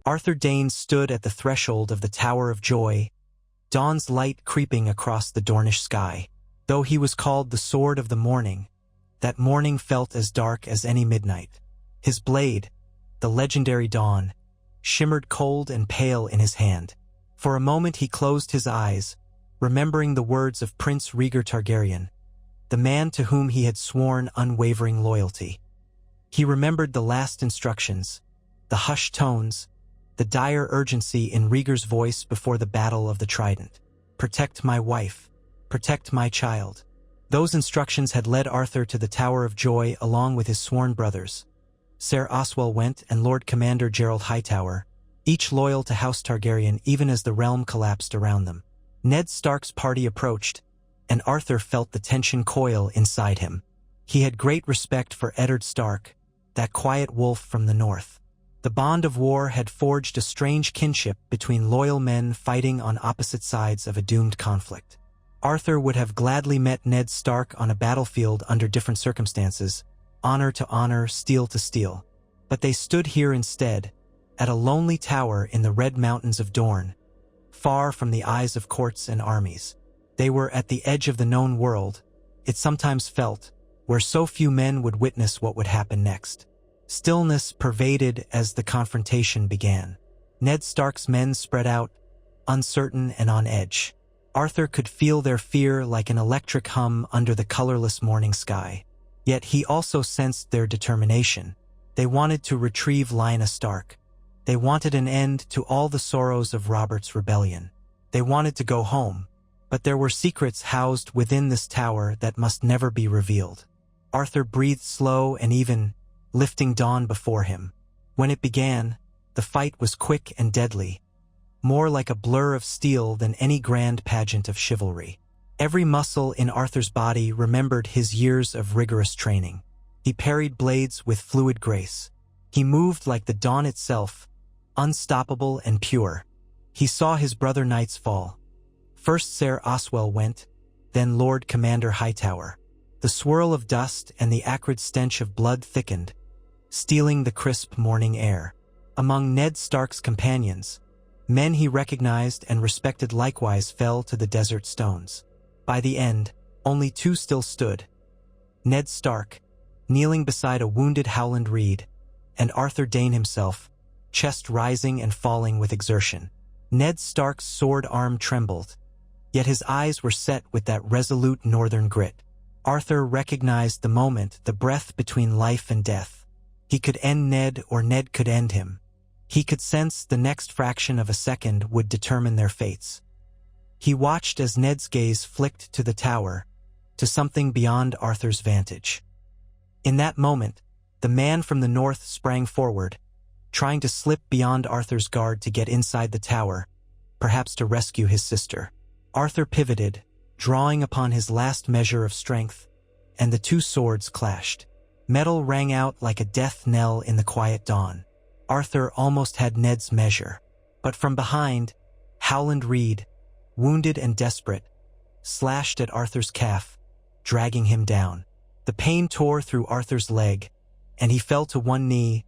Arthur Dayne stood at the threshold of the Tower of Joy, dawn's light creeping across the Dornish sky. Though he was called the Sword of the Morning, that morning felt as dark as any midnight. His blade, the legendary Dawn, shimmered cold and pale in his hand. For a moment he closed his eyes, remembering the words of Prince Rhaegar Targaryen, the man to whom he had sworn unwavering loyalty. He remembered the last instructions, the hushed tones, the dire urgency in Rhaegar's voice before the Battle of the Trident. Protect my wife. Protect my child. Those instructions had led Arthur to the Tower of Joy along with his sworn brothers, Ser Oswell Went and Lord Commander Gerald Hightower, each loyal to House Targaryen even as the realm collapsed around them. Ned Stark's party approached, and Arthur felt the tension coil inside him. He had great respect for Eddard Stark, that quiet wolf from the north. The bond of war had forged a strange kinship between loyal men fighting on opposite sides of a doomed conflict. Arthur would have gladly met Ned Stark on a battlefield under different circumstances, honor to honor, steel to steel. But they stood here instead, at a lonely tower in the Red Mountains of Dorne, far from the eyes of courts and armies. They were at the edge of the known world, it sometimes felt, where so few men would witness what would happen next. Stillness pervaded as the confrontation began. Ned Stark's men spread out, uncertain and on edge. Arthur could feel their fear like an electric hum under the colorless morning sky. Yet he also sensed their determination. They wanted to retrieve Lyanna Stark. They wanted an end to all the sorrows of Robert's rebellion. They wanted to go home, but there were secrets housed within this tower that must never be revealed. Arthur breathed slow and even, lifting dawn before him. When it began, the fight was quick and deadly, more like a blur of steel than any grand pageant of chivalry. Every muscle in Arthur's body remembered his years of rigorous training. He parried blades with fluid grace. He moved like the dawn itself, unstoppable and pure. He saw his brother knights fall. First Ser Oswell Went, then Lord Commander Hightower. The swirl of dust and the acrid stench of blood thickened, stealing the crisp morning air. Among Ned Stark's companions, men he recognized and respected likewise fell to the desert stones. By the end, only two still stood. Ned Stark, kneeling beside a wounded Howland Reed, and Arthur Dayne himself, chest rising and falling with exertion. Ned Stark's sword arm trembled, yet his eyes were set with that resolute northern grit. Arthur recognized the moment, the breath between life and death. He could end Ned or Ned could end him. He could sense the next fraction of a second would determine their fates. He watched as Ned's gaze flicked to the tower, to something beyond Arthur's vantage. In that moment, the man from the north sprang forward, trying to slip beyond Arthur's guard to get inside the tower, perhaps to rescue his sister. Arthur pivoted, drawing upon his last measure of strength, and the two swords clashed. Metal rang out like a death knell in the quiet dawn. Arthur almost had Ned's measure, but from behind, Howland Reed, wounded and desperate, slashed at Arthur's calf, dragging him down. The pain tore through Arthur's leg, and he fell to one knee,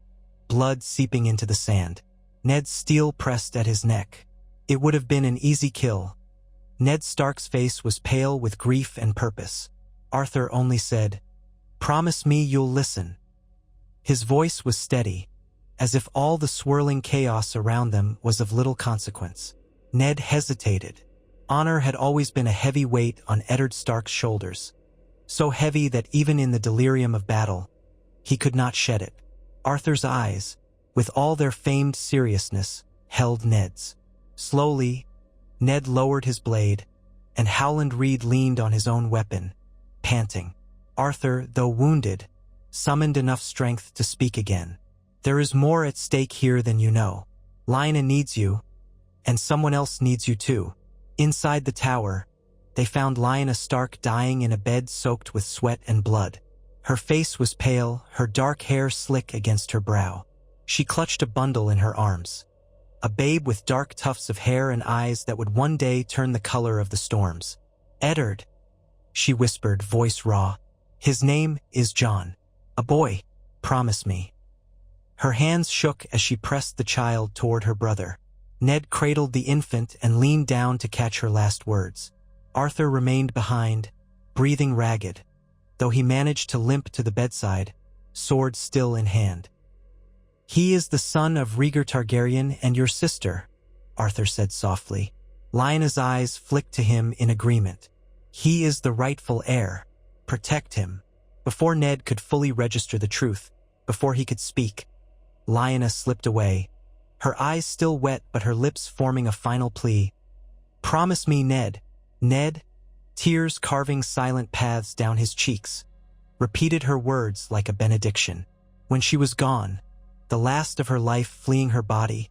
blood seeping into the sand. Ned's steel pressed at his neck. It would have been an easy kill. Ned Stark's face was pale with grief and purpose. Arthur only said, "Promise me you'll listen." His voice was steady, as if all the swirling chaos around them was of little consequence. Ned hesitated. Honor had always been a heavy weight on Eddard Stark's shoulders, so heavy that even in the delirium of battle, he could not shed it. Arthur's eyes, with all their famed seriousness, held Ned's. Slowly, Ned lowered his blade, and Howland Reed leaned on his own weapon, panting. Arthur, though wounded, summoned enough strength to speak again. "There is more at stake here than you know. Lyanna needs you, and someone else needs you too." Inside the tower, they found Lyanna Stark dying in a bed soaked with sweat and blood. Her face was pale, her dark hair slick against her brow. She clutched a bundle in her arms, a babe with dark tufts of hair and eyes that would one day turn the color of the storms. "Eddard," she whispered, voice raw. "His name is John. A boy. Promise me." Her hands shook as she pressed the child toward her brother. Ned cradled the infant and leaned down to catch her last words. Arthur remained behind, breathing ragged, though he managed to limp to the bedside, sword still in hand. "He is the son of Rhaegar Targaryen and your sister," Arthur said softly. Lyanna's eyes flicked to him in agreement. "He is the rightful heir. Protect him." Before Ned could fully register the truth, before he could speak, Lyanna slipped away, her eyes still wet but her lips forming a final plea. "Promise me, Ned." Ned, tears carving silent paths down his cheeks, repeated her words like a benediction. When she was gone, the last of her life fleeing her body,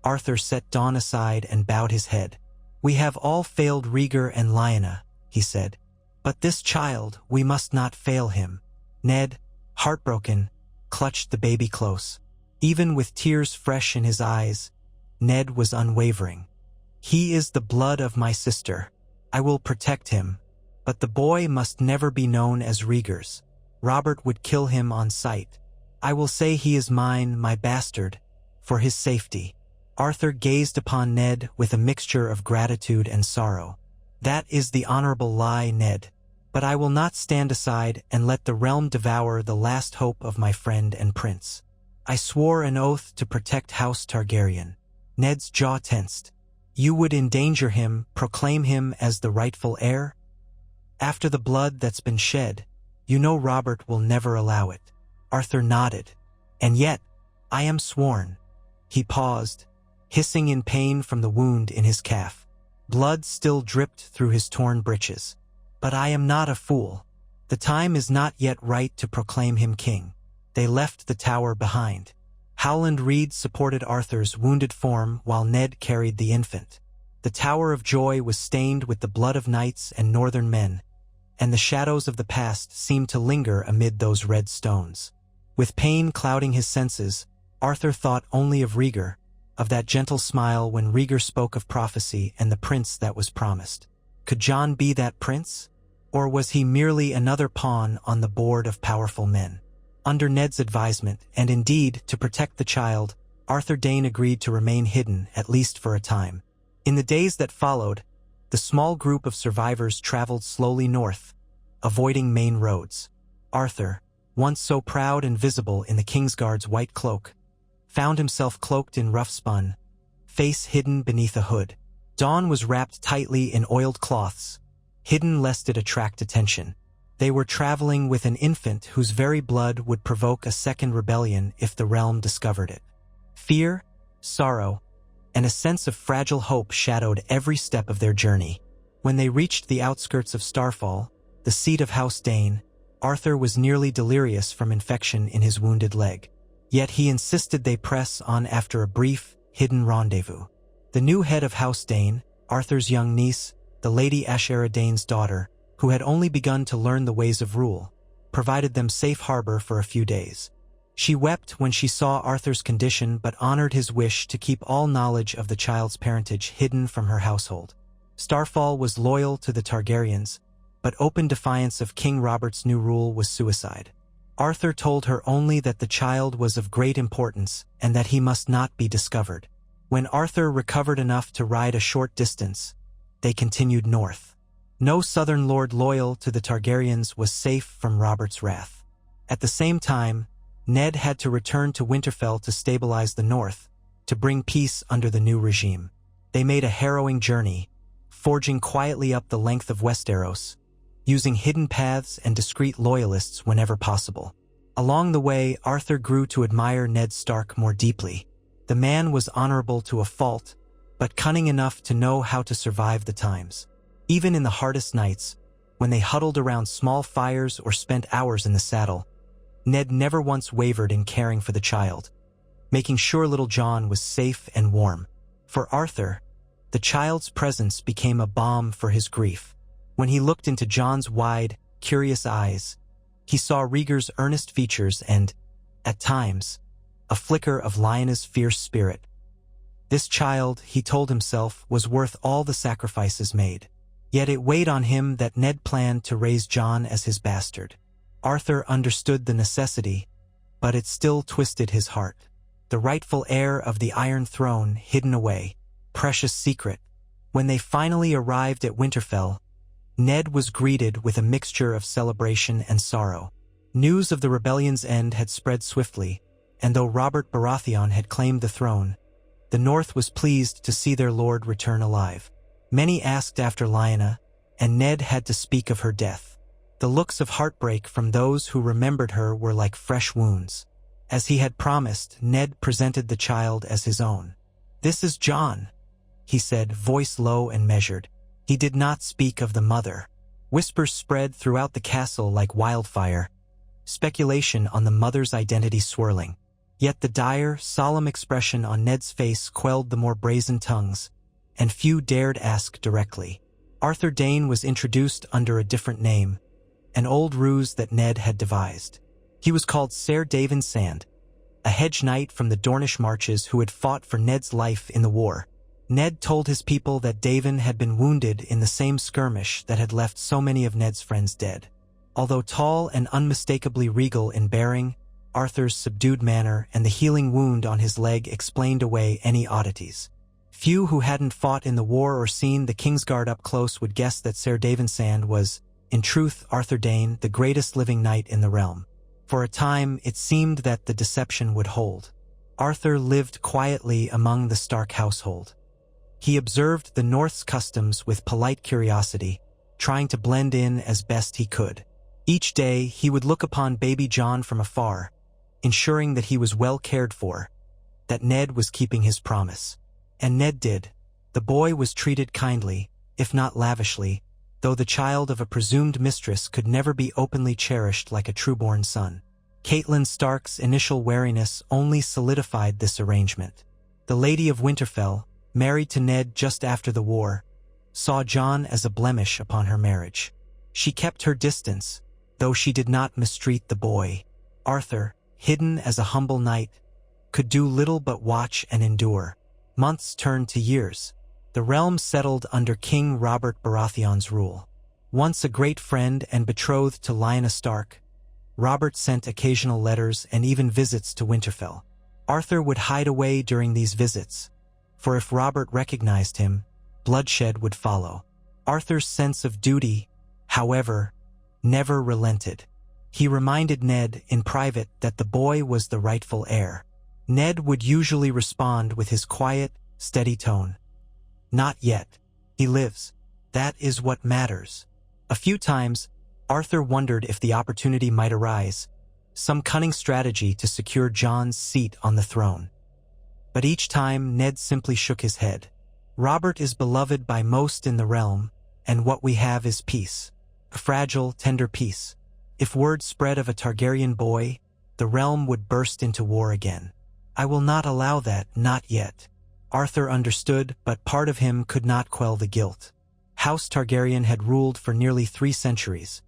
Arthur set Dawn aside and bowed his head. "We have all failed Rhaegar and Lyanna," he said. "But this child, we must not fail him." Ned, heartbroken, clutched the baby close. Even with tears fresh in his eyes, Ned was unwavering. "He is the blood of my sister. I will protect him, but the boy must never be known as Rhaegar's. Robert would kill him on sight. I will say he is mine, my bastard, for his safety." Arthur gazed upon Ned with a mixture of gratitude and sorrow. "That is the honorable lie, Ned. But I will not stand aside and let the realm devour the last hope of my friend and prince. I swore an oath to protect House Targaryen." Ned's jaw tensed. "You would endanger him, proclaim him as the rightful heir? After the blood that's been shed, you know Robert will never allow it." Arthur nodded. "And yet, I am sworn." He paused, hissing in pain from the wound in his calf. Blood still dripped through his torn breeches. "But I am not a fool. The time is not yet right to proclaim him king." They left the tower behind. Howland Reed supported Arthur's wounded form while Ned carried the infant. The Tower of Joy was stained with the blood of knights and northern men, and the shadows of the past seemed to linger amid those red stones. With pain clouding his senses, Arthur thought only of Rhaegar, of that gentle smile when Rhaegar spoke of prophecy and the prince that was promised. Could Jon be that prince? Or was he merely another pawn on the board of powerful men? Under Ned's advisement, and indeed to protect the child, Arthur Dayne agreed to remain hidden, at least for a time. In the days that followed, the small group of survivors traveled slowly north, avoiding main roads. Arthur, once so proud and visible in the Kingsguard's white cloak, found himself cloaked in rough spun, face hidden beneath a hood. Dawn was wrapped tightly in oiled cloths, hidden lest it attract attention. They were traveling with an infant whose very blood would provoke a second rebellion if the realm discovered it. Fear, sorrow, and a sense of fragile hope shadowed every step of their journey. When they reached the outskirts of Starfall, the seat of House Dayne, Arthur was nearly delirious from infection in his wounded leg. Yet he insisted they press on after a brief, hidden rendezvous. The new head of House Dayne, Arthur's young niece, the Lady Ashera Dayne's daughter, who had only begun to learn the ways of rule, provided them safe harbor for a few days. She wept when she saw Arthur's condition but honored his wish to keep all knowledge of the child's parentage hidden from her household. Starfall was loyal to the Targaryens, but open defiance of King Robert's new rule was suicide. Arthur told her only that the child was of great importance and that he must not be discovered. When Arthur recovered enough to ride a short distance, they continued north. No southern lord loyal to the Targaryens was safe from Robert's wrath. At the same time, Ned had to return to Winterfell to stabilize the north, to bring peace under the new regime. They made a harrowing journey, forging quietly up the length of Westeros, using hidden paths and discreet loyalists whenever possible. Along the way, Arthur grew to admire Ned Stark more deeply. The man was honorable to a fault, but cunning enough to know how to survive the times. Even in the hardest nights, when they huddled around small fires or spent hours in the saddle, Ned never once wavered in caring for the child, making sure little Jon was safe and warm. For Arthur, the child's presence became a balm for his grief. When he looked into Jon's wide, curious eyes, he saw Rhaegar's earnest features and, at times, a flicker of Lyanna's fierce spirit. This child, he told himself, was worth all the sacrifices made. Yet it weighed on him that Ned planned to raise Jon as his bastard. Arthur understood the necessity, but it still twisted his heart. the rightful heir of the Iron Throne hidden away. Precious secret. When they finally arrived at Winterfell, Ned was greeted with a mixture of celebration and sorrow. News of the rebellion's end had spread swiftly, and though Robert Baratheon had claimed the throne, the North was pleased to see their lord return alive. Many asked after Lyanna, and Ned had to speak of her death. The looks of heartbreak from those who remembered her were like fresh wounds. As he had promised, Ned presented the child as his own. "This is Jon," he said, voice low and measured. He did not speak of the mother. Whispers spread throughout the castle like wildfire, speculation on the mother's identity swirling. Yet the dire, solemn expression on Ned's face quelled the more brazen tongues, and few dared ask directly. Arthur Dayne was introduced under a different name, an old ruse that Ned had devised. He was called Ser Dayne Sand, a hedge knight from the Dornish marches who had fought for Ned's life in the war. Ned told his people that Dayne had been wounded in the same skirmish that had left so many of Ned's friends dead. Although tall and unmistakably regal in bearing, Arthur's subdued manner and the healing wound on his leg explained away any oddities. Few who hadn't fought in the war or seen the Kingsguard up close would guess that Ser Dayne Sand was, in truth, Arthur Dayne, the greatest living knight in the realm. For a time, it seemed that the deception would hold. Arthur lived quietly among the Stark household. He observed the North's customs with polite curiosity, trying to blend in as best he could. Each day, he would look upon baby Jon from afar, ensuring that he was well cared for, that Ned was keeping his promise. And Ned did. The boy was treated kindly, if not lavishly, though the child of a presumed mistress could never be openly cherished like a trueborn son. Catelyn Stark's initial wariness only solidified this arrangement. The Lady of Winterfell, married to Ned just after the war, saw Jon as a blemish upon her marriage. She kept her distance, though she did not mistreat the boy. Arthur, hidden as a humble knight, could do little but watch and endure. Months turned to years. The realm settled under King Robert Baratheon's rule. Once a great friend and betrothed to Lyanna Stark, Robert sent occasional letters and even visits to Winterfell. Arthur would hide away during these visits, for if Robert recognized him, bloodshed would follow. Arthur's sense of duty, however, never relented. He reminded Ned in private that the boy was the rightful heir. Ned would usually respond with his quiet, steady tone. "Not yet. He lives. That is what matters." A few times, Arthur wondered if the opportunity might arise, some cunning strategy to secure Jon's seat on the throne. But each time, Ned simply shook his head. "Robert is beloved by most in the realm, and what we have is peace. A fragile, tender peace. If word spread of a Targaryen boy, the realm would burst into war again. I will not allow that, not yet." Arthur understood, but part of him could not quell the guilt. House Targaryen had ruled for nearly 3 centuries.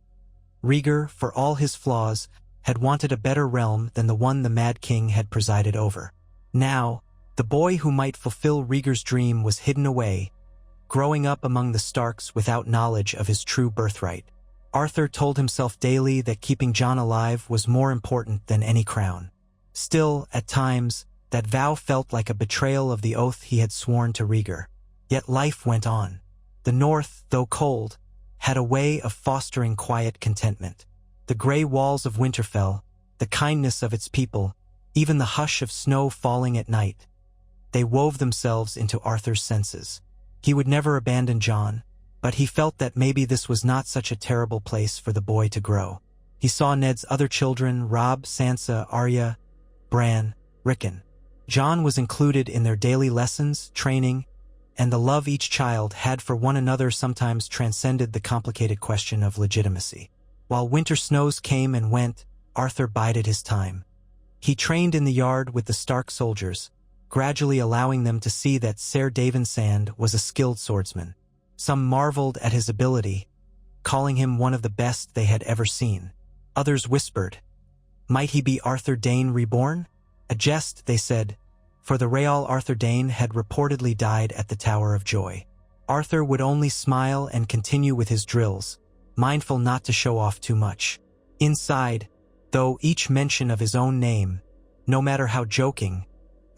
Rhaegar, for all his flaws, had wanted a better realm than the one the Mad King had presided over. Now, the boy who might fulfill Rhaegar's dream was hidden away, growing up among the Starks without knowledge of his true birthright. Arthur told himself daily that keeping Jon alive was more important than any crown. Still, at times, that vow felt like a betrayal of the oath he had sworn to Rhaegar. Yet life went on. The North, though cold, had a way of fostering quiet contentment. The gray walls of Winterfell, the kindness of its people, even the hush of snow falling at night, they wove themselves into Arthur's senses. He would never abandon Jon, but he felt that maybe this was not such a terrible place for the boy to grow. He saw Ned's other children, Robb, Sansa, Arya, Bran, Rickon. Jon was included in their daily lessons, training, and the love each child had for one another sometimes transcended the complicated question of legitimacy. While winter snows came and went, Arthur bided his time. He trained in the yard with the Stark soldiers, gradually allowing them to see that Ser Dayne Sand was a skilled swordsman. Some marveled at his ability, calling him one of the best they had ever seen. Others whispered, "Might he be Arthur Dayne reborn?" A jest, they said, for the Real Arthur Dayne had reportedly died at the Tower of Joy. Arthur would only smile and continue with his drills, mindful not to show off too much. Inside, though, each mention of his own name, no matter how joking,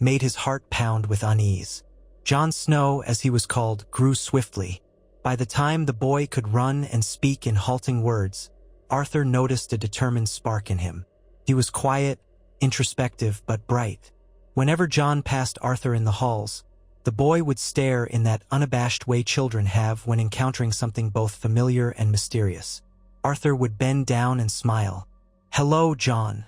made his heart pound with unease. Jon Snow, as he was called, grew swiftly. By the time the boy could run and speak in halting words, Arthur noticed a determined spark in him. He was quiet, introspective, but bright. Whenever Jon passed Arthur in the halls, the boy would stare in that unabashed way children have when encountering something both familiar and mysterious. Arthur would bend down and smile. "Hello, Jon,"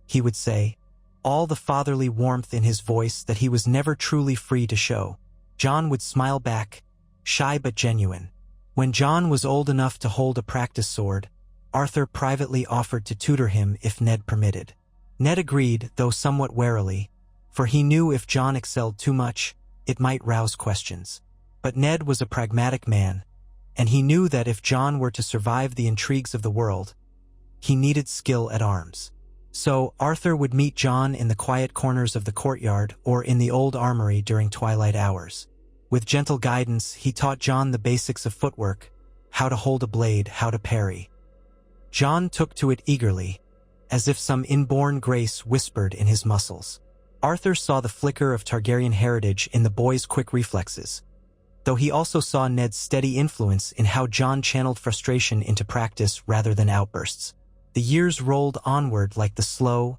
he would say, all the fatherly warmth in his voice that he was never truly free to show. Jon would smile back, shy but genuine. When Jon was old enough to hold a practice sword, Arthur privately offered to tutor him if Ned permitted. Ned agreed, though somewhat warily, for he knew if Jon excelled too much, it might rouse questions. But Ned was a pragmatic man, and he knew that if Jon were to survive the intrigues of the world, he needed skill at arms. So Arthur would meet Jon in the quiet corners of the courtyard or in the old armory during twilight hours. With gentle guidance, he taught Jon the basics of footwork, how to hold a blade, how to parry. Jon took to it eagerly, as if some inborn grace whispered in his muscles. Arthur saw the flicker of Targaryen heritage in the boy's quick reflexes, though he also saw Ned's steady influence in how Jon channeled frustration into practice rather than outbursts. The years rolled onward like the slow,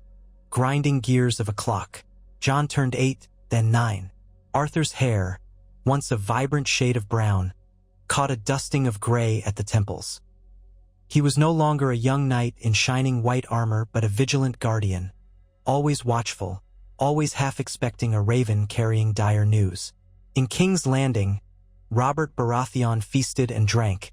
grinding gears of a clock. Jon turned 8, then 9. Arthur's hair, once a vibrant shade of brown, caught a dusting of gray at the temples. He was no longer a young knight in shining white armor but a vigilant guardian, always watchful, always half expecting a raven carrying dire news. In King's Landing, Robert Baratheon feasted and drank,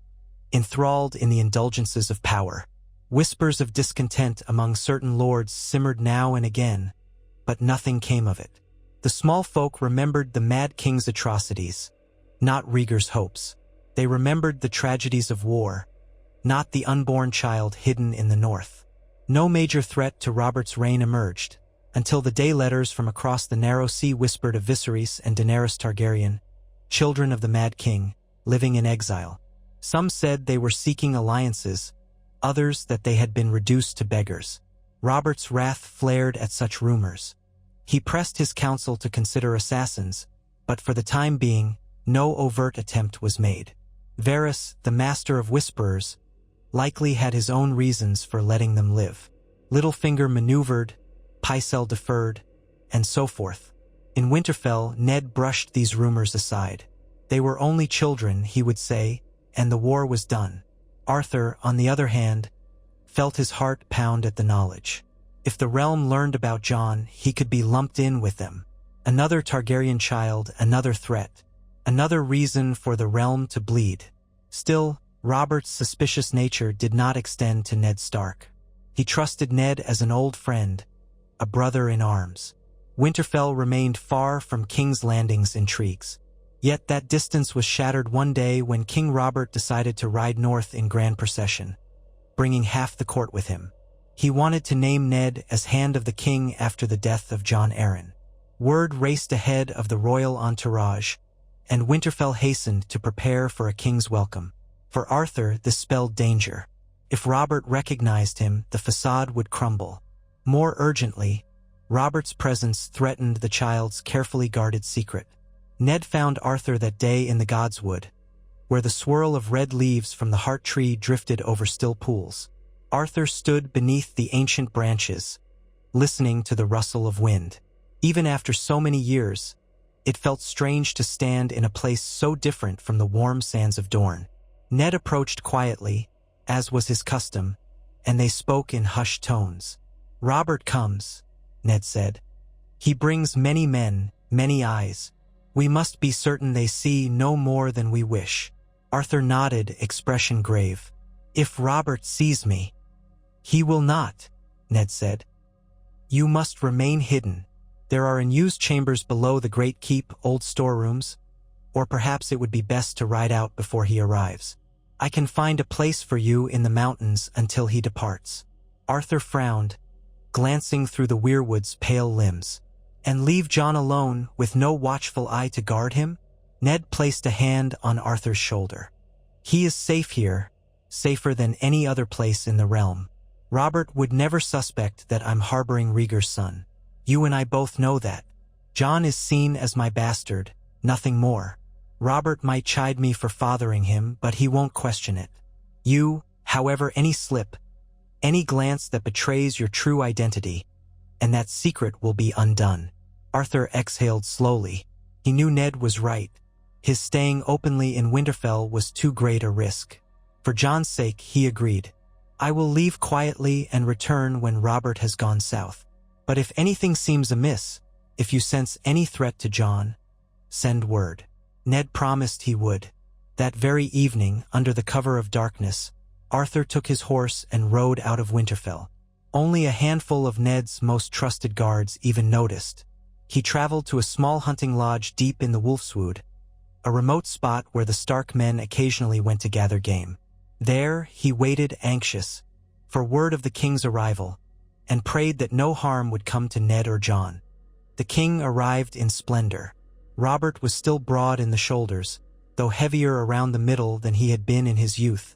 enthralled in the indulgences of power. Whispers of discontent among certain lords simmered now and again, but nothing came of it. The small folk remembered the Mad King's atrocities, not Rhaegar's hopes. They remembered the tragedies of war, not the unborn child hidden in the north. No major threat to Robert's reign emerged, until the day letters from across the narrow sea whispered of Viserys and Daenerys Targaryen, children of the Mad King, living in exile. Some said they were seeking alliances, others that they had been reduced to beggars. Robert's wrath flared at such rumors. He pressed his council to consider assassins, but for the time being, no overt attempt was made. Varys, the master of whisperers, likely had his own reasons for letting them live. Littlefinger maneuvered, Pycelle deferred, and so forth. In Winterfell, Ned brushed these rumors aside. They were only children, he would say, and the war was done. Arthur, on the other hand, felt his heart pound at the knowledge. If the realm learned about Jon, he could be lumped in with them. Another Targaryen child, another threat, another reason for the realm to bleed. Still, Robert's suspicious nature did not extend to Ned Stark. He trusted Ned as an old friend, a brother in arms. Winterfell remained far from King's Landing's intrigues. Yet that distance was shattered one day when King Robert decided to ride north in grand procession, bringing half the court with him. He wanted to name Ned as Hand of the King after the death of Jon Arryn. Word raced ahead of the royal entourage, and Winterfell hastened to prepare for a king's welcome. For Arthur, this spelled danger. If Robert recognized him, the facade would crumble. More urgently, Robert's presence threatened the child's carefully guarded secret. Ned found Arthur that day in the Godswood, where the swirl of red leaves from the heart tree drifted over still pools. Arthur stood beneath the ancient branches, listening to the rustle of wind. Even after so many years, it felt strange to stand in a place so different from the warm sands of Dorne. Ned approached quietly, as was his custom, and they spoke in hushed tones. "Robert comes," Ned said. "He brings many men, many eyes. We must be certain they see no more than we wish." Arthur nodded, expression grave. "If Robert sees me—" "He will not," Ned said. "You must remain hidden. There are unused chambers below the great keep, old storerooms, or perhaps it would be best to ride out before he arrives. I can find a place for you in the mountains until he departs." Arthur frowned, glancing through the weirwood's pale limbs. "And leave Jon alone with no watchful eye to guard him?" Ned placed a hand on Arthur's shoulder. "He is safe here, safer than any other place in the realm. Robert would never suspect that I'm harboring Rhaegar's son. You and I both know that. Jon is seen as my bastard, nothing more. Robert might chide me for fathering him, but he won't question it. You, however, any slip, any glance that betrays your true identity, and that secret will be undone." Arthur exhaled slowly. He knew Ned was right. His staying openly in Winterfell was too great a risk. For Jon's sake, he agreed. "I will leave quietly and return when Robert has gone south. But if anything seems amiss, if you sense any threat to Jon, send word." Ned promised he would. That very evening, under the cover of darkness, Arthur took his horse and rode out of Winterfell. Only a handful of Ned's most trusted guards even noticed. He traveled to a small hunting lodge deep in the Wolfswood, a remote spot where the Stark men occasionally went to gather game. There, he waited anxious for word of the king's arrival, and prayed that no harm would come to Ned or Jon. The king arrived in splendor. Robert was still broad in the shoulders, though heavier around the middle than he had been in his youth,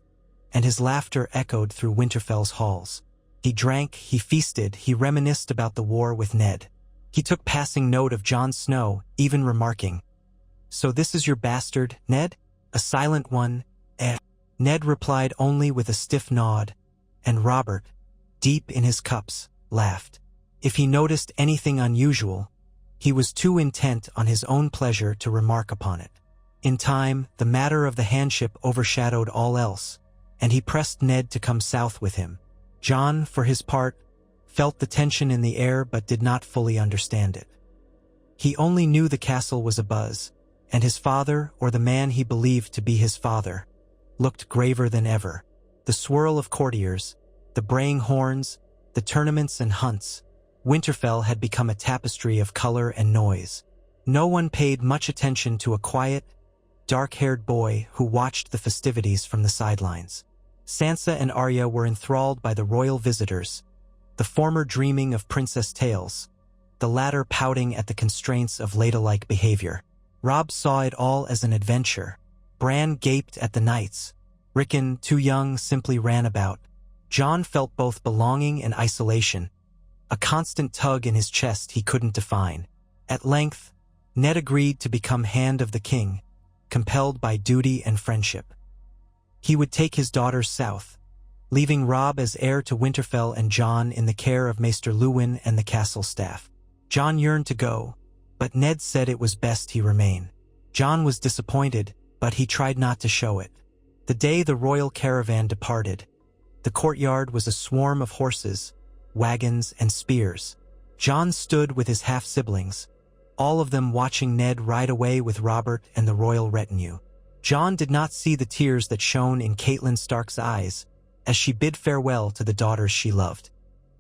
and his laughter echoed through Winterfell's halls. He drank, he feasted, he reminisced about the war with Ned. He took passing note of Jon Snow, even remarking, "So this is your bastard, Ned? A silent one, eh?" Ned replied only with a stiff nod, and Robert, deep in his cups, laughed. If he noticed anything unusual, he was too intent on his own pleasure to remark upon it. In time, the matter of the handship overshadowed all else, and he pressed Ned to come south with him. Jon, for his part, felt the tension in the air but did not fully understand it. He only knew the castle was abuzz, and his father, or the man he believed to be his father, looked graver than ever. The swirl of courtiers, the braying horns, the tournaments and hunts, Winterfell had become a tapestry of color and noise. No one paid much attention to a quiet, dark-haired boy who watched the festivities from the sidelines. Sansa and Arya were enthralled by the royal visitors, the former dreaming of princess tales, the latter pouting at the constraints of ladylike behavior. Robb saw it all as an adventure. Bran gaped at the knights. Rickon, too young, simply ran about. Jon felt both belonging and isolation, a constant tug in his chest he couldn't define. At length, Ned agreed to become Hand of the King, compelled by duty and friendship. He would take his daughters south, leaving Robb as heir to Winterfell and Jon in the care of Maester Luwin and the castle staff. Jon yearned to go, but Ned said it was best he remain. Jon was disappointed, but he tried not to show it. The day the royal caravan departed, the courtyard was a swarm of horses, wagons, and spears. Jon stood with his half-siblings, all of them watching Ned ride away with Robert and the royal retinue. Jon did not see the tears that shone in Catelyn Stark's eyes as she bid farewell to the daughters she loved.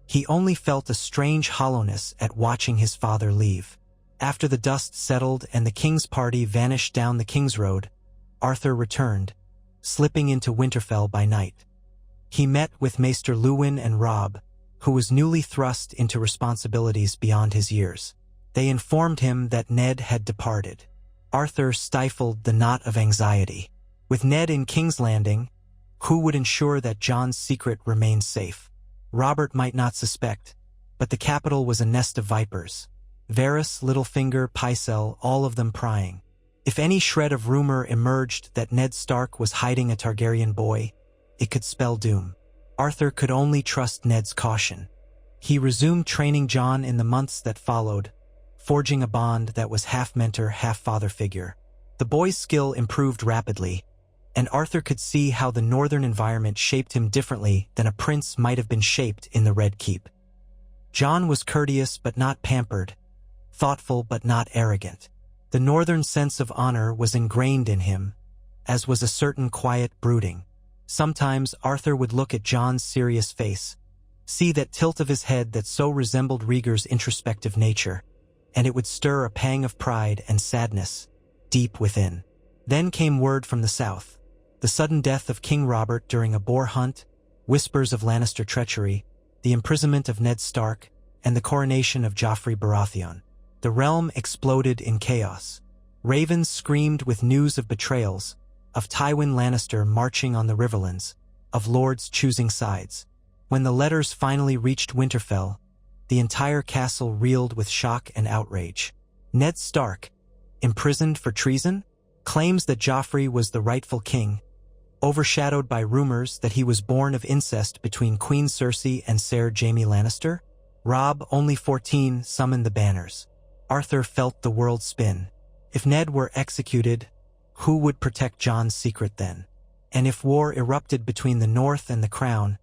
He only felt a strange hollowness at watching his father leave. After the dust settled and the king's party vanished down the King's Road, Arthur returned, slipping into Winterfell by night. He met with Maester Luwin and Robb, who was newly thrust into responsibilities beyond his years. They informed him that Ned had departed. Arthur stifled the knot of anxiety. With Ned in King's Landing, who would ensure that Jon's secret remained safe? Robert might not suspect, but the capital was a nest of vipers. Varys, Littlefinger, Pycelle, all of them prying. If any shred of rumor emerged that Ned Stark was hiding a Targaryen boy, it could spell doom. Arthur could only trust Ned's caution. He resumed training Jon in the months that followed, forging a bond that was half mentor, half father figure. The boy's skill improved rapidly, and Arthur could see how the northern environment shaped him differently than a prince might have been shaped in the Red Keep. Jon was courteous but not pampered, thoughtful but not arrogant. The northern sense of honor was ingrained in him, as was a certain quiet brooding. Sometimes Arthur would look at Jon's serious face, see that tilt of his head that so resembled Rhaegar's introspective nature, and it would stir a pang of pride and sadness deep within. Then came word from the south. The sudden death of King Robert during a boar hunt, whispers of Lannister treachery, the imprisonment of Ned Stark, and the coronation of Joffrey Baratheon. The realm exploded in chaos. Ravens screamed with news of betrayals, of Tywin Lannister marching on the Riverlands, of lords choosing sides. When the letters finally reached Winterfell, the entire castle reeled with shock and outrage. Ned Stark, imprisoned for treason, claims that Joffrey was the rightful king, overshadowed by rumors that he was born of incest between Queen Cersei and Ser Jaime Lannister. Robb, only 14, summoned the banners. Arthur felt the world spin. If Ned were executed, who would protect Jon's secret then? And if war erupted between the North and the Crown,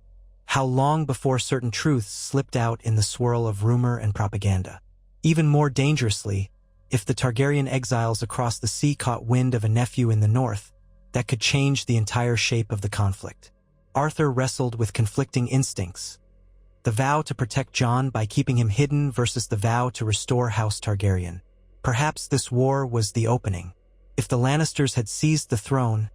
how long before certain truths slipped out in the swirl of rumor and propaganda? Even more dangerously, if the Targaryen exiles across the sea caught wind of a nephew in the North, that could change the entire shape of the conflict. Arthur wrestled with conflicting instincts. The vow to protect Jon by keeping him hidden versus the vow to restore House Targaryen. Perhaps this war was the opening. If the Lannisters had seized the throne,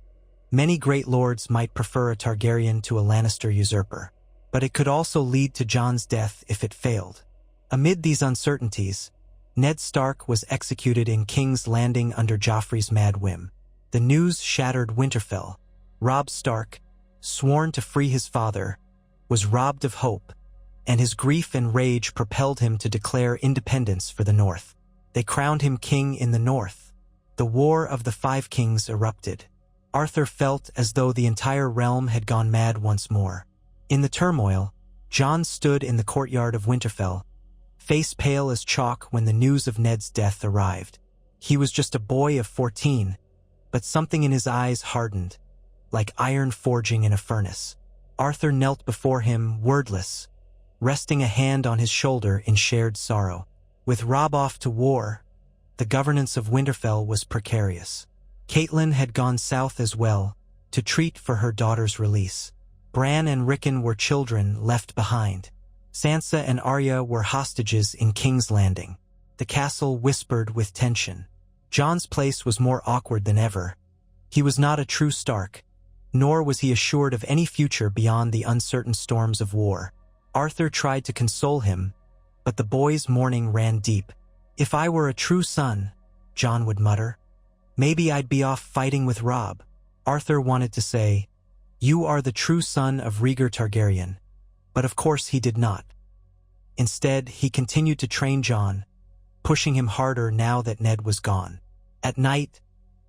many great lords might prefer a Targaryen to a Lannister usurper. But it could also lead to Jon's death if it failed. Amid these uncertainties, Ned Stark was executed in King's Landing under Joffrey's mad whim. The news shattered Winterfell. Robb Stark, sworn to free his father, was robbed of hope, and his grief and rage propelled him to declare independence for the North. They crowned him king in the North. The War of the Five Kings erupted. Arthur felt as though the entire realm had gone mad once more. In the turmoil, Jon stood in the courtyard of Winterfell, face pale as chalk when the news of Ned's death arrived. He was just a boy of 14, but something in his eyes hardened, like iron forging in a furnace. Arthur knelt before him, wordless, resting a hand on his shoulder in shared sorrow. With Robb off to war, the governance of Winterfell was precarious. Catelyn had gone south as well, to treat for her daughter's release. Bran and Rickon were children left behind. Sansa and Arya were hostages in King's Landing. The castle whispered with tension. Jon's place was more awkward than ever. He was not a true Stark, nor was he assured of any future beyond the uncertain storms of war. Arthur tried to console him, but the boy's mourning ran deep. "If I were a true son," Jon would mutter, "maybe I'd be off fighting with Robb." Arthur wanted to say, "You are the true son of Rhaegar Targaryen," but of course he did not. Instead, he continued to train Jon, pushing him harder now that Ned was gone. At night,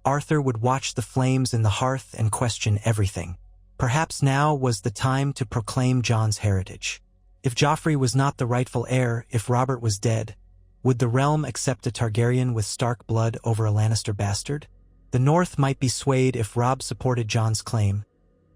Arthur would watch the flames in the hearth and question everything. Perhaps now was the time to proclaim Jon's heritage. If Joffrey was not the rightful heir, if Robert was dead, would the realm accept a Targaryen with Stark blood over a Lannister bastard? The North might be swayed if Robb supported Jon's claim,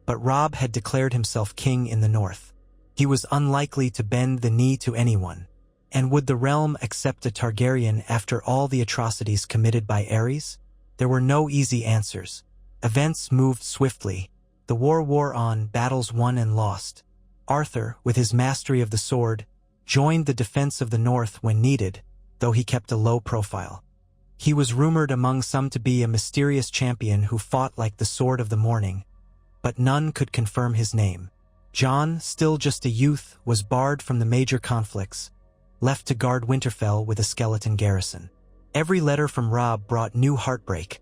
but Robb had declared himself king in the North. He was unlikely to bend the knee to anyone. And would the realm accept a Targaryen after all the atrocities committed by Aerys? There were no easy answers. Events moved swiftly. The war wore on, battles won and lost. Arthur, with his mastery of the sword, joined the defense of the North when needed, though he kept a low profile. He was rumored among some to be a mysterious champion who fought like the Sword of the Morning, but none could confirm his name. Jon, still just a youth, was barred from the major conflicts, left to guard Winterfell with a skeleton garrison. Every letter from Robb brought new heartbreak.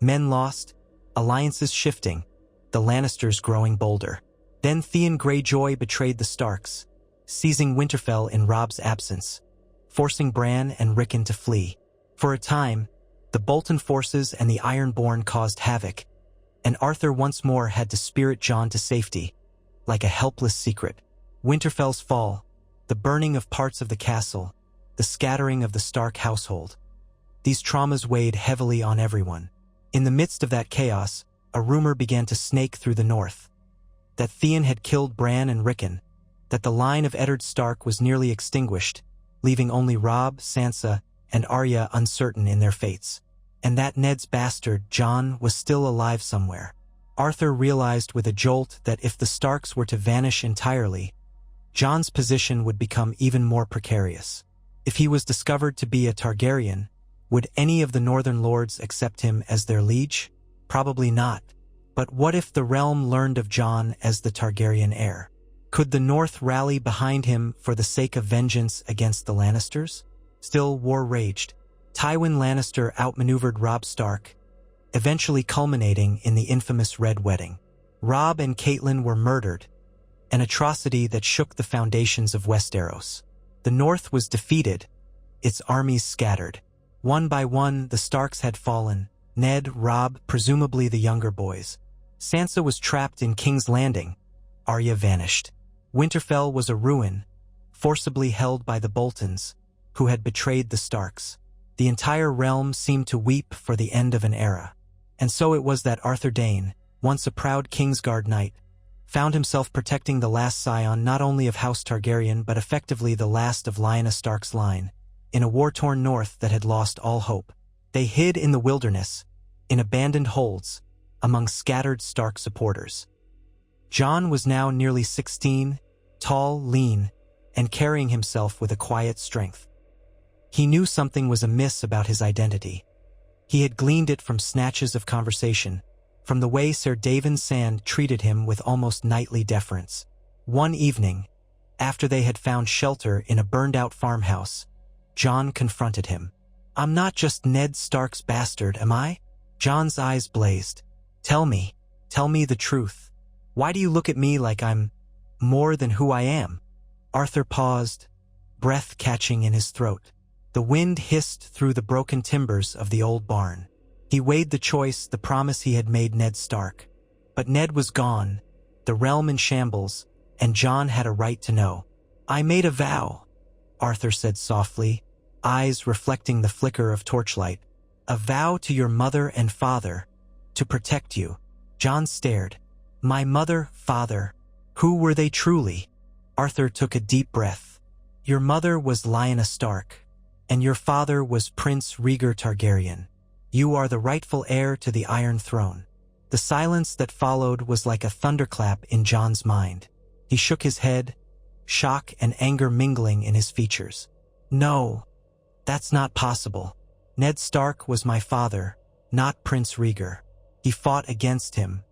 Men lost, alliances shifting, the Lannisters growing bolder. Then Theon Greyjoy betrayed the Starks, seizing Winterfell in Robb's absence, forcing Bran and Rickon to flee. For a time, the Bolton forces and the Ironborn caused havoc, and Arthur once more had to spirit Jon to safety, like a helpless secret. Winterfell's fall, the burning of parts of the castle, the scattering of the Stark household. These traumas weighed heavily on everyone. In the midst of that chaos, a rumor began to snake through the North. That Theon had killed Bran and Rickon, that the line of Eddard Stark was nearly extinguished, leaving only Robb, Sansa, and Arya uncertain in their fates. And that Ned's bastard, Jon, was still alive somewhere. Arthur realized with a jolt that if the Starks were to vanish entirely, Jon's position would become even more precarious. If he was discovered to be a Targaryen, would any of the Northern Lords accept him as their liege? Probably not. But what if the realm learned of Jon as the Targaryen heir? Could the North rally behind him for the sake of vengeance against the Lannisters? Still, war raged. Tywin Lannister outmaneuvered Robb Stark, eventually culminating in the infamous Red Wedding. Robb and Catelyn were murdered, an atrocity that shook the foundations of Westeros. The North was defeated, its armies scattered, One by one, the Starks had fallen. Ned, Robb, presumably the younger boys. Sansa was trapped in King's Landing. Arya vanished. Winterfell was a ruin, forcibly held by the Boltons, who had betrayed the Starks. The entire realm seemed to weep for the end of an era. And so it was that Arthur Dayne, once a proud Kingsguard knight, found himself protecting the last scion not only of House Targaryen but effectively the last of Lyanna Stark's line, in a war-torn north that had lost all hope. They hid in the wilderness, in abandoned holds, among scattered Stark supporters. Jon was now nearly 16, tall, lean, and carrying himself with a quiet strength. He knew something was amiss about his identity. He had gleaned it from snatches of conversation, from the way Ser Davin Sand treated him with almost knightly deference. One evening, after they had found shelter in a burned-out farmhouse, Jon confronted him. "I'm not just Ned Stark's bastard, am I?" Jon's eyes blazed. Tell me the truth. Why do you look at me like I'm more than who I am?" Arthur paused, breath catching in his throat. The wind hissed through the broken timbers of the old barn. He weighed the choice, the promise he had made Ned Stark. But Ned was gone, the realm in shambles, and Jon had a right to know. "I made a vow," Arthur said softly, eyes reflecting the flicker of torchlight. "A vow to your mother and father, to protect you." Jon stared. "My mother, father, who were they truly?" Arthur took a deep breath. "Your mother was Lyanna Stark, and your father was Prince Rhaegar Targaryen. You are the rightful heir to the Iron Throne." The silence that followed was like a thunderclap in Jon's mind. He shook his head, shock and anger mingling in his features. "No, that's not possible. Ned Stark was my father, not Prince Rhaegar. He fought against him.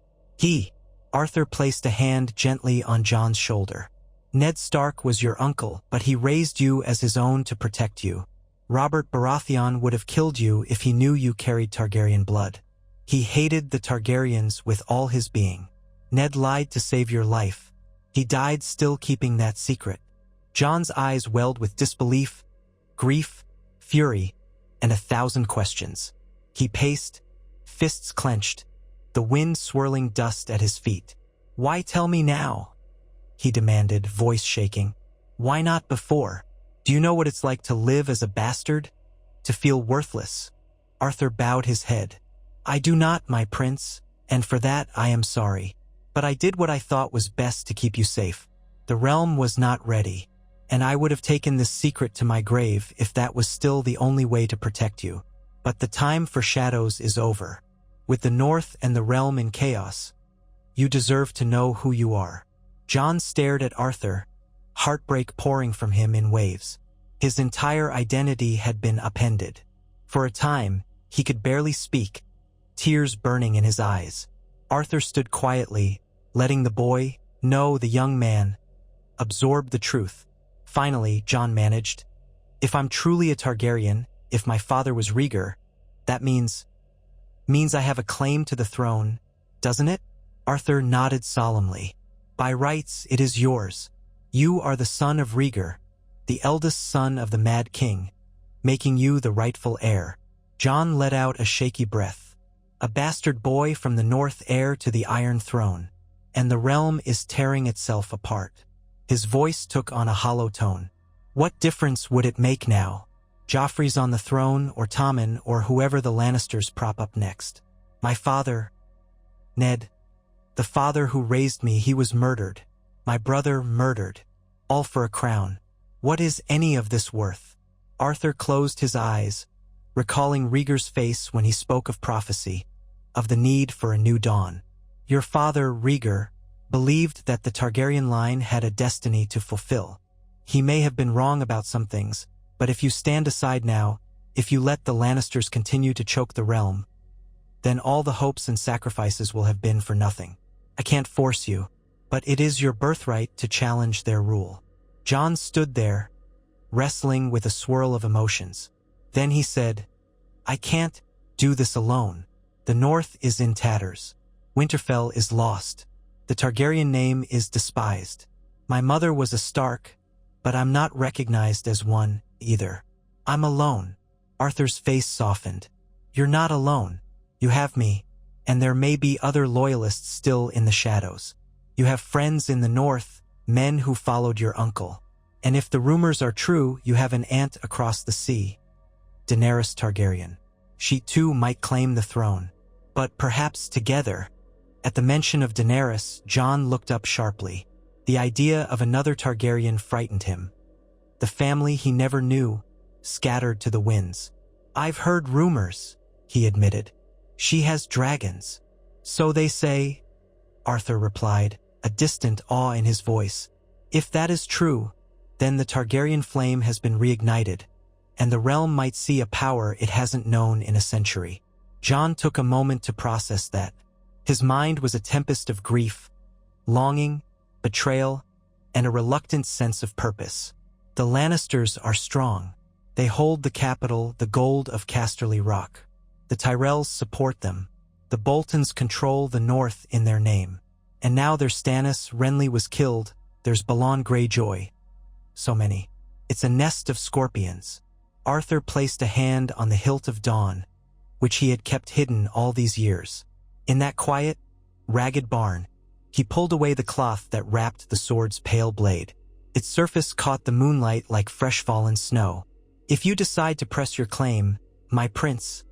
Arthur placed a hand gently on Jon's shoulder. "Ned Stark was your uncle, but he raised you as his own to protect you. Robert Baratheon would have killed you if he knew you carried Targaryen blood. He hated the Targaryens with all his being. Ned lied to save your life. He died still keeping that secret." Jon's eyes welled with disbelief, grief, fury, and 1,000 questions. He paced, fists clenched, the wind swirling dust at his feet. "Why tell me now?" he demanded, voice shaking. "Why not before? Do you know what it's like to live as a bastard? To feel worthless?" Arthur bowed his head. "I do not, my prince, and for that I am sorry. But I did what I thought was best to keep you safe. The realm was not ready, and I would have taken this secret to my grave if that was still the only way to protect you. But the time for shadows is over. With the North and the realm in chaos, you deserve to know who you are." Jon stared at Arthur, heartbreak pouring from him in waves. His entire identity had been upended. For a time, he could barely speak, tears burning in his eyes. Arthur stood quietly, letting the boy, no, the young man, absorb the truth. Finally, Jon managed, "If I'm truly a Targaryen, if my father was Rhaegar, that means I have a claim to the throne, doesn't it?" Arthur nodded solemnly. "By rights, it is yours. You are the son of Rhaegar, the eldest son of the Mad King, making you the rightful heir." Jon let out a shaky breath. "A bastard boy from the North, heir to the Iron Throne, and the realm is tearing itself apart." His voice took on a hollow tone. "What difference would it make now? Joffrey's on the throne, or Tommen, or whoever the Lannisters prop up next. My father, Ned, the father who raised me, he was murdered. My brother murdered. All for a crown. What is any of this worth?" Arthur closed his eyes, recalling Rhaegar's face when he spoke of prophecy, of the need for a new dawn. "Your father, Rhaegar, believed that the Targaryen line had a destiny to fulfill. He may have been wrong about some things, but if you stand aside now, if you let the Lannisters continue to choke the realm, then all the hopes and sacrifices will have been for nothing. I can't force you, but it is your birthright to challenge their rule." Jon stood there, wrestling with a swirl of emotions. Then he said, "I can't do this alone. The North is in tatters. Winterfell is lost. The Targaryen name is despised. My mother was a Stark, but I'm not recognized as one either. I'm alone. Arthur's face softened. "You're not alone. You have me, and there may be other loyalists still in the shadows. You have friends in the north, men who followed your uncle. And if the rumors are true, you have an aunt across the sea, Daenerys Targaryen. She too might claim the throne. But perhaps together." At the mention of Daenerys, Jon looked up sharply. The idea of another Targaryen frightened him. The family he never knew, scattered to the winds. "I've heard rumors," he admitted. "She has dragons." "So they say," Arthur replied, a distant awe in his voice. "If that is true, then the Targaryen flame has been reignited, and the realm might see a power it hasn't known in a century." Jon took a moment to process that. His mind was a tempest of grief, longing, betrayal, and a reluctant sense of purpose. The Lannisters are strong. They hold the capital, the gold of Casterly Rock. The Tyrells support them. The Boltons control the north in their name. And now there's Stannis, Renly was killed, there's Balon Greyjoy. So many. It's a nest of scorpions. Arthur placed a hand on the hilt of Dawn, which he had kept hidden all these years. In that quiet, ragged barn, he pulled away the cloth that wrapped the sword's pale blade. Its surface caught the moonlight like fresh fallen snow. "If you decide to press your claim, my prince,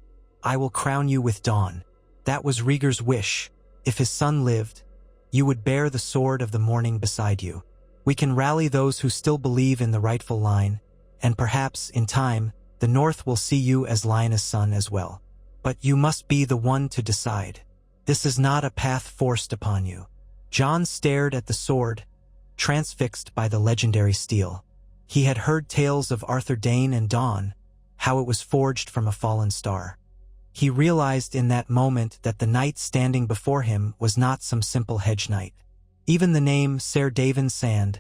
I will crown you with Dawn." That was Rhaegar's wish. If his son lived, you would bear the sword of the morning beside you. We can rally those who still believe in the rightful line, and perhaps, in time, the North will see you as Lyanna's son as well. But you must be the one to decide. This is not a path forced upon you. Jon stared at the sword, transfixed by the legendary steel. He had heard tales of Arthur Dayne and Dawn, how it was forged from a fallen star. He realized in that moment that the knight standing before him was not some simple hedge knight. Even the name Ser Davin Sand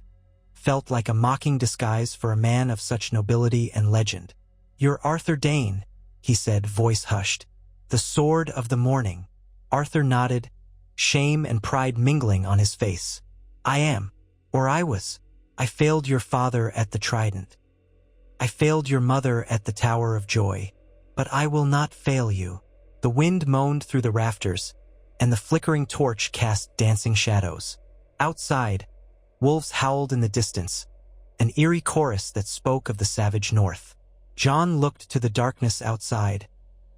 felt like a mocking disguise for a man of such nobility and legend. "You're Arthur Dayne," he said, voice hushed. "The sword of the morning." Arthur nodded, shame and pride mingling on his face. "I am, or I was. I failed your father at the Trident. I failed your mother at the Tower of Joy. But I will not fail you." The wind moaned through the rafters, and the flickering torch cast dancing shadows. Outside, wolves howled in the distance, an eerie chorus that spoke of the savage north. Jon looked to the darkness outside,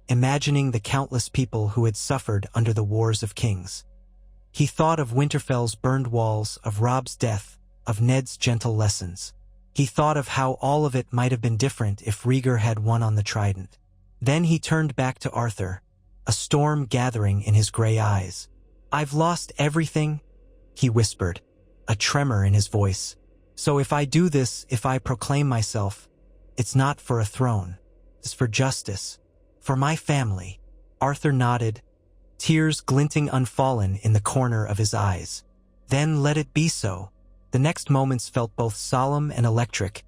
imagining the countless people who had suffered under the Wars of Kings. He thought of Winterfell's burned walls, of Robb's death, of Ned's gentle lessons. He thought of how all of it might have been different if Rhaegar had won on the Trident. Then he turned back to Arthur, a storm gathering in his gray eyes. "I've lost everything," he whispered, a tremor in his voice. "So if I do this, if I proclaim myself, it's not for a throne. It's for justice. For my family." Arthur nodded, tears glinting unfallen in the corner of his eyes. "Then let it be so." The next moments felt both solemn and electric,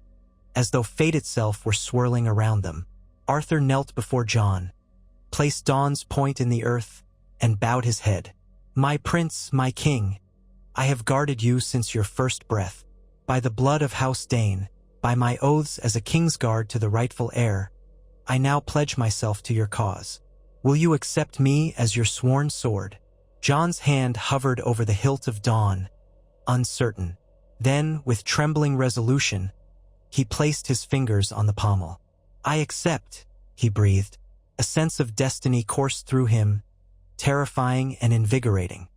as though fate itself were swirling around them. Arthur knelt before Jon, placed Dawn's point in the earth, and bowed his head. "My prince, my king, I have guarded you since your first breath. By the blood of House Dayne, by my oaths as a kingsguard to the rightful heir, I now pledge myself to your cause. Will you accept me as your sworn sword?" Jon's hand hovered over the hilt of Dawn, uncertain. Then, with trembling resolution, he placed his fingers on the pommel. "I accept," he breathed. A sense of destiny coursed through him, terrifying and invigorating.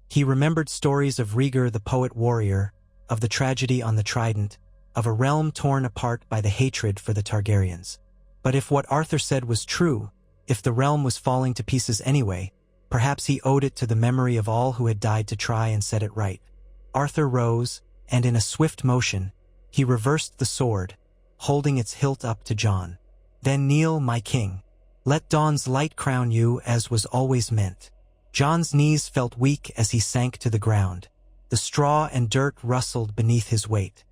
He remembered stories of Rhaegar the poet-warrior, of the tragedy on the Trident, of a realm torn apart by the hatred for the Targaryens. But if what Arthur said was true, if the realm was falling to pieces anyway, perhaps he owed it to the memory of all who had died to try and set it right. Arthur rose, and in a swift motion, he reversed the sword, holding its hilt up to Jon. "Then kneel, my king. Let Dawn's light crown you as was always meant." Jon's knees felt weak as he sank to the ground. The straw and dirt rustled beneath his weight.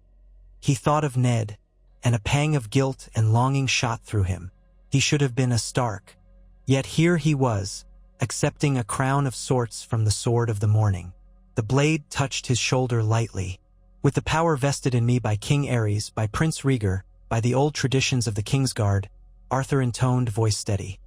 He thought of Ned, and a pang of guilt and longing shot through him. He should have been a Stark. Yet here he was, accepting a crown of sorts from the sword of the morning. The blade touched his shoulder lightly. "With the power vested in me by King Aerys, by Prince Rhaegar, by the old traditions of the Kingsguard, Arthur intoned, voice steady.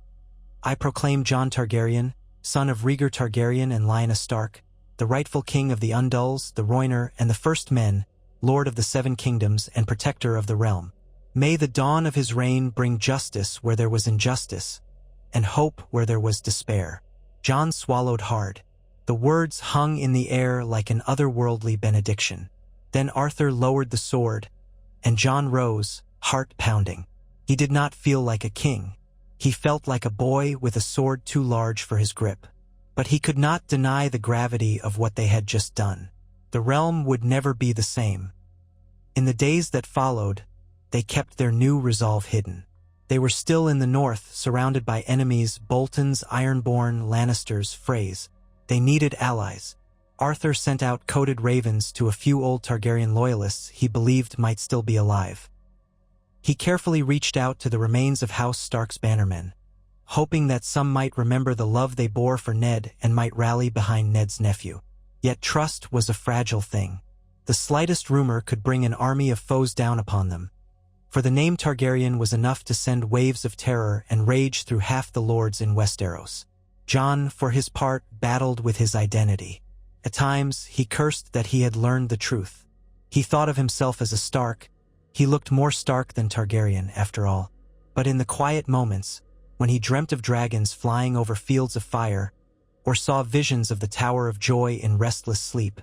"I proclaim Jon Targaryen, son of Rhaegar Targaryen and Lyanna Stark, the rightful king of the Undulls, the Rhoynar, and the First Men, Lord of the Seven Kingdoms and protector of the realm. May the dawn of his reign bring justice where there was injustice, and hope where there was despair." Jon swallowed hard. The words hung in the air like an otherworldly benediction. Then Arthur lowered the sword, and Jon rose, heart pounding. He did not feel like a king. He felt like a boy with a sword too large for his grip. But he could not deny the gravity of what they had just done. The realm would never be the same. In the days that followed, they kept their new resolve hidden. They were still in the north, surrounded by enemies, Boltons, Ironborn, Lannisters, Freys. They needed allies. Arthur sent out coated ravens to a few old Targaryen loyalists he believed might still be alive. He carefully reached out to the remains of House Stark's bannermen, hoping that some might remember the love they bore for Ned and might rally behind Ned's nephew. Yet trust was a fragile thing. The slightest rumor could bring an army of foes down upon them. For the name Targaryen was enough to send waves of terror and rage through half the lords in Westeros. Jon, for his part, battled with his identity. At times, he cursed that he had learned the truth. He thought of himself as a Stark. He looked more Stark than Targaryen, after all. But in the quiet moments, when he dreamt of dragons flying over fields of fire, or saw visions of the Tower of Joy in restless sleep,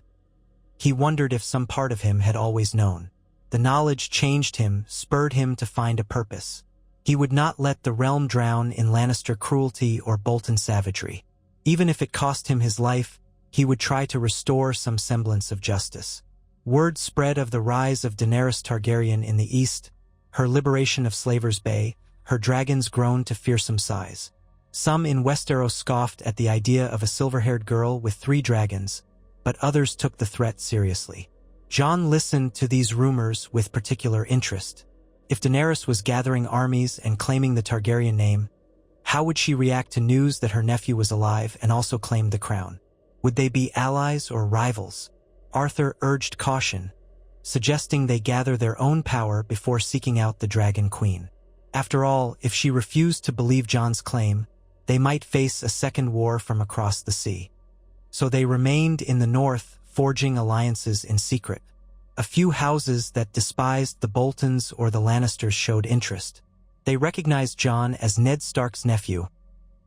he wondered if some part of him had always known. The knowledge changed him, spurred him to find a purpose. He would not let the realm drown in Lannister cruelty or Bolton savagery. Even if it cost him his life, he would try to restore some semblance of justice. Word spread of the rise of Daenerys Targaryen in the east, her liberation of Slaver's Bay, her dragons grown to fearsome size. Some in Westeros scoffed at the idea of a silver-haired girl with 3 dragons, but others took the threat seriously. Jon listened to these rumors with particular interest. If Daenerys was gathering armies and claiming the Targaryen name, how would she react to news that her nephew was alive and also claimed the crown? Would they be allies or rivals? Arthur urged caution, suggesting they gather their own power before seeking out the Dragon Queen. After all, if she refused to believe Jon's claim, they might face a second war from across the sea. So they remained in the north, forging alliances in secret. A few houses that despised the Boltons or the Lannisters showed interest. They recognized Jon as Ned Stark's nephew,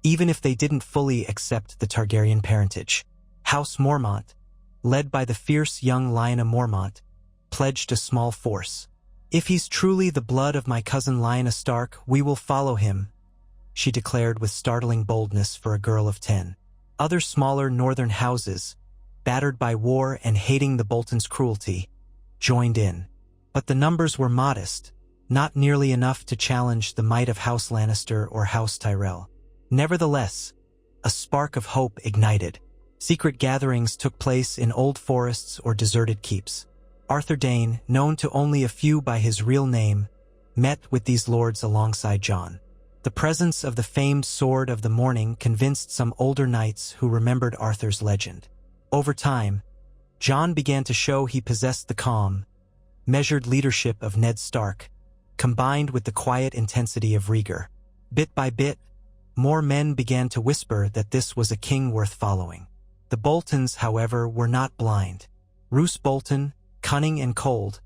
even if they didn't fully accept the Targaryen parentage. House Mormont, led by the fierce young Lyanna Mormont, pledged a small force. "If he's truly the blood of my cousin Lyanna Stark, we will follow him," she declared with startling boldness for a girl of 10. Other smaller northern houses, battered by war and hating the Boltons' cruelty, joined in. But the numbers were modest, not nearly enough to challenge the might of House Lannister or House Tyrell. Nevertheless, a spark of hope ignited. Secret gatherings took place in old forests or deserted keeps. Arthur Dayne, known to only a few by his real name, met with these lords alongside Jon. The presence of the famed Sword of the Morning convinced some older knights who remembered Arthur's legend. Over time, Jon began to show he possessed the calm, measured leadership of Ned Stark, combined with the quiet intensity of Rhaegar. Bit by bit, more men began to whisper that this was a king worth following. The Boltons, however, were not blind. Roose Bolton, cunning and cold,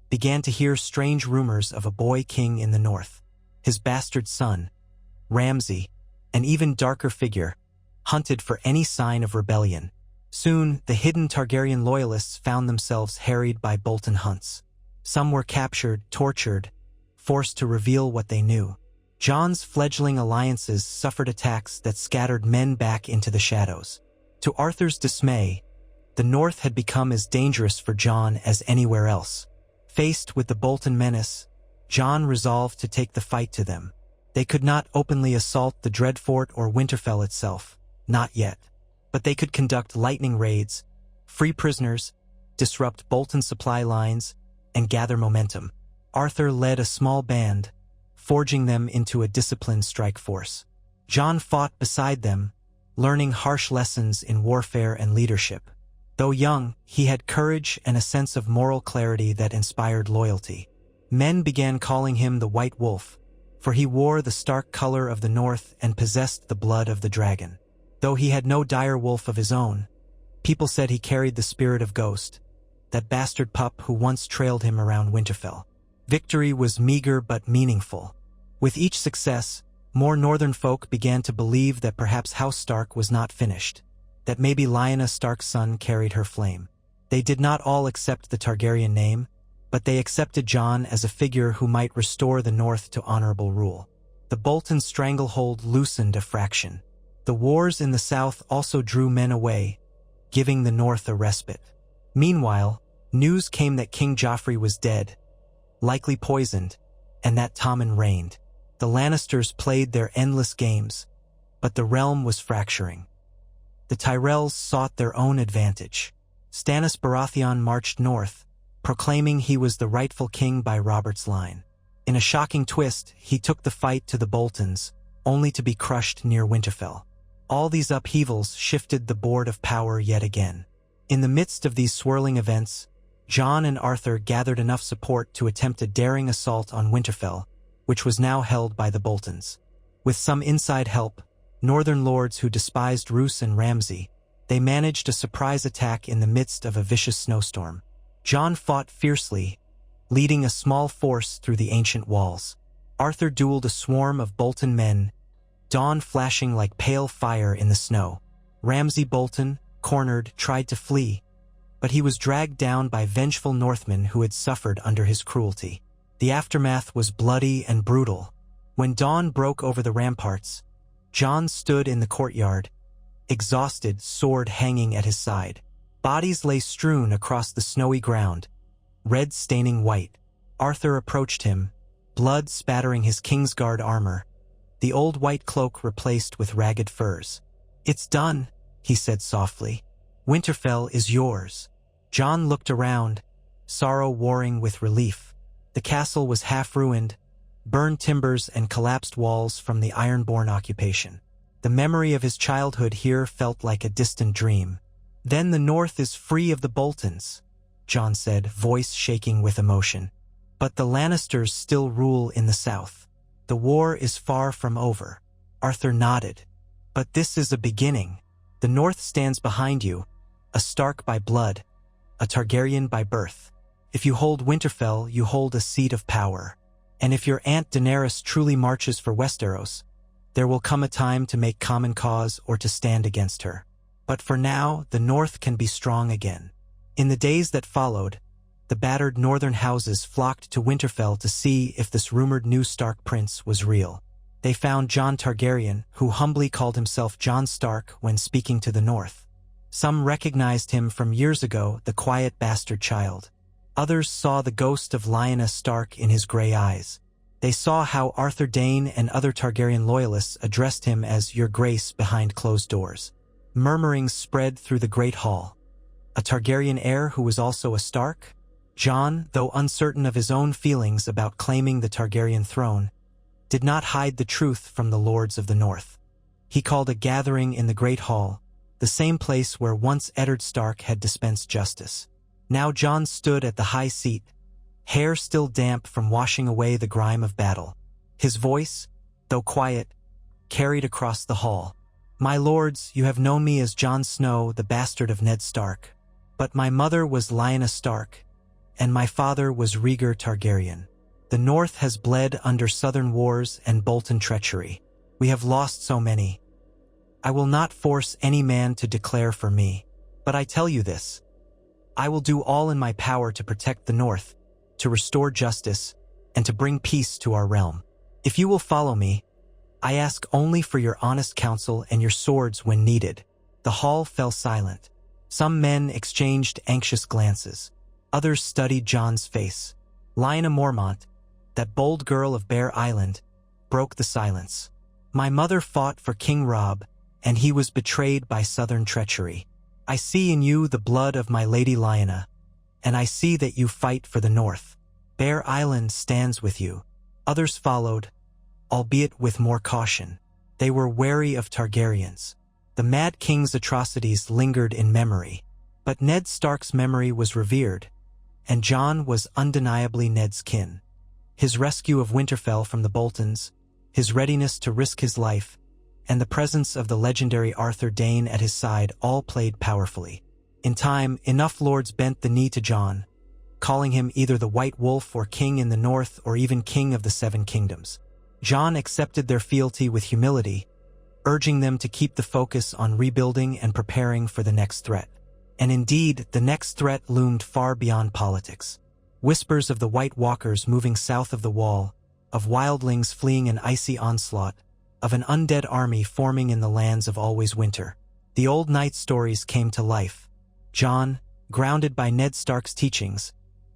began to hear strange rumors of a boy king in the north. His bastard son, Ramsay, an even darker figure, hunted for any sign of rebellion. Soon, the hidden Targaryen loyalists found themselves harried by Bolton hunts. Some were captured, tortured, forced to reveal what they knew. Jon's fledgling alliances suffered attacks that scattered men back into the shadows. To Arthur's dismay, the north had become as dangerous for Jon as anywhere else. Faced with the Bolton menace, Jon resolved to take the fight to them. They could not openly assault the Dreadfort or Winterfell itself, not yet. But they could conduct lightning raids, free prisoners, disrupt Bolton supply lines, and gather momentum. Arthur led a small band, forging them into a disciplined strike force. Jon fought beside them, learning harsh lessons in warfare and leadership. Though young, he had courage and a sense of moral clarity that inspired loyalty. Men began calling him the White Wolf, for he wore the stark color of the north and possessed the blood of the dragon. Though he had no dire wolf of his own, people said he carried the spirit of Ghost, that bastard pup who once trailed him around Winterfell. Victory was meager but meaningful. With each success, more northern folk began to believe that perhaps House Stark was not finished, that maybe Lyanna Stark's son carried her flame. They did not all accept the Targaryen name, but they accepted Jon as a figure who might restore the North to honorable rule. The Bolton stranglehold loosened a fraction. The wars in the south also drew men away, giving the North a respite. Meanwhile, news came that King Joffrey was dead, likely poisoned, and that Tommen reigned. The Lannisters played their endless games, but the realm was fracturing. The Tyrells sought their own advantage. Stannis Baratheon marched north, proclaiming he was the rightful king by Robert's line. In a shocking twist, he took the fight to the Boltons, only to be crushed near Winterfell. All these upheavals shifted the board of power yet again. In the midst of these swirling events, Jon and Arthur gathered enough support to attempt a daring assault on Winterfell, which was now held by the Boltons. With some inside help, northern lords who despised Roose and Ramsay, they managed a surprise attack in the midst of a vicious snowstorm. Jon fought fiercely, leading a small force through the ancient walls. Arthur dueled a swarm of Bolton men, dawn flashing like pale fire in the snow. Ramsay Bolton, cornered, tried to flee, but he was dragged down by vengeful Northmen who had suffered under his cruelty. The aftermath was bloody and brutal. When dawn broke over the ramparts, Jon stood in the courtyard, exhausted, sword hanging at his side. Bodies lay strewn across the snowy ground, red staining white. Arthur approached him, blood spattering his Kingsguard armor, the old white cloak replaced with ragged furs. "It's done," he said softly. "Winterfell is yours." Jon looked around, sorrow warring with relief. The castle was half ruined, burned timbers and collapsed walls from the Ironborn occupation. The memory of his childhood here felt like a distant dream. "Then the North is free of the Boltons," Jon said, voice shaking with emotion. "But the Lannisters still rule in the South. The war is far from over." Arthur nodded. "But this is a beginning. The North stands behind you, a Stark by blood, a Targaryen by birth. If you hold Winterfell, you hold a seat of power. And if your Aunt Daenerys truly marches for Westeros, there will come a time to make common cause or to stand against her. But for now, the North can be strong again." In the days that followed, the battered northern houses flocked to Winterfell to see if this rumored new Stark prince was real. They found Jon Targaryen, who humbly called himself Jon Stark when speaking to the North. Some recognized him from years ago, the quiet bastard child. Others saw the ghost of Lyanna Stark in his gray eyes. They saw how Arthur Dayne and other Targaryen loyalists addressed him as Your Grace behind closed doors. Murmurings spread through the Great Hall. A Targaryen heir who was also a Stark? Jon, though uncertain of his own feelings about claiming the Targaryen throne, did not hide the truth from the lords of the North. He called a gathering in the Great Hall, the same place where once Eddard Stark had dispensed justice. Now Jon stood at the high seat, hair still damp from washing away the grime of battle. His voice, though quiet, carried across the hall. "My lords, you have known me as Jon Snow, the bastard of Ned Stark. But my mother was Lyanna Stark, and my father was Rhaegar Targaryen. The North has bled under Southern wars and Bolton treachery. We have lost so many. I will not force any man to declare for me. But I tell you this. I will do all in my power to protect the North, to restore justice, and to bring peace to our realm. If you will follow me, I ask only for your honest counsel and your swords when needed." The hall fell silent. Some men exchanged anxious glances. Others studied Jon's face. Lyanna Mormont, that bold girl of Bear Island, broke the silence. "My mother fought for King Robb, and he was betrayed by Southern treachery. I see in you the blood of my Lady Lyanna, and I see that you fight for the North. Bear Island stands with you." Others followed, albeit with more caution. They were wary of Targaryens. The Mad King's atrocities lingered in memory, but Ned Stark's memory was revered, and Jon was undeniably Ned's kin. his rescue of Winterfell from the Boltons, his readiness to risk his life, and the presence of the legendary Arthur Dayne at his side all played powerfully. In time, enough lords bent the knee to Jon, calling him either the White Wolf or King in the North or even King of the Seven Kingdoms. Jon accepted their fealty with humility, urging them to keep the focus on rebuilding and preparing for the next threat. And indeed, the next threat loomed far beyond politics. Whispers of the White Walkers moving south of the Wall, of wildlings fleeing an icy onslaught, of an undead army forming in the lands of always winter. The old knight stories came to life. Jon, grounded by Ned Stark's teachings,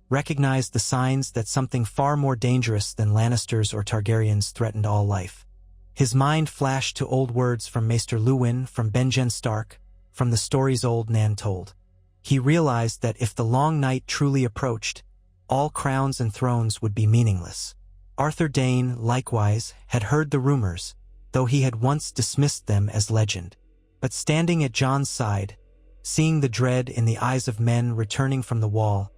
recognized the signs that something far more dangerous than Lannisters or Targaryens threatened all life. His mind flashed to old words from Maester Luwin, from Benjen Stark, from the stories old Nan told. He realized that if the long night truly approached, all crowns and thrones would be meaningless. Arthur Dayne, likewise, had heard the rumors, though he had once dismissed them as legend. But standing at Jon's side, seeing the dread in the eyes of men returning from the Wall,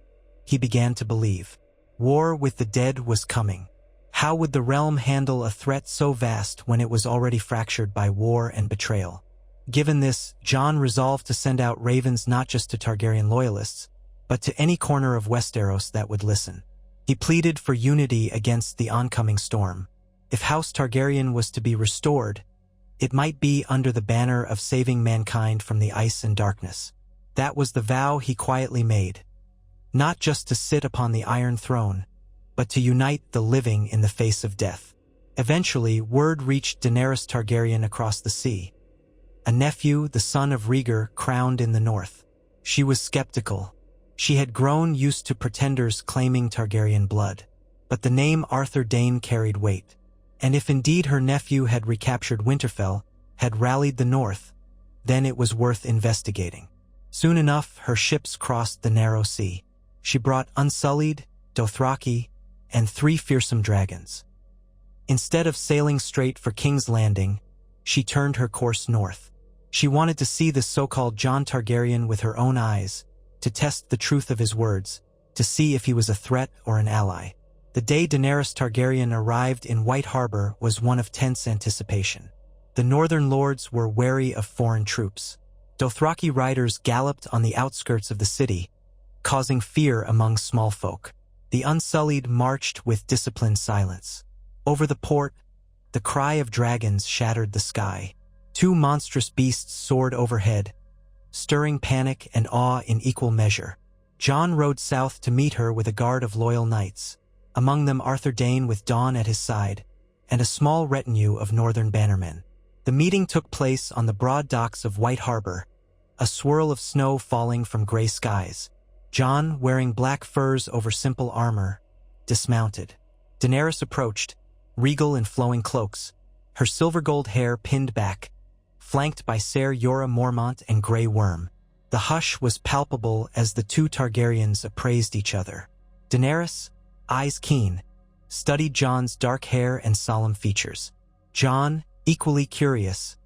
he began to believe. War with the dead was coming. How would the realm handle a threat so vast when it was already fractured by war and betrayal? Given this, Jon resolved to send out ravens not just to Targaryen loyalists, but to any corner of Westeros that would listen. He pleaded for unity against the oncoming storm. If House Targaryen was to be restored, it might be under the banner of saving mankind from the ice and darkness. That was the vow he quietly made. Not just to sit upon the Iron Throne, but to unite the living in the face of death. Eventually, word reached Daenerys Targaryen across the sea. A nephew, the son of Rhaegar, crowned in the north. She was skeptical. She had grown used to pretenders claiming Targaryen blood. But the name Arthur Dayne carried weight. And if indeed her nephew had recaptured Winterfell, had rallied the north, then it was worth investigating. Soon enough, her ships crossed the narrow sea. She brought Unsullied, Dothraki, and 3 fearsome dragons. Instead of sailing straight for King's Landing, she turned her course north. She wanted to see the so-called Jon Targaryen with her own eyes, to test the truth of his words, to see if he was a threat or an ally. The day Daenerys Targaryen arrived in White Harbor was one of tense anticipation. The northern lords were wary of foreign troops. Dothraki riders galloped on the outskirts of the city, causing fear among small folk. The Unsullied marched with disciplined silence. Over the port, the cry of dragons shattered the sky. 2 monstrous beasts soared overhead, stirring panic and awe in equal measure. Jon rode south to meet her with a guard of loyal knights, among them Arthur Dayne with Dawn at his side, and a small retinue of northern bannermen. The meeting took place on the broad docks of White Harbor, a swirl of snow falling from gray skies. Jon, wearing black furs over simple armor, dismounted. Daenerys approached, regal in flowing cloaks, her silver-gold hair pinned back, flanked by Ser Jorah Mormont and Grey Worm. The hush was palpable as the 2 Targaryens appraised each other. Daenerys, eyes keen, studied Jon's dark hair and solemn features. Jon, equally curious,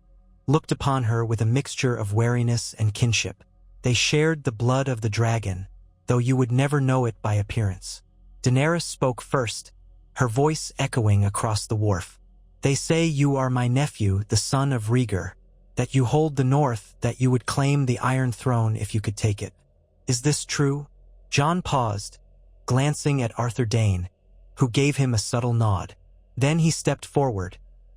looked upon her with a mixture of wariness and kinship. They shared the blood of the dragon, though you would never know it by appearance. Daenerys spoke first, her voice echoing across the wharf. They say you are my nephew, the son of Rhaegar, that you hold the north, that you would claim the Iron Throne if you could take it. Is this true? Jon paused, glancing at Arthur Dayne, who gave him a subtle nod. Then he stepped forward,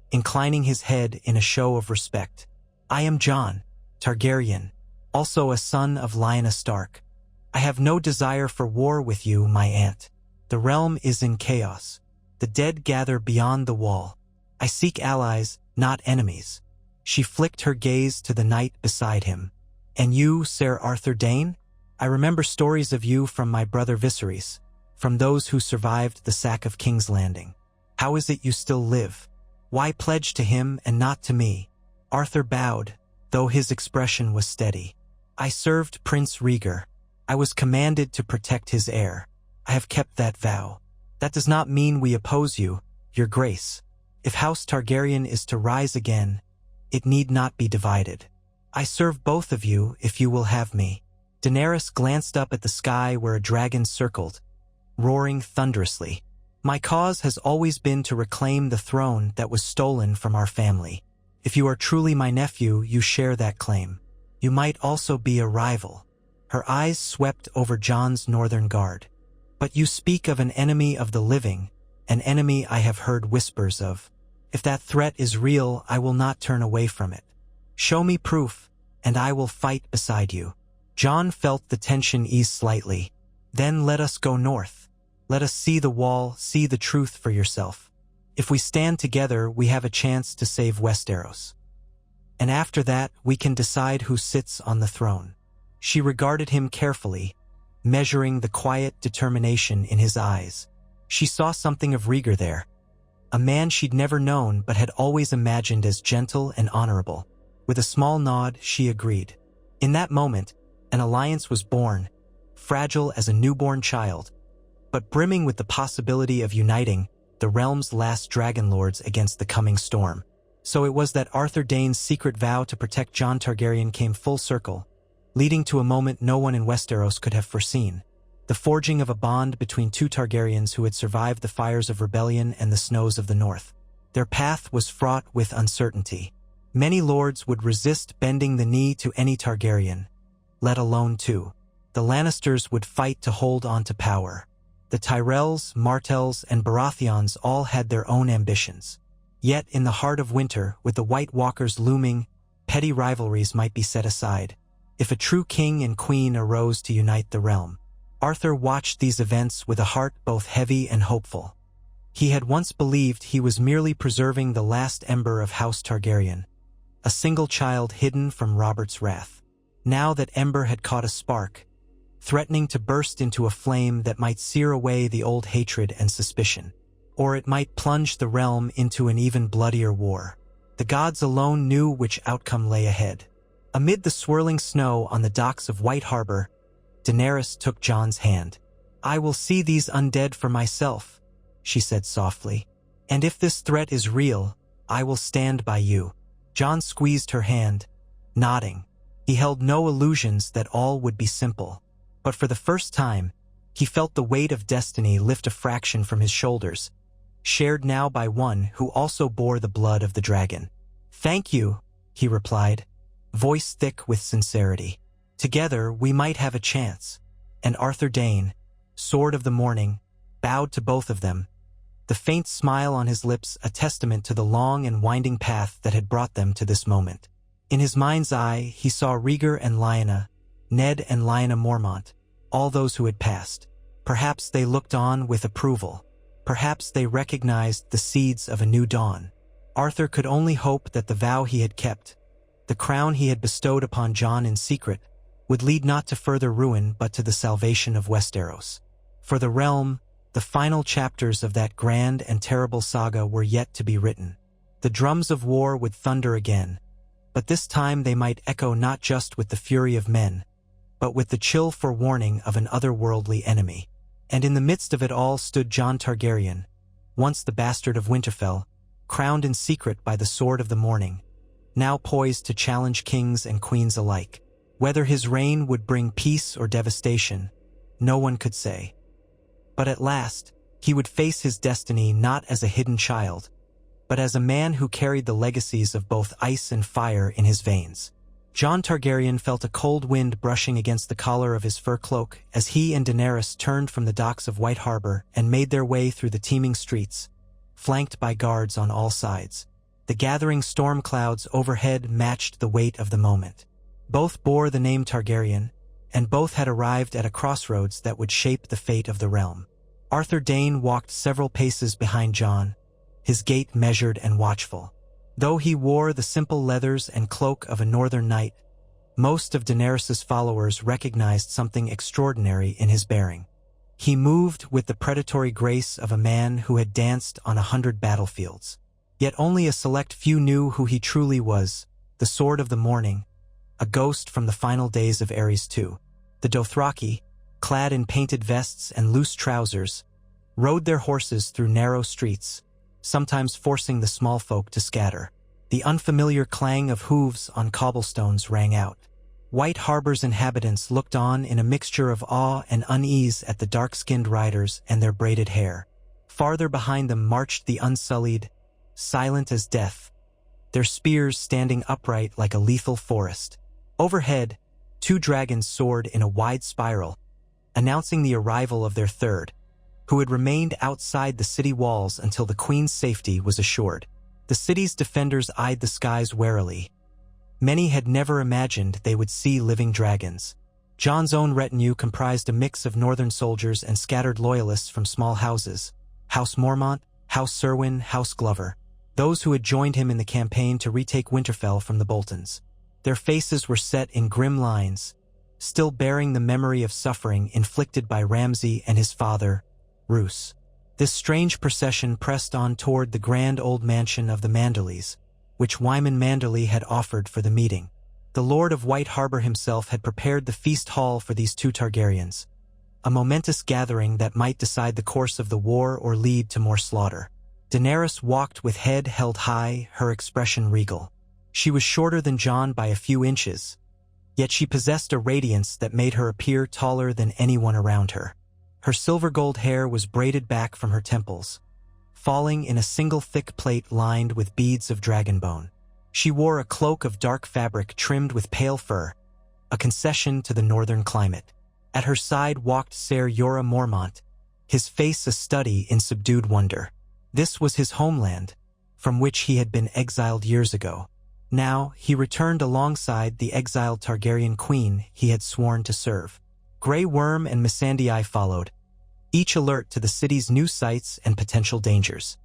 inclining his head in a show of respect. I am Jon Targaryen, also a son of Lyanna Stark. I have no desire for war with you, my aunt. The realm is in chaos. The dead gather beyond the wall. I seek allies, not enemies. She flicked her gaze to the knight beside him. And you, Ser Arthur Dayne? I remember stories of you from my brother Viserys, from those who survived the sack of King's Landing. How is it you still live? Why pledge to him and not to me? Arthur bowed, though his expression was steady. I served Prince Rhaegar. I was commanded to protect his heir. I have kept that vow. That does not mean we oppose you, your grace. If House Targaryen is to rise again, it need not be divided. I serve both of you if you will have me. Daenerys glanced up at the sky where a dragon circled, roaring thunderously. My cause has always been to reclaim the throne that was stolen from our family. If you are truly my nephew, you share that claim. You might also be a rival." Her eyes swept over Jon's northern guard. "But you speak of an enemy of the living, an enemy I have heard whispers of. If that threat is real, I will not turn away from it. Show me proof, and I will fight beside you." Jon felt the tension ease slightly. "Then let us go north. Let us see the wall, see the truth for yourself. If we stand together, we have a chance to save Westeros. And after that, we can decide who sits on the throne." She regarded him carefully, measuring the quiet determination in his eyes. She saw something of Rhaegar there, a man she'd never known but had always imagined as gentle and honorable. With a small nod, she agreed. In that moment, an alliance was born, fragile as a newborn child, but brimming with the possibility of uniting the realm's last dragon lords against the coming storm. So it was that Arthur Dayne's secret vow to protect Jon Targaryen came full circle, leading to a moment no one in Westeros could have foreseen: the forging of a bond between two Targaryens who had survived the fires of rebellion and the snows of the north. Their path was fraught with uncertainty. Many lords would resist bending the knee to any Targaryen, let alone two. The Lannisters would fight to hold on to power. The Tyrells, Martells, and Baratheons all had their own ambitions. Yet in the heart of winter, with the White Walkers looming, petty rivalries might be set aside. If a true king and queen arose to unite the realm. Arthur watched these events with a heart both heavy and hopeful. He had once believed he was merely preserving the last ember of House Targaryen, a single child hidden from Robert's wrath. Now that ember had caught a spark, threatening to burst into a flame that might sear away the old hatred and suspicion. Or it might plunge the realm into an even bloodier war. The gods alone knew which outcome lay ahead. Amid the swirling snow on the docks of White Harbor, Daenerys took Jon's hand. "I will see these undead for myself," she said softly. "And if this threat is real, I will stand by you." Jon squeezed her hand, nodding. He held no illusions that all would be simple. But for the first time, he felt the weight of destiny lift a fraction from his shoulders, shared now by one who also bore the blood of the dragon. "Thank you," he replied, voice thick with sincerity. "Together we might have a chance." And Arthur Dayne, Sword of the Morning, bowed to both of them, the faint smile on his lips a testament to the long and winding path that had brought them to this moment. In his mind's eye, he saw Rhaegar and Lyanna, Ned and Lyanna Mormont, all those who had passed. Perhaps they looked on with approval. Perhaps they recognized the seeds of a new dawn. Arthur could only hope that the vow he had kept, the crown he had bestowed upon Jon in secret, would lead not to further ruin but to the salvation of Westeros. For the realm, the final chapters of that grand and terrible saga were yet to be written. The drums of war would thunder again, but this time they might echo not just with the fury of men, but with the chill forewarning of an otherworldly enemy. And in the midst of it all stood Jon Targaryen, once the bastard of Winterfell, crowned in secret by the Sword of the Morning, now poised to challenge kings and queens alike. Whether his reign would bring peace or devastation, no one could say. But at last, he would face his destiny not as a hidden child, but as a man who carried the legacies of both ice and fire in his veins. Jon Targaryen felt a cold wind brushing against the collar of his fur cloak as he and Daenerys turned from the docks of White Harbor and made their way through the teeming streets, flanked by guards on all sides. The gathering storm clouds overhead matched the weight of the moment. Both bore the name Targaryen, and both had arrived at a crossroads that would shape the fate of the realm. Arthur Dayne walked several paces behind Jon, his gait measured and watchful. Though he wore the simple leathers and cloak of a northern knight, most of Daenerys' followers recognized something extraordinary in his bearing. He moved with the predatory grace of a man who had danced on 100 battlefields. Yet only a select few knew who he truly was, the Sword of the Morning, a ghost from the final days of Aerys II. The Dothraki, clad in painted vests and loose trousers, rode their horses through narrow streets, sometimes forcing the small folk to scatter. The unfamiliar clang of hooves on cobblestones rang out. White Harbor's inhabitants looked on in a mixture of awe and unease at the dark-skinned riders and their braided hair. Farther behind them marched the Unsullied, silent as death, their spears standing upright like a lethal forest. Overhead, 2 dragons soared in a wide spiral, announcing the arrival of their third, who had remained outside the city walls until the queen's safety was assured. The city's defenders eyed the skies warily. Many had never imagined they would see living dragons. Jon's own retinue comprised a mix of northern soldiers and scattered loyalists from small houses: House Mormont, House Serwyn, House Glover, those who had joined him in the campaign to retake Winterfell from the Boltons. Their faces were set in grim lines, still bearing the memory of suffering inflicted by Ramsay and his father, Roose. This strange procession pressed on toward the grand old mansion of the Manderleys, which Wyman Manderley had offered for the meeting. The Lord of White Harbor himself had prepared the feast hall for these 2 Targaryens, a momentous gathering that might decide the course of the war or lead to more slaughter. Daenerys walked with head held high, her expression regal. She was shorter than Jon by a few inches, yet she possessed a radiance that made her appear taller than anyone around her. Her silver-gold hair was braided back from her temples, falling in a single thick plait lined with beads of dragonbone. She wore a cloak of dark fabric trimmed with pale fur, a concession to the northern climate. At her side walked Ser Jorah Mormont, his face a study in subdued wonder. This was his homeland, from which he had been exiled years ago. Now he returned alongside the exiled Targaryen queen he had sworn to serve. Grey Worm and Missandei followed, each alert to the city's new sights and potential dangers.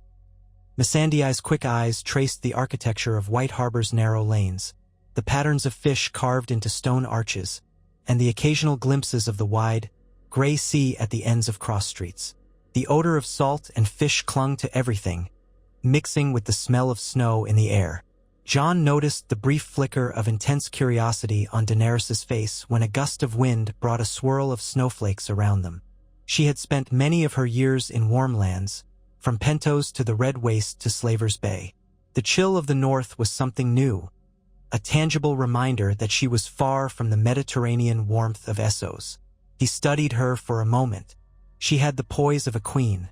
Missandei's quick eyes traced the architecture of White Harbor's narrow lanes, the patterns of fish carved into stone arches, and the occasional glimpses of the wide, gray sea at the ends of cross streets. The odor of salt and fish clung to everything, mixing with the smell of snow in the air. Jon noticed the brief flicker of intense curiosity on Daenerys' face when a gust of wind brought a swirl of snowflakes around them. She had spent many of her years in warm lands, from Pentos to the Red Waste to Slaver's Bay. The chill of the north was something new, a tangible reminder that she was far from the Mediterranean warmth of Essos. He studied her for a moment. She had the poise of a queen,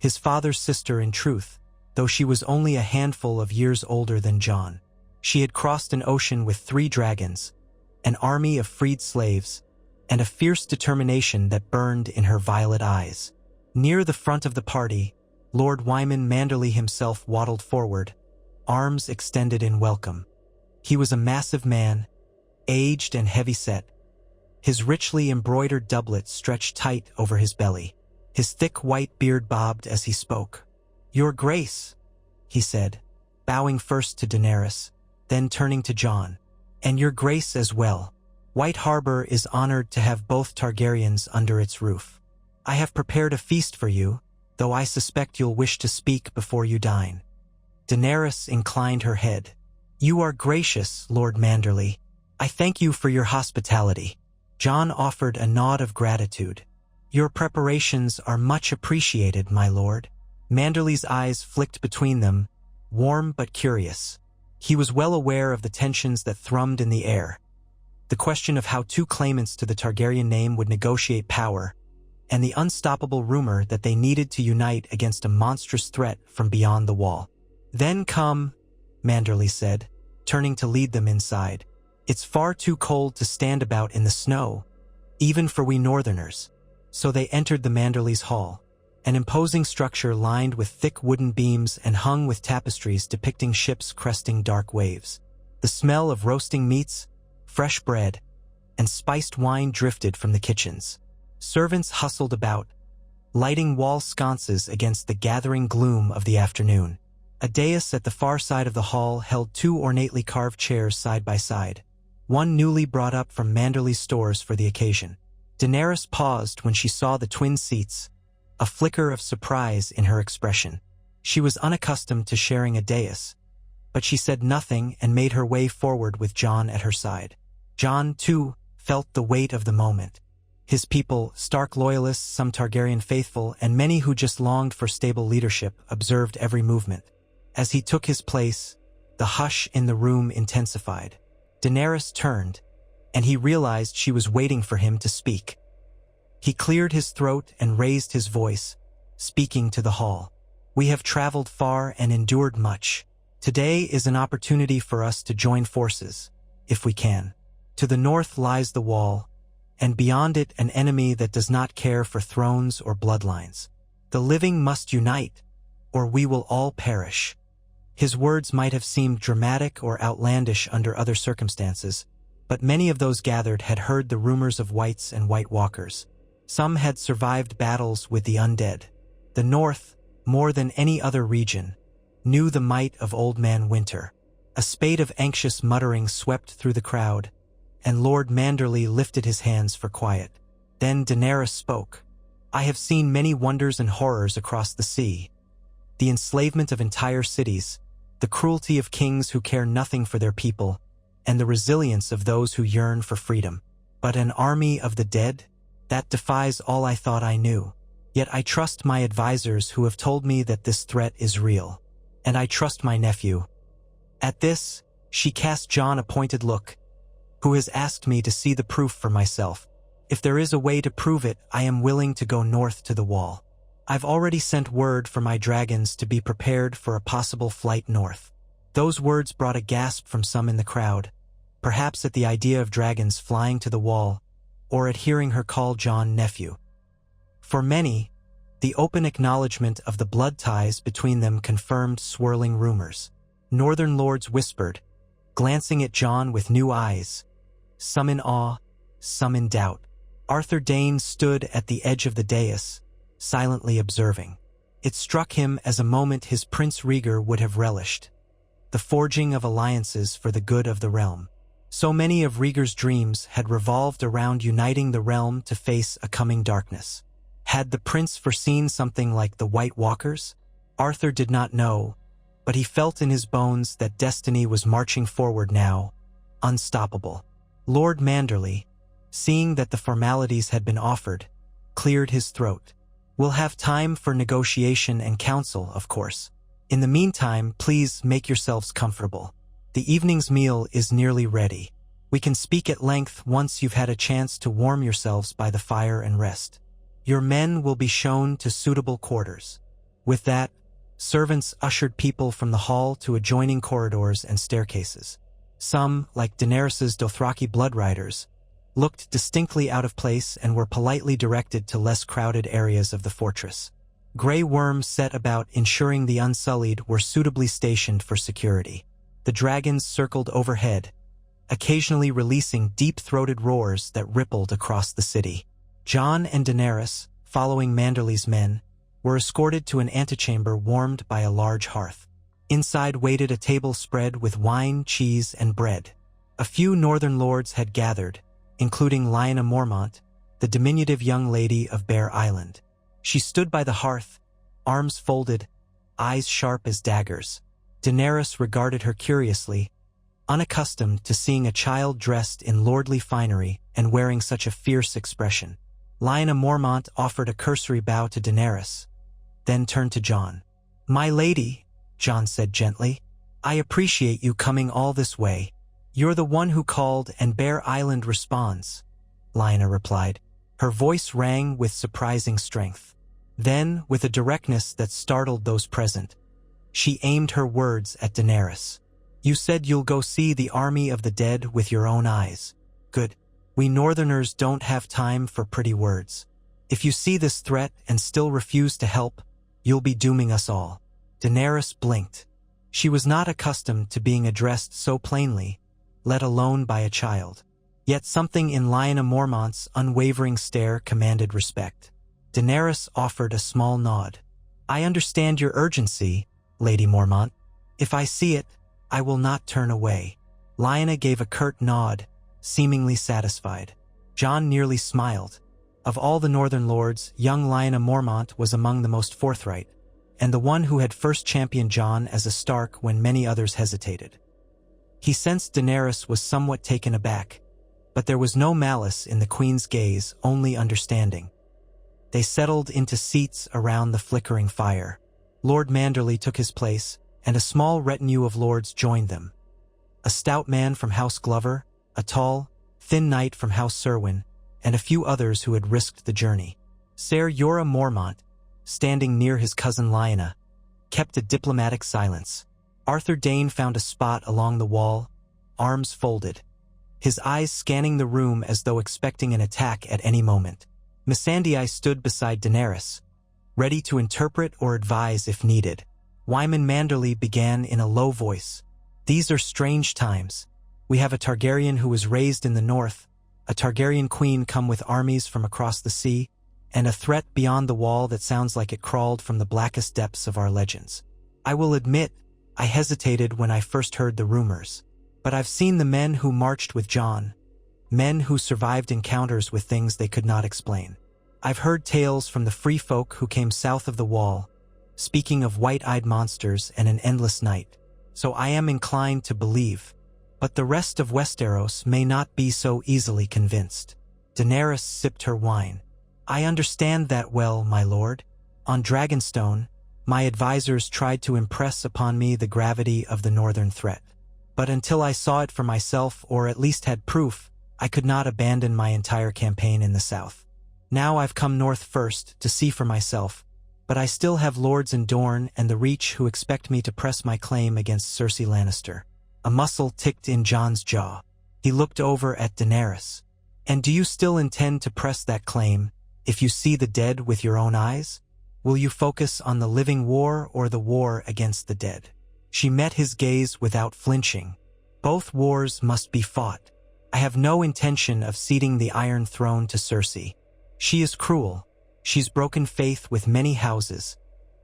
his father's sister in truth, though she was only a handful of years older than Jon. She had crossed an ocean with 3 dragons, an army of freed slaves, and a fierce determination that burned in her violet eyes. Near the front of the party, Lord Wyman Manderley himself waddled forward, arms extended in welcome. He was a massive man, aged and heavy-set. His richly embroidered doublet stretched tight over his belly. His thick white beard bobbed as he spoke. "Your Grace," he said, bowing first to Daenerys, then turning to Jon. "And your Grace as well. White Harbor is honored to have both Targaryens under its roof. I have prepared a feast for you, though I suspect you'll wish to speak before you dine." Daenerys inclined her head. "You are gracious, Lord Manderley. I thank you for your hospitality." Jon offered a nod of gratitude. "Your preparations are much appreciated, my lord." Manderley's eyes flicked between them, warm but curious. He was well aware of the tensions that thrummed in the air. The question of how 2 claimants to the Targaryen name would negotiate power, and the unstoppable rumor that they needed to unite against a monstrous threat from beyond the wall. "Then come," Manderley said, turning to lead them inside. "It's far too cold to stand about in the snow, even for we northerners." So they entered the Manderleys' hall, an imposing structure lined with thick wooden beams and hung with tapestries depicting ships cresting dark waves. The smell of roasting meats, fresh bread, and spiced wine drifted from the kitchens. Servants hustled about, lighting wall sconces against the gathering gloom of the afternoon. A dais at the far side of the hall held 2 ornately carved chairs side by side, one newly brought up from Manderley's stores for the occasion. Daenerys paused when she saw the twin seats, a flicker of surprise in her expression. She was unaccustomed to sharing a dais, but she said nothing and made her way forward with Jon at her side. Jon, too, felt the weight of the moment. His people, Stark loyalists, some Targaryen faithful, and many who just longed for stable leadership, observed every movement. As he took his place, the hush in the room intensified. Daenerys turned, and he realized she was waiting for him to speak. He cleared his throat and raised his voice, speaking to the hall. "We have traveled far and endured much. Today is an opportunity for us to join forces, if we can. To the north lies the wall, and beyond it an enemy that does not care for thrones or bloodlines. The living must unite, or we will all perish." His words might have seemed dramatic or outlandish under other circumstances, but many of those gathered had heard the rumors of whites and White Walkers. Some had survived battles with the undead. The North, more than any other region, knew the might of Old Man Winter. A spate of anxious muttering swept through the crowd, and Lord Manderley lifted his hands for quiet. Then Daenerys spoke. "I have seen many wonders and horrors across the sea. The enslavement of entire cities, the cruelty of kings who care nothing for their people, and the resilience of those who yearn for freedom. But an army of the dead? That defies all I thought I knew. Yet I trust my advisors who have told me that this threat is real. And I trust my nephew." At this, she cast Jon a pointed look, "who has asked me to see the proof for myself. If there is a way to prove it, I am willing to go north to the wall. I've already sent word for my dragons to be prepared for a possible flight north." Those words brought a gasp from some in the crowd, perhaps at the idea of dragons flying to the wall, or at hearing her call Jon nephew. For many, the open acknowledgement of the blood ties between them confirmed swirling rumors. Northern lords whispered, glancing at Jon with new eyes, some in awe, some in doubt. Arthur Dayne stood at the edge of the dais, silently observing. It struck him as a moment his Prince Rhaegar would have relished. The forging of alliances for the good of the realm. So many of Rhaegar's dreams had revolved around uniting the realm to face a coming darkness. Had the prince foreseen something like the White Walkers? Arthur did not know, but he felt in his bones that destiny was marching forward now, unstoppable. Lord Manderley, seeing that the formalities had been offered, cleared his throat. "We'll have time for negotiation and counsel, of course. In the meantime, please make yourselves comfortable. The evening's meal is nearly ready. We can speak at length once you've had a chance to warm yourselves by the fire and rest. Your men will be shown to suitable quarters." With that, servants ushered people from the hall to adjoining corridors and staircases. Some, like Daenerys's Dothraki bloodriders, looked distinctly out of place and were politely directed to less crowded areas of the fortress. Grey worms set about ensuring the Unsullied were suitably stationed for security. The dragons circled overhead, occasionally releasing deep-throated roars that rippled across the city. Jon and Daenerys, following Manderley's men, were escorted to an antechamber warmed by a large hearth. Inside waited a table spread with wine, cheese, and bread. A few northern lords had gathered, including Lyanna Mormont, the diminutive young lady of Bear Island. She stood by the hearth, arms folded, eyes sharp as daggers. Daenerys regarded her curiously, unaccustomed to seeing a child dressed in lordly finery and wearing such a fierce expression. Lyanna Mormont offered a cursory bow to Daenerys, then turned to Jon. "My lady," Jon said gently, "I appreciate you coming all this way." "You're the one who called and Bear Island responds," Lyanna replied. Her voice rang with surprising strength. Then, with a directness that startled those present, she aimed her words at Daenerys. "You said you'll go see the army of the dead with your own eyes. Good. We Northerners don't have time for pretty words. If you see this threat and still refuse to help, you'll be dooming us all." Daenerys blinked. She was not accustomed to being addressed so plainly, let alone by a child. Yet something in Lyanna Mormont's unwavering stare commanded respect. Daenerys offered a small nod. "I understand your urgency, Lady Mormont. If I see it, I will not turn away." Lyanna gave a curt nod, seemingly satisfied. Jon nearly smiled. Of all the northern lords, young Lyanna Mormont was among the most forthright, and the one who had first championed Jon as a Stark when many others hesitated. He sensed Daenerys was somewhat taken aback, but there was no malice in the Queen's gaze, only understanding. They settled into seats around the flickering fire. Lord Manderley took his place, and a small retinue of lords joined them. A stout man from House Glover, a tall, thin knight from House Serwyn, and a few others who had risked the journey. Ser Jorah Mormont, standing near his cousin Lyanna, kept a diplomatic silence. Arthur Dayne found a spot along the wall, arms folded, his eyes scanning the room as though expecting an attack at any moment. Missandei stood beside Daenerys, ready to interpret or advise if needed. Wyman Manderly began in a low voice. "These are strange times. We have a Targaryen who was raised in the north, a Targaryen queen come with armies from across the sea, and a threat beyond the wall that sounds like it crawled from the blackest depths of our legends. I will admit, I hesitated when I first heard the rumors. But I've seen the men who marched with Jon, men who survived encounters with things they could not explain. I've heard tales from the free folk who came south of the wall, speaking of white-eyed monsters and an endless night. So I am inclined to believe. But the rest of Westeros may not be so easily convinced." Daenerys sipped her wine. "I understand that well, my lord. On Dragonstone, my advisors tried to impress upon me the gravity of the northern threat. But until I saw it for myself, or at least had proof, I could not abandon my entire campaign in the south. Now I've come north first to see for myself, but I still have lords in Dorne and the Reach who expect me to press my claim against Cersei Lannister." A muscle ticked in Jon's jaw. He looked over at Daenerys. "And do you still intend to press that claim if you see the dead with your own eyes? Will you focus on the living war or the war against the dead?" She met his gaze without flinching. "Both wars must be fought. I have no intention of ceding the Iron Throne to Cersei. She is cruel. She's broken faith with many houses,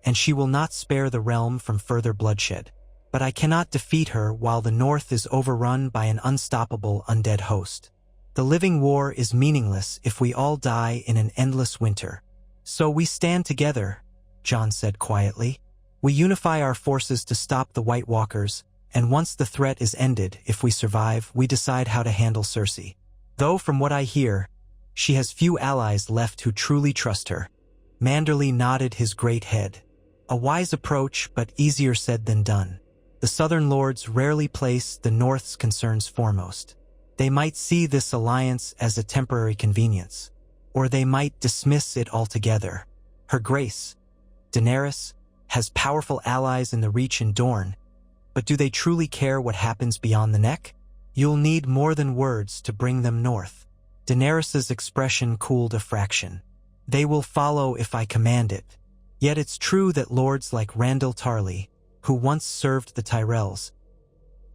and she will not spare the realm from further bloodshed. But I cannot defeat her while the North is overrun by an unstoppable undead host. The living war is meaningless if we all die in an endless winter. So we stand together," Jon said quietly. "We unify our forces to stop the White Walkers, and once the threat is ended, if we survive, we decide how to handle Cersei. Though from what I hear, she has few allies left who truly trust her." Manderly nodded his great head. "A wise approach, but easier said than done. The Southern Lords rarely place the North's concerns foremost. They might see this alliance as a temporary convenience, or they might dismiss it altogether. Her Grace, Daenerys, has powerful allies in the Reach and Dorne, but do they truly care what happens beyond the neck? You'll need more than words to bring them north." Daenerys's expression cooled a fraction. "They will follow if I command it. Yet it's true that lords like Randall Tarly, who once served the Tyrells,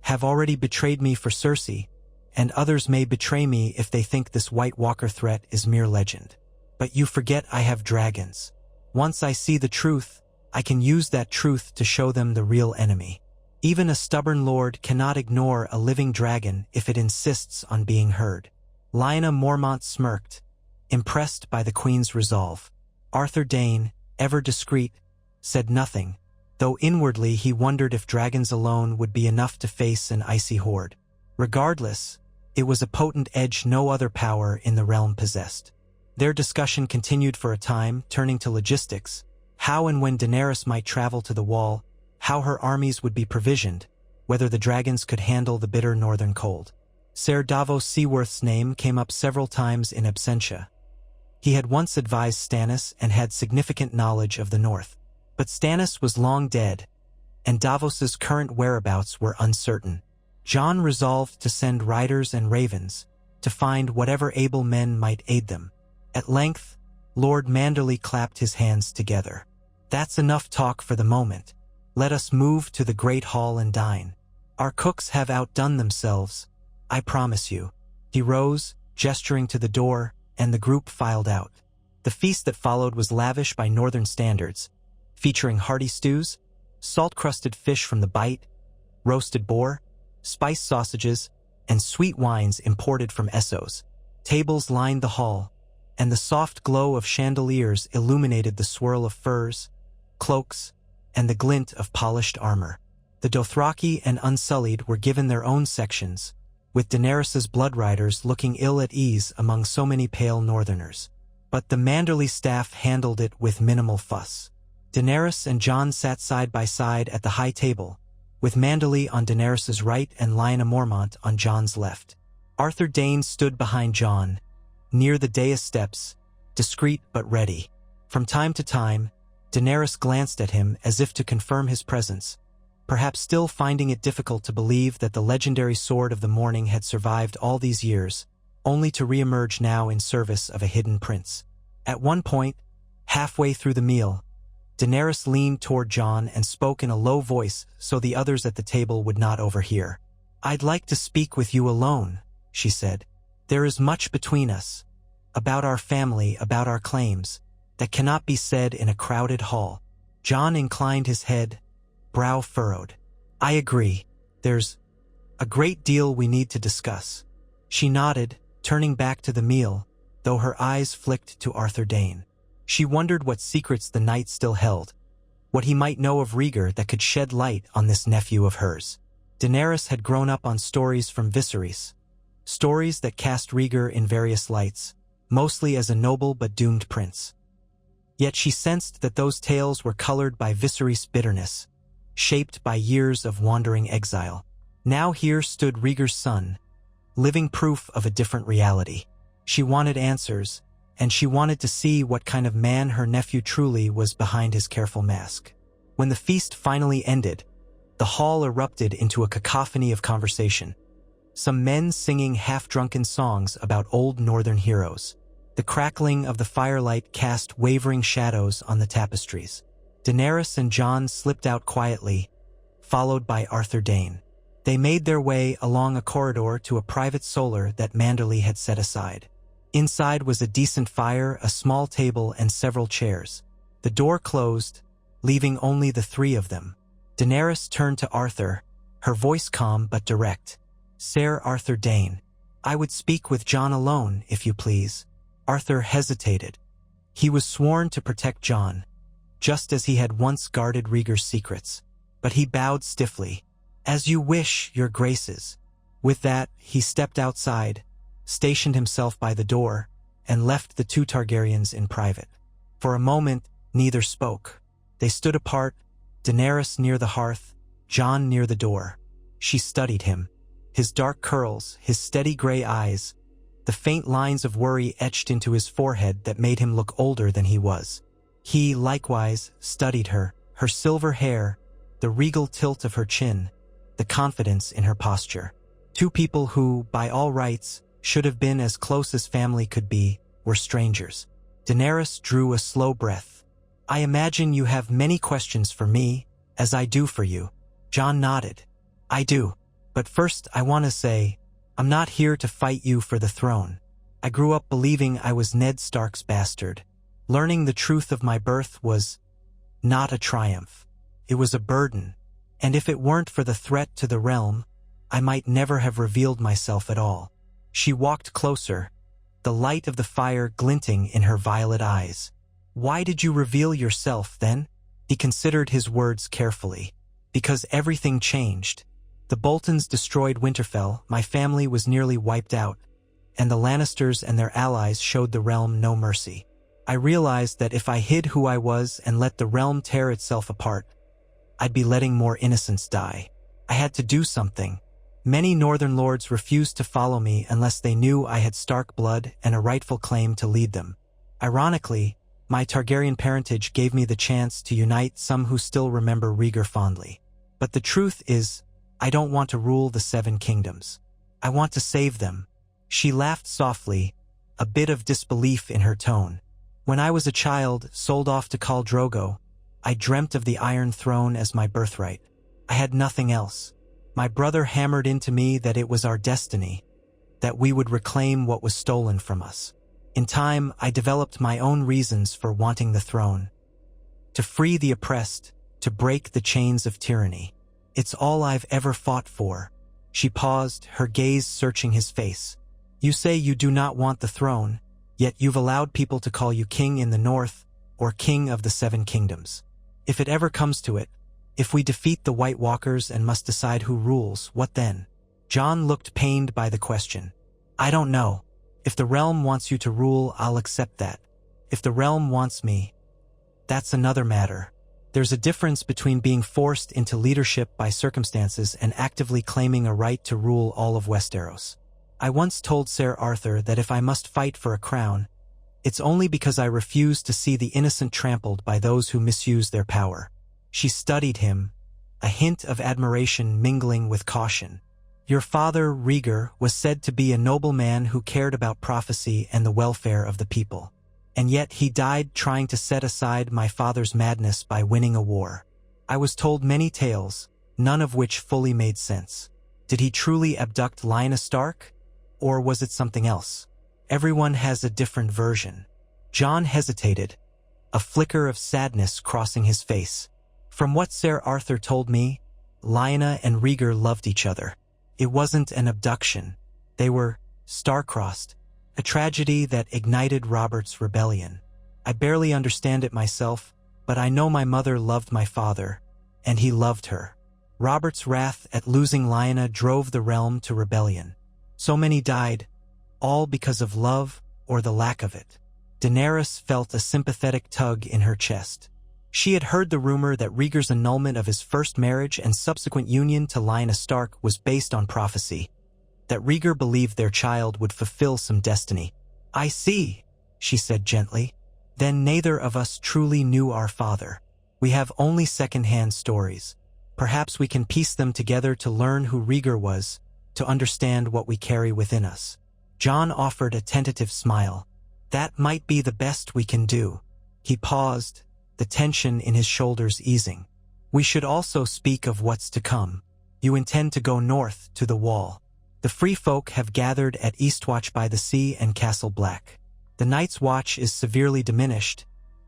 have already betrayed me for Cersei, and others may betray me if they think this White Walker threat is mere legend. But you forget I have dragons. Once I see the truth, I can use that truth to show them the real enemy. Even a stubborn lord cannot ignore a living dragon if it insists on being heard." Lyanna Mormont smirked, impressed by the queen's resolve. Arthur Dayne, ever discreet, said nothing, though inwardly he wondered if dragons alone would be enough to face an icy horde. Regardless, it was a potent edge no other power in the realm possessed. Their discussion continued for a time, turning to logistics, how and when Daenerys might travel to the wall, how her armies would be provisioned, whether the dragons could handle the bitter northern cold. Ser Davos Seaworth's name came up several times in absentia. He had once advised Stannis and had significant knowledge of the north. But Stannis was long dead, and Davos's current whereabouts were uncertain. Jon resolved to send riders and ravens to find whatever able men might aid them. At length, Lord Manderly clapped his hands together. "That's enough talk for the moment. Let us move to the great hall and dine. Our cooks have outdone themselves, I promise you." He rose, gesturing to the door, and the group filed out. The feast that followed was lavish by northern standards, featuring hearty stews, salt-crusted fish from the Bight, roasted boar, spiced sausages, and sweet wines imported from Essos. Tables lined the hall, and the soft glow of chandeliers illuminated the swirl of furs, cloaks, and the glint of polished armor. The Dothraki and Unsullied were given their own sections, with Daenerys's blood riders looking ill at ease among so many pale northerners. But the Manderly staff handled it with minimal fuss. Daenerys and Jon sat side by side at the high table, with Manderly on Daenerys's right and Lyanna Mormont on Jon's left. Arthur Dayne stood behind Jon, near the dais steps, discreet but ready. From time to time, Daenerys glanced at him as if to confirm his presence, perhaps still finding it difficult to believe that the legendary Sword of the Morning had survived all these years, only to re-emerge now in service of a hidden prince. At one point, halfway through the meal, Daenerys leaned toward Jon and spoke in a low voice so the others at the table would not overhear. "I'd like to speak with you alone," she said. "There is much between us, about our family, about our claims, that cannot be said in a crowded hall." Jon inclined his head, brow furrowed. "I agree. There's a great deal we need to discuss." She nodded, turning back to the meal, though her eyes flicked to Arthur Dayne. She wondered what secrets the knight still held, what he might know of Rhaegar that could shed light on this nephew of hers. Daenerys had grown up on stories from Viserys, stories that cast Rhaegar in various lights, mostly as a noble but doomed prince. Yet she sensed that those tales were colored by Viserys' bitterness, shaped by years of wandering exile. Now here stood Rhaegar's son, living proof of a different reality. She wanted answers, and she wanted to see what kind of man her nephew truly was behind his careful mask. When the feast finally ended, the hall erupted into a cacophony of conversation. Some men singing half-drunken songs about old northern heroes. The crackling of the firelight cast wavering shadows on the tapestries. Daenerys and Jon slipped out quietly, followed by Arthur Dayne. They made their way along a corridor to a private solar that Manderly had set aside. Inside was a decent fire, a small table, and several chairs. The door closed, leaving only the three of them. Daenerys turned to Arthur, her voice calm but direct. "Sir Arthur Dayne, I would speak with Jon alone, if you please." Arthur hesitated. He was sworn to protect Jon, just as he had once guarded Rhaegar's secrets. But he bowed stiffly. "As you wish, your graces." With that, he stepped outside, stationed himself by the door, and left the two Targaryens in private. For a moment, neither spoke. They stood apart, Daenerys near the hearth, Jon near the door. She studied him, his dark curls, his steady gray eyes, the faint lines of worry etched into his forehead that made him look older than he was. He, likewise, studied her, her silver hair, the regal tilt of her chin, the confidence in her posture. Two people who, by all rights, should have been as close as family could be, were strangers. Daenerys drew a slow breath. "I imagine you have many questions for me, as I do for you." Jon nodded. "I do. But first I want to say, I'm not here to fight you for the throne. I grew up believing I was Ned Stark's bastard. Learning the truth of my birth was not a triumph. It was a burden. And if it weren't for the threat to the realm, I might never have revealed myself at all." She walked closer, the light of the fire glinting in her violet eyes. "Why did you reveal yourself, then?" He considered his words carefully. "Because everything changed. The Boltons destroyed Winterfell, my family was nearly wiped out, and the Lannisters and their allies showed the realm no mercy. I realized that if I hid who I was and let the realm tear itself apart, I'd be letting more innocents die. I had to do something. Many northern lords refused to follow me unless they knew I had Stark blood and a rightful claim to lead them. Ironically, my Targaryen parentage gave me the chance to unite some who still remember Rhaegar fondly. But the truth is, I don't want to rule the Seven Kingdoms. I want to save them." She laughed softly, a bit of disbelief in her tone. "When I was a child, sold off to Khal Drogo, I dreamt of the Iron Throne as my birthright. I had nothing else. My brother hammered into me that it was our destiny, that we would reclaim what was stolen from us. In time, I developed my own reasons for wanting the throne. To free the oppressed, to break the chains of tyranny. It's all I've ever fought for." She paused, her gaze searching his face. "You say you do not want the throne, yet you've allowed people to call you king in the north, or king of the Seven Kingdoms. If it ever comes to it, if we defeat the White Walkers and must decide who rules, what then?" Jon looked pained by the question. "I don't know. If the realm wants you to rule, I'll accept that. If the realm wants me, that's another matter. There's a difference between being forced into leadership by circumstances and actively claiming a right to rule all of Westeros. I once told Sir Arthur that if I must fight for a crown, It's only because I refuse to see the innocent trampled by those who misuse their power." She studied him, a hint of admiration mingling with caution. "Your father, Rhaegar, was said to be a noble man who cared about prophecy and the welfare of the people. And yet he died trying to set aside my father's madness by winning a war. I was told many tales, none of which fully made sense. Did he truly abduct Lyanna Stark? Or was it something else? Everyone has a different version." Jon hesitated, a flicker of sadness crossing his face. "From what Ser Arthur told me, Lyanna and Rhaegar loved each other. It wasn't an abduction. They were star-crossed, a tragedy that ignited Robert's rebellion. I barely understand it myself, but I know my mother loved my father, and he loved her. Robert's wrath at losing Lyanna drove the realm to rebellion. So many died, all because of love or the lack of it." Daenerys felt a sympathetic tug in her chest. She had heard the rumor that Rhaegar's annulment of his first marriage and subsequent union to Lyanna Stark was based on prophecy, that Rhaegar believed their child would fulfill some destiny. "I see," she said gently. "Then neither of us truly knew our father. We have only second-hand stories. Perhaps we can piece them together to learn who Rhaegar was, to understand what we carry within us." Jon offered a tentative smile. "That might be the best we can do." He paused, the tension in his shoulders easing. "We should also speak of what's to come. You intend to go north to the Wall. The Free Folk have gathered at Eastwatch by the Sea and Castle Black. The Night's Watch is severely diminished,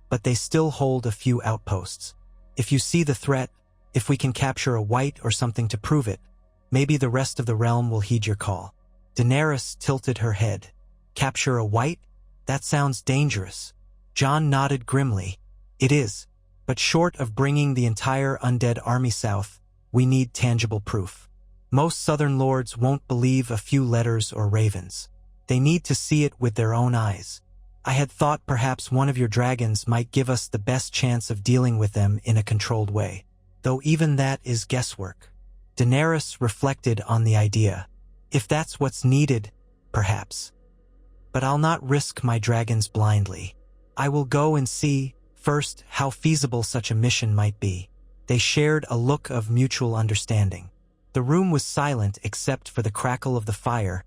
but they still hold a few outposts. If you see the threat, if we can capture a white or something to prove it, maybe the rest of the realm will heed your call." Daenerys tilted her head. "Capture a white? That sounds dangerous." Jon nodded grimly. "It is, but short of bringing the entire undead army south, we need tangible proof. Most southern lords won't believe a few letters or ravens. They need to see it with their own eyes. I had thought perhaps one of your dragons might give us the best chance of dealing with them in a controlled way, though even that is guesswork." Daenerys reflected on the idea. "If that's what's needed, perhaps. But I'll not risk my dragons blindly. I will go and see, first, how feasible such a mission might be." They shared a look of mutual understanding. The room was silent except for the crackle of the fire,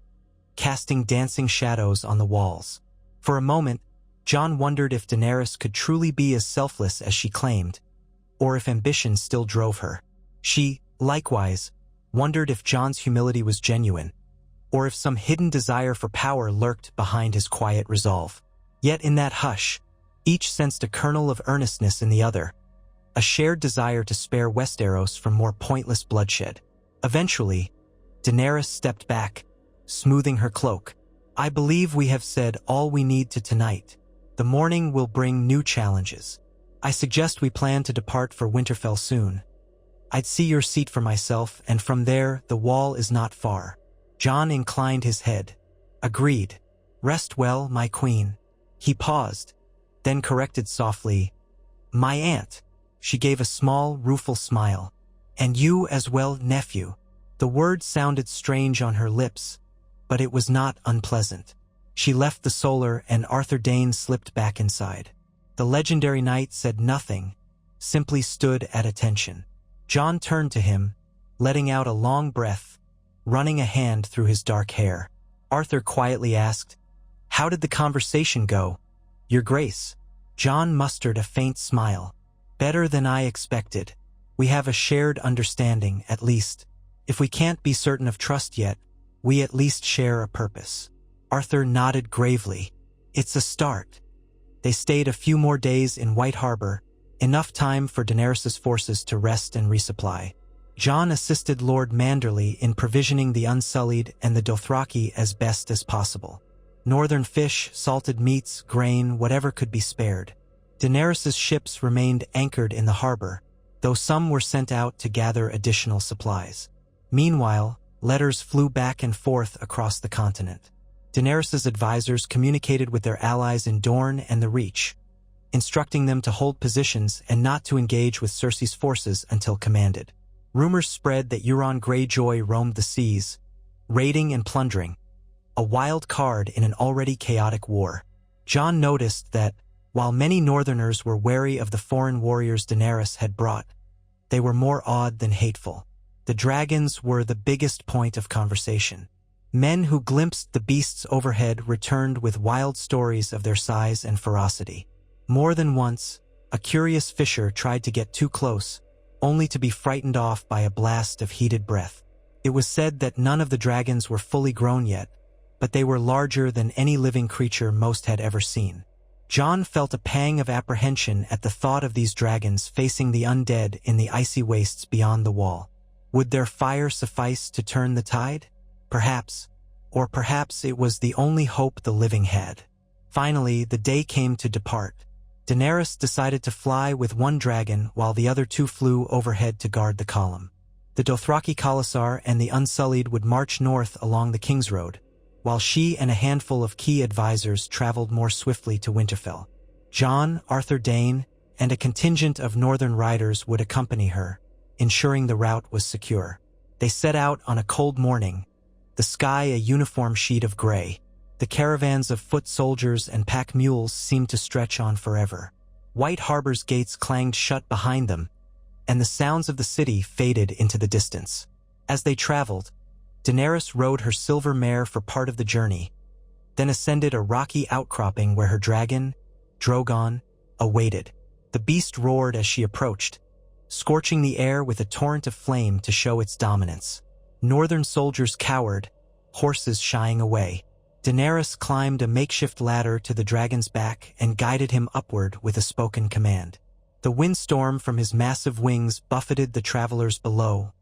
casting dancing shadows on the walls. For a moment, Jon wondered if Daenerys could truly be as selfless as she claimed, or if ambition still drove her. She, likewise, wondered if Jon's humility was genuine, or if some hidden desire for power lurked behind his quiet resolve. Yet in that hush, each sensed a kernel of earnestness in the other, a shared desire to spare Westeros from more pointless bloodshed. Eventually, Daenerys stepped back, smoothing her cloak. "I believe we have said all we need to tonight. The morning will bring new challenges. I suggest we plan to depart for Winterfell soon. I'd see your seat for myself, and from there, the Wall is not far." Jon inclined his head. "Agreed. Rest well, my queen." He paused, then corrected softly, "My aunt." She gave a small, rueful smile. "And you as well, nephew." The word sounded strange on her lips, but it was not unpleasant. She left the solar and Arthur Dayne slipped back inside. The legendary knight said nothing, simply stood at attention. Jon turned to him, letting out a long breath, running a hand through his dark hair. Arthur quietly asked, "How did the conversation go, Your Grace?" Jon mustered a faint smile. "Better than I expected. We have a shared understanding, at least. If we can't be certain of trust yet, we at least share a purpose." Arthur nodded gravely. "It's a start." They stayed a few more days in White Harbor, enough time for Daenerys' forces to rest and resupply. Jon assisted Lord Manderley in provisioning the Unsullied and the Dothraki as best as possible. Northern fish, salted meats, grain, whatever could be spared. Daenerys' ships remained anchored in the harbor, though some were sent out to gather additional supplies. Meanwhile, letters flew back and forth across the continent. Daenerys' advisors communicated with their allies in Dorne and the Reach, instructing them to hold positions and not to engage with Cersei's forces until commanded. Rumors spread that Euron Greyjoy roamed the seas, raiding and plundering, a wild card in an already chaotic war. Jon noticed that, while many northerners were wary of the foreign warriors Daenerys had brought, they were more awed than hateful. The dragons were the biggest point of conversation. Men who glimpsed the beasts overhead returned with wild stories of their size and ferocity. More than once, a curious fisher tried to get too close, only to be frightened off by a blast of heated breath. It was said that none of the dragons were fully grown yet, but they were larger than any living creature most had ever seen. Jon felt a pang of apprehension at the thought of these dragons facing the undead in the icy wastes beyond the wall. Would their fire suffice to turn the tide? Perhaps. Or perhaps it was the only hope the living had. Finally, the day came to depart. Daenerys decided to fly with one dragon while the other two flew overhead to guard the column. The Dothraki Khalasar and the Unsullied would march north along the King's Road, while she and a handful of key advisors traveled more swiftly to Winterfell. Jon, Arthur Dayne, and a contingent of northern riders would accompany her, ensuring the route was secure. They set out on a cold morning, the sky a uniform sheet of gray. The caravans of foot soldiers and pack mules seemed to stretch on forever. White Harbor's gates clanged shut behind them, and the sounds of the city faded into the distance. As they traveled, Daenerys rode her silver mare for part of the journey, then ascended a rocky outcropping where her dragon, Drogon, awaited. The beast roared as she approached, scorching the air with a torrent of flame to show its dominance. Northern soldiers cowered, horses shying away. Daenerys climbed a makeshift ladder to the dragon's back and guided him upward with a spoken command. The windstorm from his massive wings buffeted the travelers below,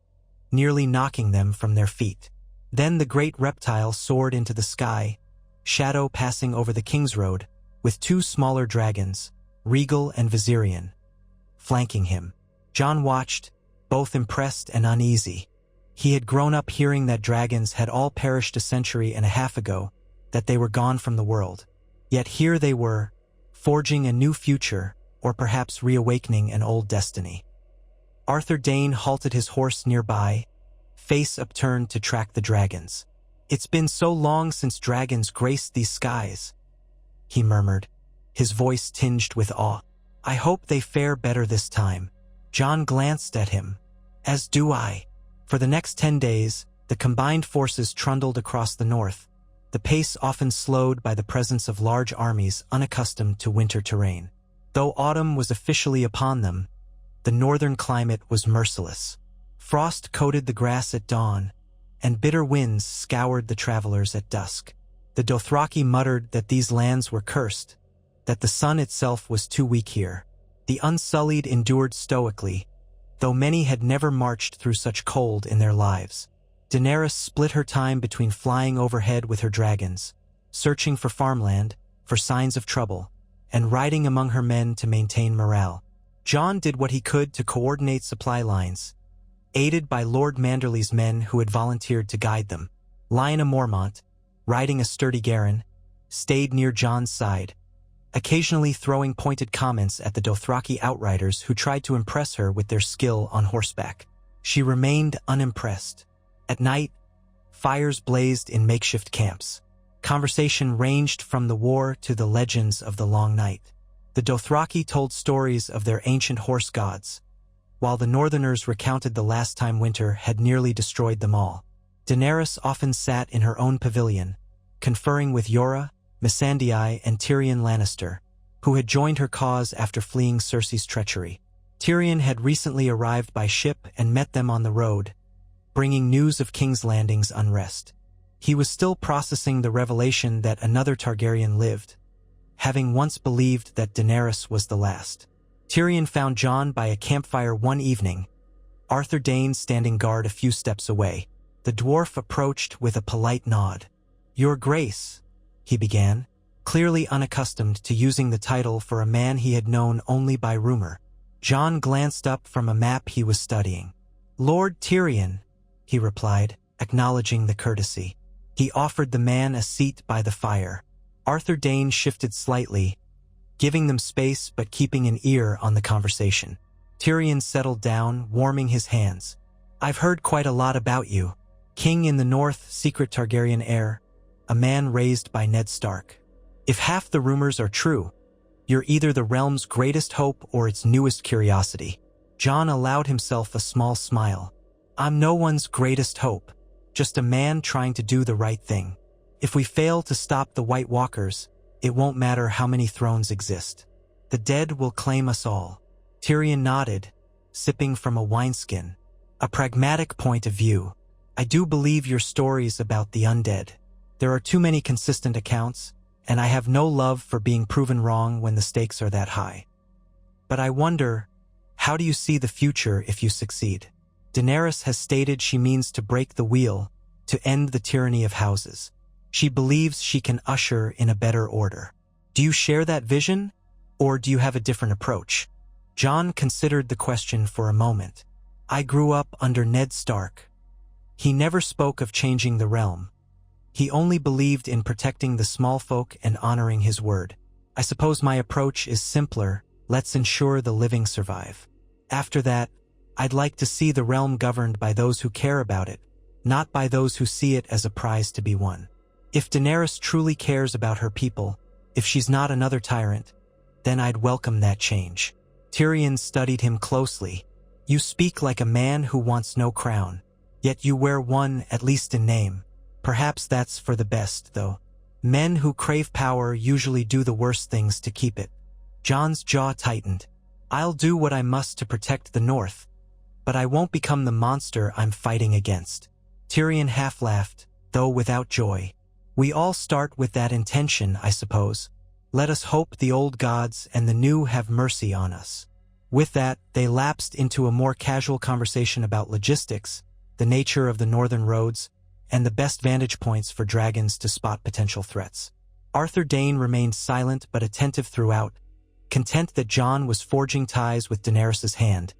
nearly knocking them from their feet. Then the great reptile soared into the sky, shadow passing over the King's Road, with two smaller dragons, Regal and Viserion, flanking him. Jon watched, both impressed and uneasy. He had grown up hearing that dragons had all perished a century and a half ago, that they were gone from the world. Yet here they were, forging a new future, or perhaps reawakening an old destiny. Arthur Dayne halted his horse nearby, face upturned to track the dragons. "It's been so long since dragons graced these skies," he murmured, his voice tinged with awe. "I hope they fare better this time." Jon glanced at him. "As do I." For the next 10 days, the combined forces trundled across the north, the pace often slowed by the presence of large armies unaccustomed to winter terrain. Though autumn was officially upon them, the northern climate was merciless. Frost coated the grass at dawn, and bitter winds scoured the travelers at dusk. The Dothraki muttered that these lands were cursed, that the sun itself was too weak here. The Unsullied endured stoically, though many had never marched through such cold in their lives. Daenerys split her time between flying overhead with her dragons, searching for farmland, for signs of trouble, and riding among her men to maintain morale. Jon did what he could to coordinate supply lines, aided by Lord Manderly's men who had volunteered to guide them. Lyanna Mormont, riding a sturdy Garen, stayed near Jon's side, occasionally throwing pointed comments at the Dothraki outriders who tried to impress her with their skill on horseback. She remained unimpressed. At night, fires blazed in makeshift camps. Conversation ranged from the war to the legends of the Long Night. The Dothraki told stories of their ancient horse gods, while the Northerners recounted the last time winter had nearly destroyed them all. Daenerys often sat in her own pavilion, conferring with Yora, Missandei, and Tyrion Lannister, who had joined her cause after fleeing Cersei's treachery. Tyrion had recently arrived by ship and met them on the road, bringing news of King's Landing's unrest. He was still processing the revelation that another Targaryen lived, having once believed that Daenerys was the last. Tyrion found Jon by a campfire one evening, Arthur Dayne standing guard a few steps away. The dwarf approached with a polite nod. "Your Grace," he began, clearly unaccustomed to using the title for a man he had known only by rumor. Jon glanced up from a map he was studying. "Lord Tyrion," he replied, acknowledging the courtesy. He offered the man a seat by the fire. Arthur Dayne shifted slightly, giving them space but keeping an ear on the conversation. Tyrion settled down, warming his hands. "I've heard quite a lot about you. King in the North, secret Targaryen heir, a man raised by Ned Stark. If half the rumors are true, you're either the realm's greatest hope or its newest curiosity. Jon allowed himself a small smile. I'm no one's greatest hope, just a man trying to do the right thing. If we fail to stop the White Walkers, it won't matter how many thrones exist. The dead will claim us all. Tyrion nodded, sipping from a wineskin. A pragmatic point of view. I do believe your stories about the undead. There are too many consistent accounts, and I have no love for being proven wrong when the stakes are that high. But I wonder, how do you see the future if you succeed? Daenerys has stated she means to break the wheel, to end the tyranny of houses. She believes she can usher in a better order. Do you share that vision, or do you have a different approach? Jon considered the question for a moment. I grew up under Ned Stark. He never spoke of changing the realm. He only believed in protecting the small folk and honoring his word. I suppose my approach is simpler. Let's ensure the living survive. After that, I'd like to see the realm governed by those who care about it, not by those who see it as a prize to be won. If Daenerys truly cares about her people, if she's not another tyrant, then I'd welcome that change. Tyrion studied him closely. You speak like a man who wants no crown, yet you wear one, at least in name. Perhaps that's for the best, though. Men who crave power usually do the worst things to keep it. Jon's jaw tightened. I'll do what I must to protect the North, but I won't become the monster I'm fighting against. Tyrion half laughed, though without joy. We all start with that intention, I suppose. Let us hope the old gods and the new have mercy on us. With that, they lapsed into a more casual conversation about logistics, the nature of the northern roads, and the best vantage points for dragons to spot potential threats. Arthur Dayne remained silent but attentive throughout, content that Jon was forging ties with Daenerys' hand,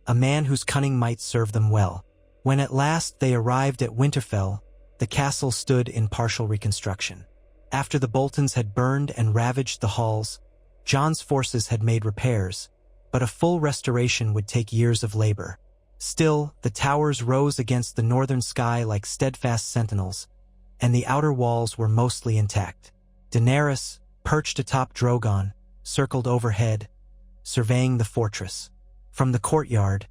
a man whose cunning might serve them well. When at last they arrived at Winterfell, the castle stood in partial reconstruction. After the Boltons had burned and ravaged the halls, Jon's forces had made repairs, but a full restoration would take years of labor. Still, the towers rose against the northern sky like steadfast sentinels, and the outer walls were mostly intact. Daenerys, perched atop Drogon, circled overhead, surveying the fortress. From the courtyard,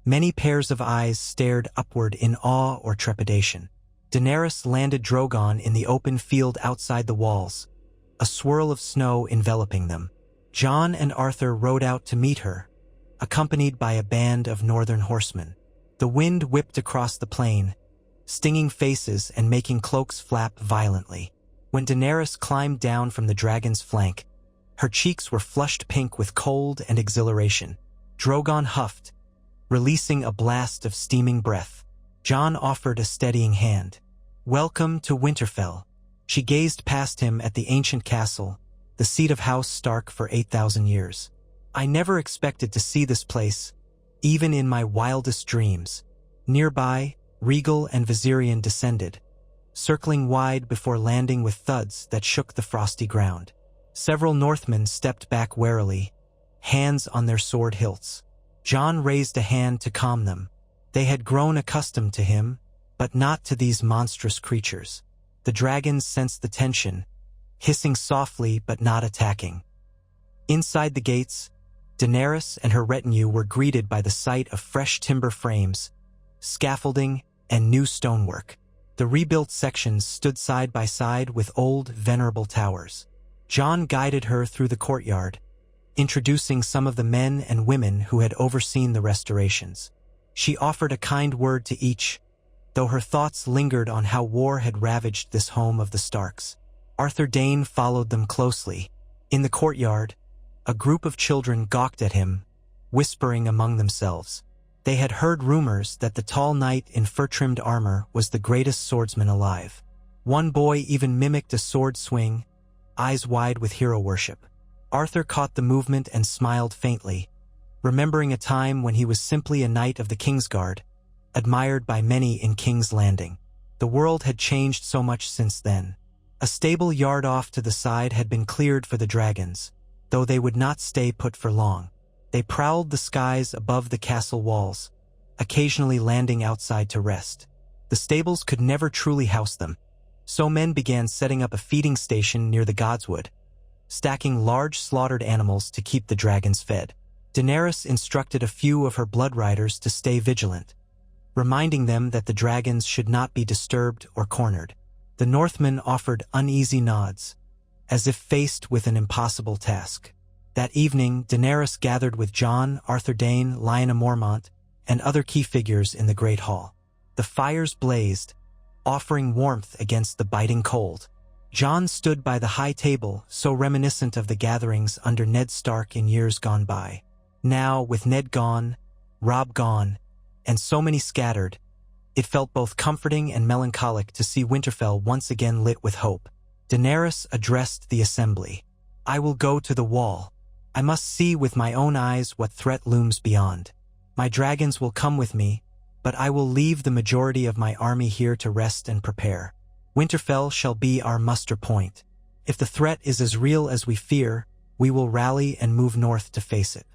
many pairs of eyes stared upward in awe or trepidation. Daenerys landed Drogon in the open field outside the walls, a swirl of snow enveloping them. Jon and Arthur rode out to meet her, accompanied by a band of northern horsemen. The wind whipped across the plain, stinging faces and making cloaks flap violently. When Daenerys climbed down from the dragon's flank, her cheeks were flushed pink with cold and exhilaration. Drogon huffed, releasing a blast of steaming breath. Jon offered a steadying hand. Welcome to Winterfell. She gazed past him at the ancient castle, the seat of House Stark for 8,000 years. I never expected to see this place, even in my wildest dreams. Nearby, Rhaegal and Viserion descended, circling wide before landing with thuds that shook the frosty ground. Several Northmen stepped back warily, hands on their sword hilts. Jon raised a hand to calm them. They had grown accustomed to him, but not to these monstrous creatures. The dragons sensed the tension, hissing softly but not attacking. Inside the gates, Daenerys and her retinue were greeted by the sight of fresh timber frames, scaffolding, and new stonework. The rebuilt sections stood side by side with old, venerable towers. Jon guided her through the courtyard, introducing some of the men and women who had overseen the restorations. She offered a kind word to each, though her thoughts lingered on how war had ravaged this home of the Starks. Arthur Dayne followed them closely. In the courtyard, a group of children gawked at him, whispering among themselves. They had heard rumors that the tall knight in fur-trimmed armor was the greatest swordsman alive. One boy even mimicked a sword swing, eyes wide with hero worship. Arthur caught the movement and smiled faintly, remembering a time when he was simply a knight of the Kingsguard, admired by many in King's Landing. The world had changed so much since then. A stable yard off to the side had been cleared for the dragons, though they would not stay put for long. They prowled the skies above the castle walls, occasionally landing outside to rest. The stables could never truly house them. So men began setting up a feeding station near the godswood, stacking large slaughtered animals to keep the dragons fed. Daenerys instructed a few of her blood riders to stay vigilant, reminding them that the dragons should not be disturbed or cornered. The Northmen offered uneasy nods, as if faced with an impossible task. That evening, Daenerys gathered with Jon, Arthur Dayne, Lyanna Mormont, and other key figures in the Great Hall. The fires blazed, offering warmth against the biting cold. Jon stood by the high table, so reminiscent of the gatherings under Ned Stark in years gone by. Now, with Ned gone, Robb gone, and so many scattered, it felt both comforting and melancholic to see Winterfell once again lit with hope. Daenerys addressed the assembly. "I will go to the wall. I must see with my own eyes what threat looms beyond. My dragons will come with me, but I will leave the majority of my army here to rest and prepare. Winterfell shall be our muster point. If the threat is as real as we fear, we will rally and move north to face it.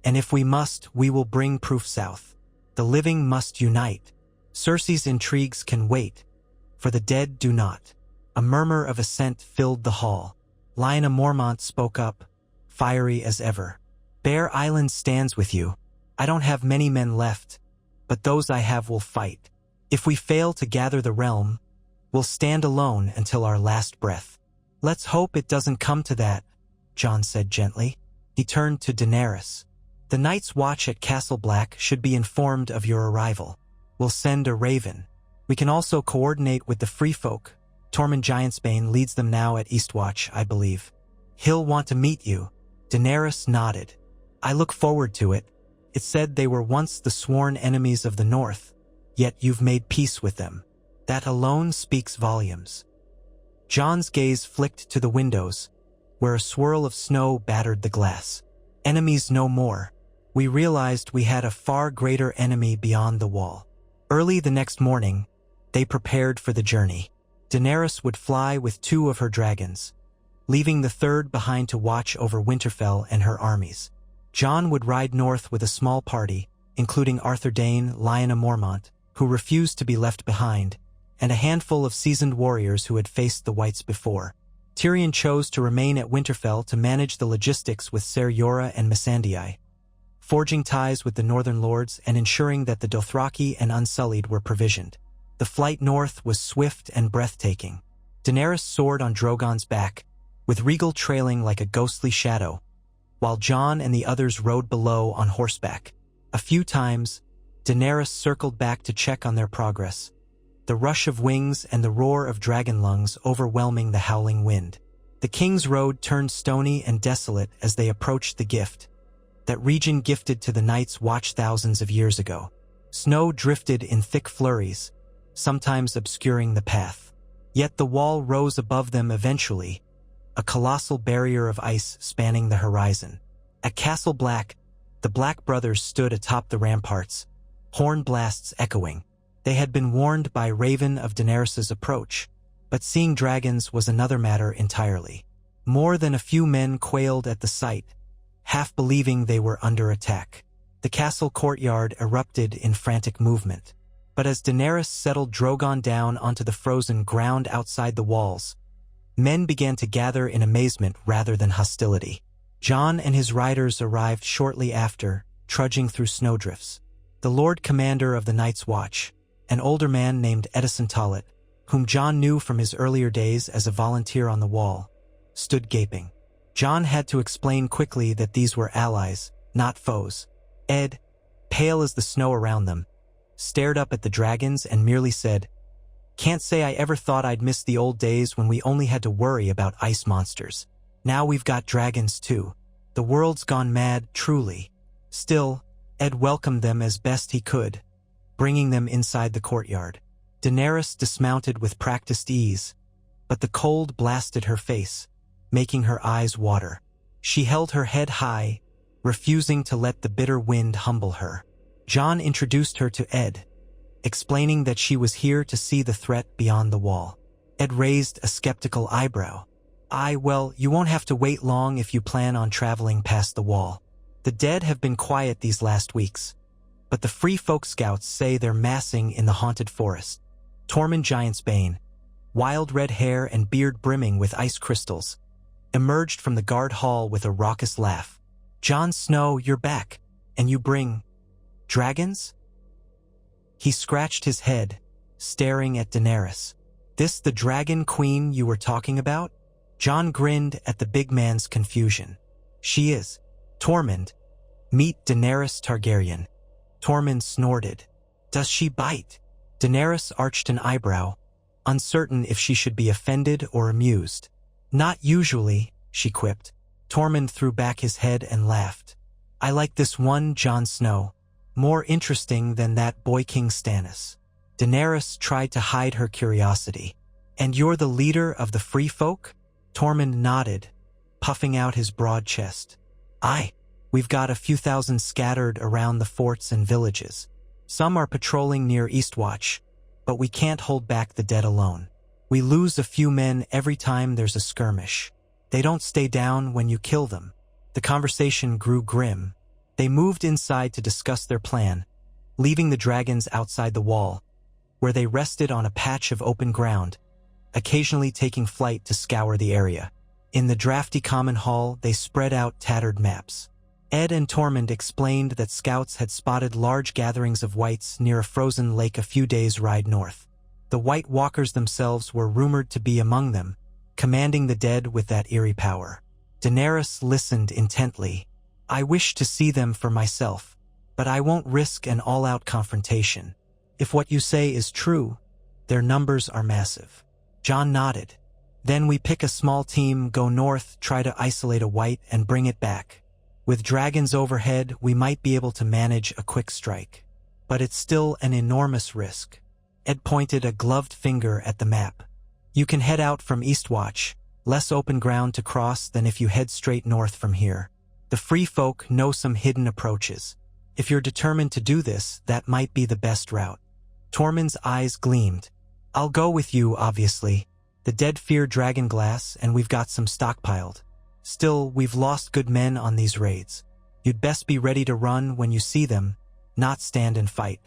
And if we must, we will bring proof south. The living must unite. Cersei's intrigues can wait, for the dead do not." A murmur of assent filled the hall. Lyanna Mormont spoke up, fiery as ever. "Bear Island stands with you. I don't have many men left, but those I have will fight. If we fail to gather the realm, we'll stand alone until our last breath." "Let's hope it doesn't come to that," Jon said gently. He turned to Daenerys. "The Night's Watch at Castle Black should be informed of your arrival. We'll send a raven. We can also coordinate with the Free Folk. Tormund Giantsbane leads them now at Eastwatch, I believe. He'll want to meet you." Daenerys nodded. "I look forward to it. It said they were once the sworn enemies of the North, yet you've made peace with them. That alone speaks volumes." Jon's gaze flicked to the windows, where a swirl of snow battered the glass. "Enemies no more. We realized we had a far greater enemy beyond the wall." Early the next morning, they prepared for the journey. Daenerys would fly with 2 of her dragons, leaving the 3rd behind to watch over Winterfell and her armies. Jon would ride north with a small party, including Arthur Dayne, Lyanna Mormont, who refused to be left behind, and a handful of seasoned warriors who had faced the Whites before. Tyrion chose to remain at Winterfell to manage the logistics with Ser Jorah and Missandei, forging ties with the Northern Lords and ensuring that the Dothraki and Unsullied were provisioned. The flight north was swift and breathtaking. Daenerys soared on Drogon's back, with Regal trailing like a ghostly shadow, while Jon and the others rode below on horseback. A few times, Daenerys circled back to check on their progress, the rush of wings and the roar of dragon lungs overwhelming the howling wind. The King's Road turned stony and desolate as they approached the gift, that region gifted to the Night's Watch thousands of years ago. Snow drifted in thick flurries, sometimes obscuring the path. Yet the wall rose above them eventually, a colossal barrier of ice spanning the horizon. At Castle Black, the Black brothers stood atop the ramparts, horn blasts echoing. They had been warned by Raven of Daenerys's approach, but seeing dragons was another matter entirely. More than a few men quailed at the sight, half believing they were under attack. The castle courtyard erupted in frantic movement. But as Daenerys settled Drogon down onto the frozen ground outside the walls, men began to gather in amazement rather than hostility. Jon and his riders arrived shortly after, trudging through snowdrifts. The Lord Commander of the Night's Watch, an older man named Edison Tollet, whom Jon knew from his earlier days as a volunteer on the wall, stood gaping. Jon had to explain quickly that these were allies, not foes. Ed, pale as the snow around them, stared up at the dragons and merely said, "Can't say I ever thought I'd miss the old days when we only had to worry about ice monsters. Now we've got dragons too. The world's gone mad, truly." Still, Ed welcomed them as best he could, bringing them inside the courtyard. Daenerys dismounted with practiced ease, but the cold blasted her face, making her eyes water. She held her head high, refusing to let the bitter wind humble her. Jon introduced her to Ed, explaining that she was here to see the threat beyond the wall. Ed raised a skeptical eyebrow. Well, you won't have to wait long if you plan on traveling past the wall. The dead have been quiet these last weeks, but the Free Folk Scouts say they're massing in the haunted forest. Tormund Giantsbane, wild red hair and beard brimming with ice crystals, emerged from the guard hall with a raucous laugh. "Jon Snow, you're back, and you bring dragons?" He scratched his head, staring at Daenerys. "This the dragon queen you were talking about?" Jon grinned at the big man's confusion. "She is. Tormund. Meet Daenerys Targaryen." Tormund snorted. "Does she bite?" Daenerys arched an eyebrow, uncertain if she should be offended or amused. "Not usually," she quipped. Tormund threw back his head and laughed. "I like this one, Jon Snow. More interesting than that boy King Stannis." Daenerys tried to hide her curiosity. "And you're the leader of the free folk?" Tormund nodded, puffing out his broad chest. "Aye. We've got a few thousand scattered around the forts and villages. Some are patrolling near Eastwatch, but we can't hold back the dead alone. We lose a few men every time there's a skirmish. They don't stay down when you kill them." The conversation grew grim. They moved inside to discuss their plan, leaving the dragons outside the wall, where they rested on a patch of open ground, occasionally taking flight to scour the area. In the drafty common hall, they spread out tattered maps. Ed and Tormund explained that scouts had spotted large gatherings of whites near a frozen lake a few days' ride north. The White Walkers themselves were rumored to be among them, commanding the dead with that eerie power. Daenerys listened intently. "I wish to see them for myself, but I won't risk an all-out confrontation. If what you say is true, their numbers are massive." Jon nodded. "Then we pick a small team, go north, try to isolate a white, and bring it back. With dragons overhead, we might be able to manage a quick strike. But it's still an enormous risk." Ed pointed a gloved finger at the map. "You can head out from Eastwatch, less open ground to cross than if you head straight north from here. The free folk know some hidden approaches. If you're determined to do this, that might be the best route." Tormund's eyes gleamed. "I'll go with you, obviously. The dead fear dragonglass, and we've got some stockpiled. Still, we've lost good men on these raids. You'd best be ready to run when you see them, not stand and fight,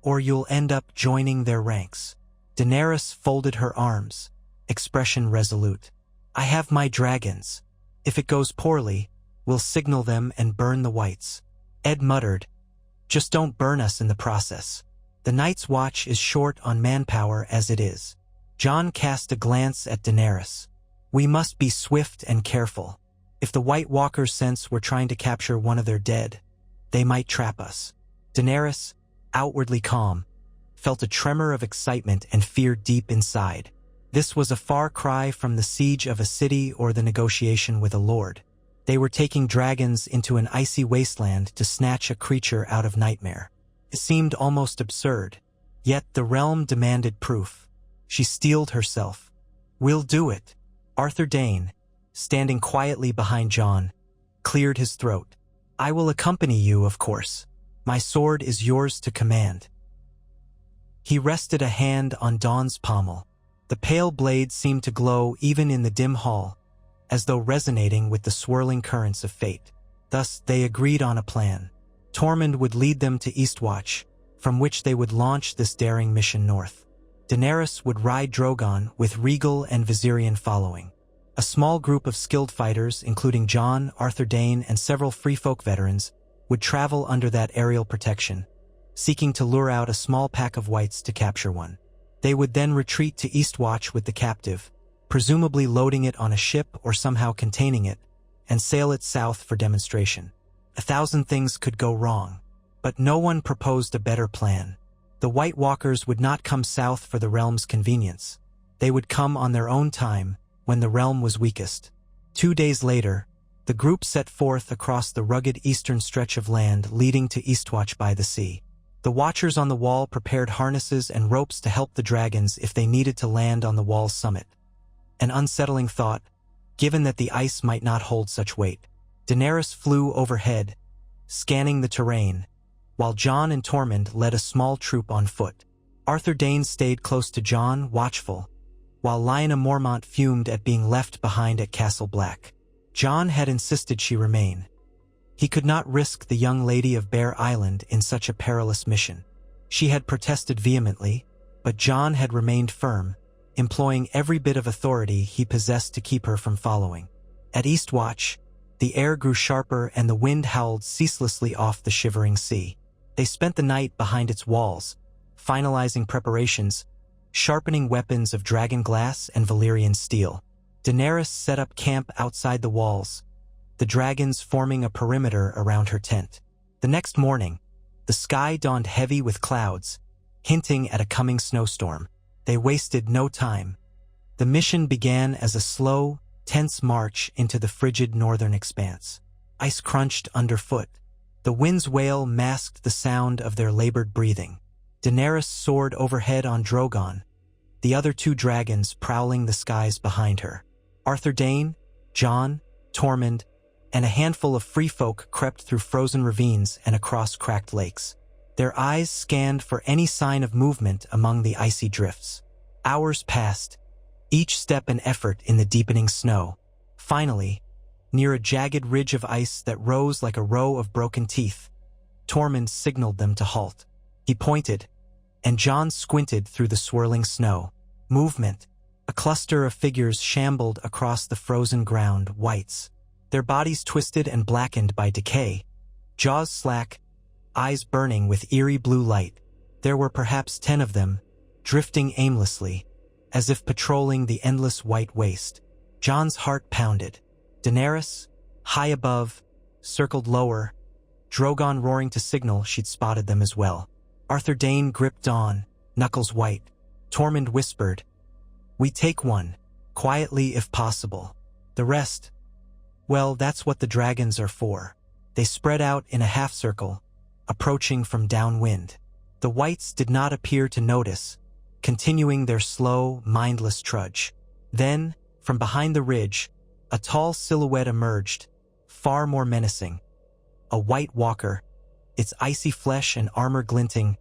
or you'll end up joining their ranks." Daenerys folded her arms, expression resolute. "I have my dragons. If it goes poorly, we'll signal them and burn the whites." Ed muttered, "Just don't burn us in the process. The Night's Watch is short on manpower as it is." Jon cast a glance at Daenerys. "We must be swift and careful. If the White Walkers sense we're trying to capture one of their dead, they might trap us." Daenerys, outwardly calm, felt a tremor of excitement and fear deep inside. This was a far cry from the siege of a city or the negotiation with a lord. They were taking dragons into an icy wasteland to snatch a creature out of nightmare. It seemed almost absurd, yet the realm demanded proof. She steeled herself. "We'll do it." Arthur Dayne, standing quietly behind Jon, cleared his throat. "I will accompany you, of course. My sword is yours to command." He rested a hand on Dawn's pommel. The pale blade seemed to glow even in the dim hall, as though resonating with the swirling currents of fate. Thus, they agreed on a plan. Tormund would lead them to Eastwatch, from which they would launch this daring mission north. Daenerys would ride Drogon with Regal and Viserion following. A small group of skilled fighters, including Jon, Arthur Dayne, and several free folk veterans, would travel under that aerial protection, seeking to lure out a small pack of whites to capture one. They would then retreat to Eastwatch with the captive, presumably loading it on a ship or somehow containing it, and sail it south for demonstration. 1,000 things could go wrong, but no one proposed a better plan. The White Walkers would not come south for the realm's convenience. They would come on their own time, when the realm was weakest. 2 days later, the group set forth across the rugged eastern stretch of land leading to Eastwatch by the sea. The watchers on the wall prepared harnesses and ropes to help the dragons if they needed to land on the wall's summit. An unsettling thought, given that the ice might not hold such weight. Daenerys flew overhead, scanning the terrain, while Jon and Tormund led a small troop on foot. Arthur Dayne stayed close to Jon, watchful, while Lyanna Mormont fumed at being left behind at Castle Black. Jon had insisted she remain. He could not risk the young lady of Bear Island in such a perilous mission. She had protested vehemently, but Jon had remained firm, employing every bit of authority he possessed to keep her from following. At Eastwatch, the air grew sharper and the wind howled ceaselessly off the shivering sea. They spent the night behind its walls, finalizing preparations, sharpening weapons of dragon glass and Valyrian steel. Daenerys set up camp outside the walls, the dragons forming a perimeter around her tent. The next morning, the sky dawned heavy with clouds, hinting at a coming snowstorm. They wasted no time. The mission began as a slow, tense march into the frigid northern expanse. Ice crunched underfoot. The wind's wail masked the sound of their labored breathing. Daenerys soared overhead on Drogon, the other two dragons prowling the skies behind her. Arthur Dayne, Jon, Tormund, and a handful of free folk crept through frozen ravines and across cracked lakes. Their eyes scanned for any sign of movement among the icy drifts. Hours passed, each step an effort in the deepening snow. Finally, near a jagged ridge of ice that rose like a row of broken teeth, Tormund signaled them to halt. He pointed, and Jon squinted through the swirling snow. Movement. A cluster of figures shambled across the frozen ground, whites, their bodies twisted and blackened by decay, jaws slack, eyes burning with eerie blue light. There were perhaps 10 of them, drifting aimlessly, as if patrolling the endless white waste. Jon's heart pounded. Daenerys, high above, circled lower, Drogon roaring to signal she'd spotted them as well. Arthur Dayne gripped on, knuckles white. Tormund whispered, "We take one, quietly if possible. The rest, well, that's what the dragons are for." They spread out in a half-circle, approaching from downwind. The whites did not appear to notice, continuing their slow, mindless trudge. Then, from behind the ridge, a tall silhouette emerged, far more menacing. A white walker, its icy flesh and armor glinting,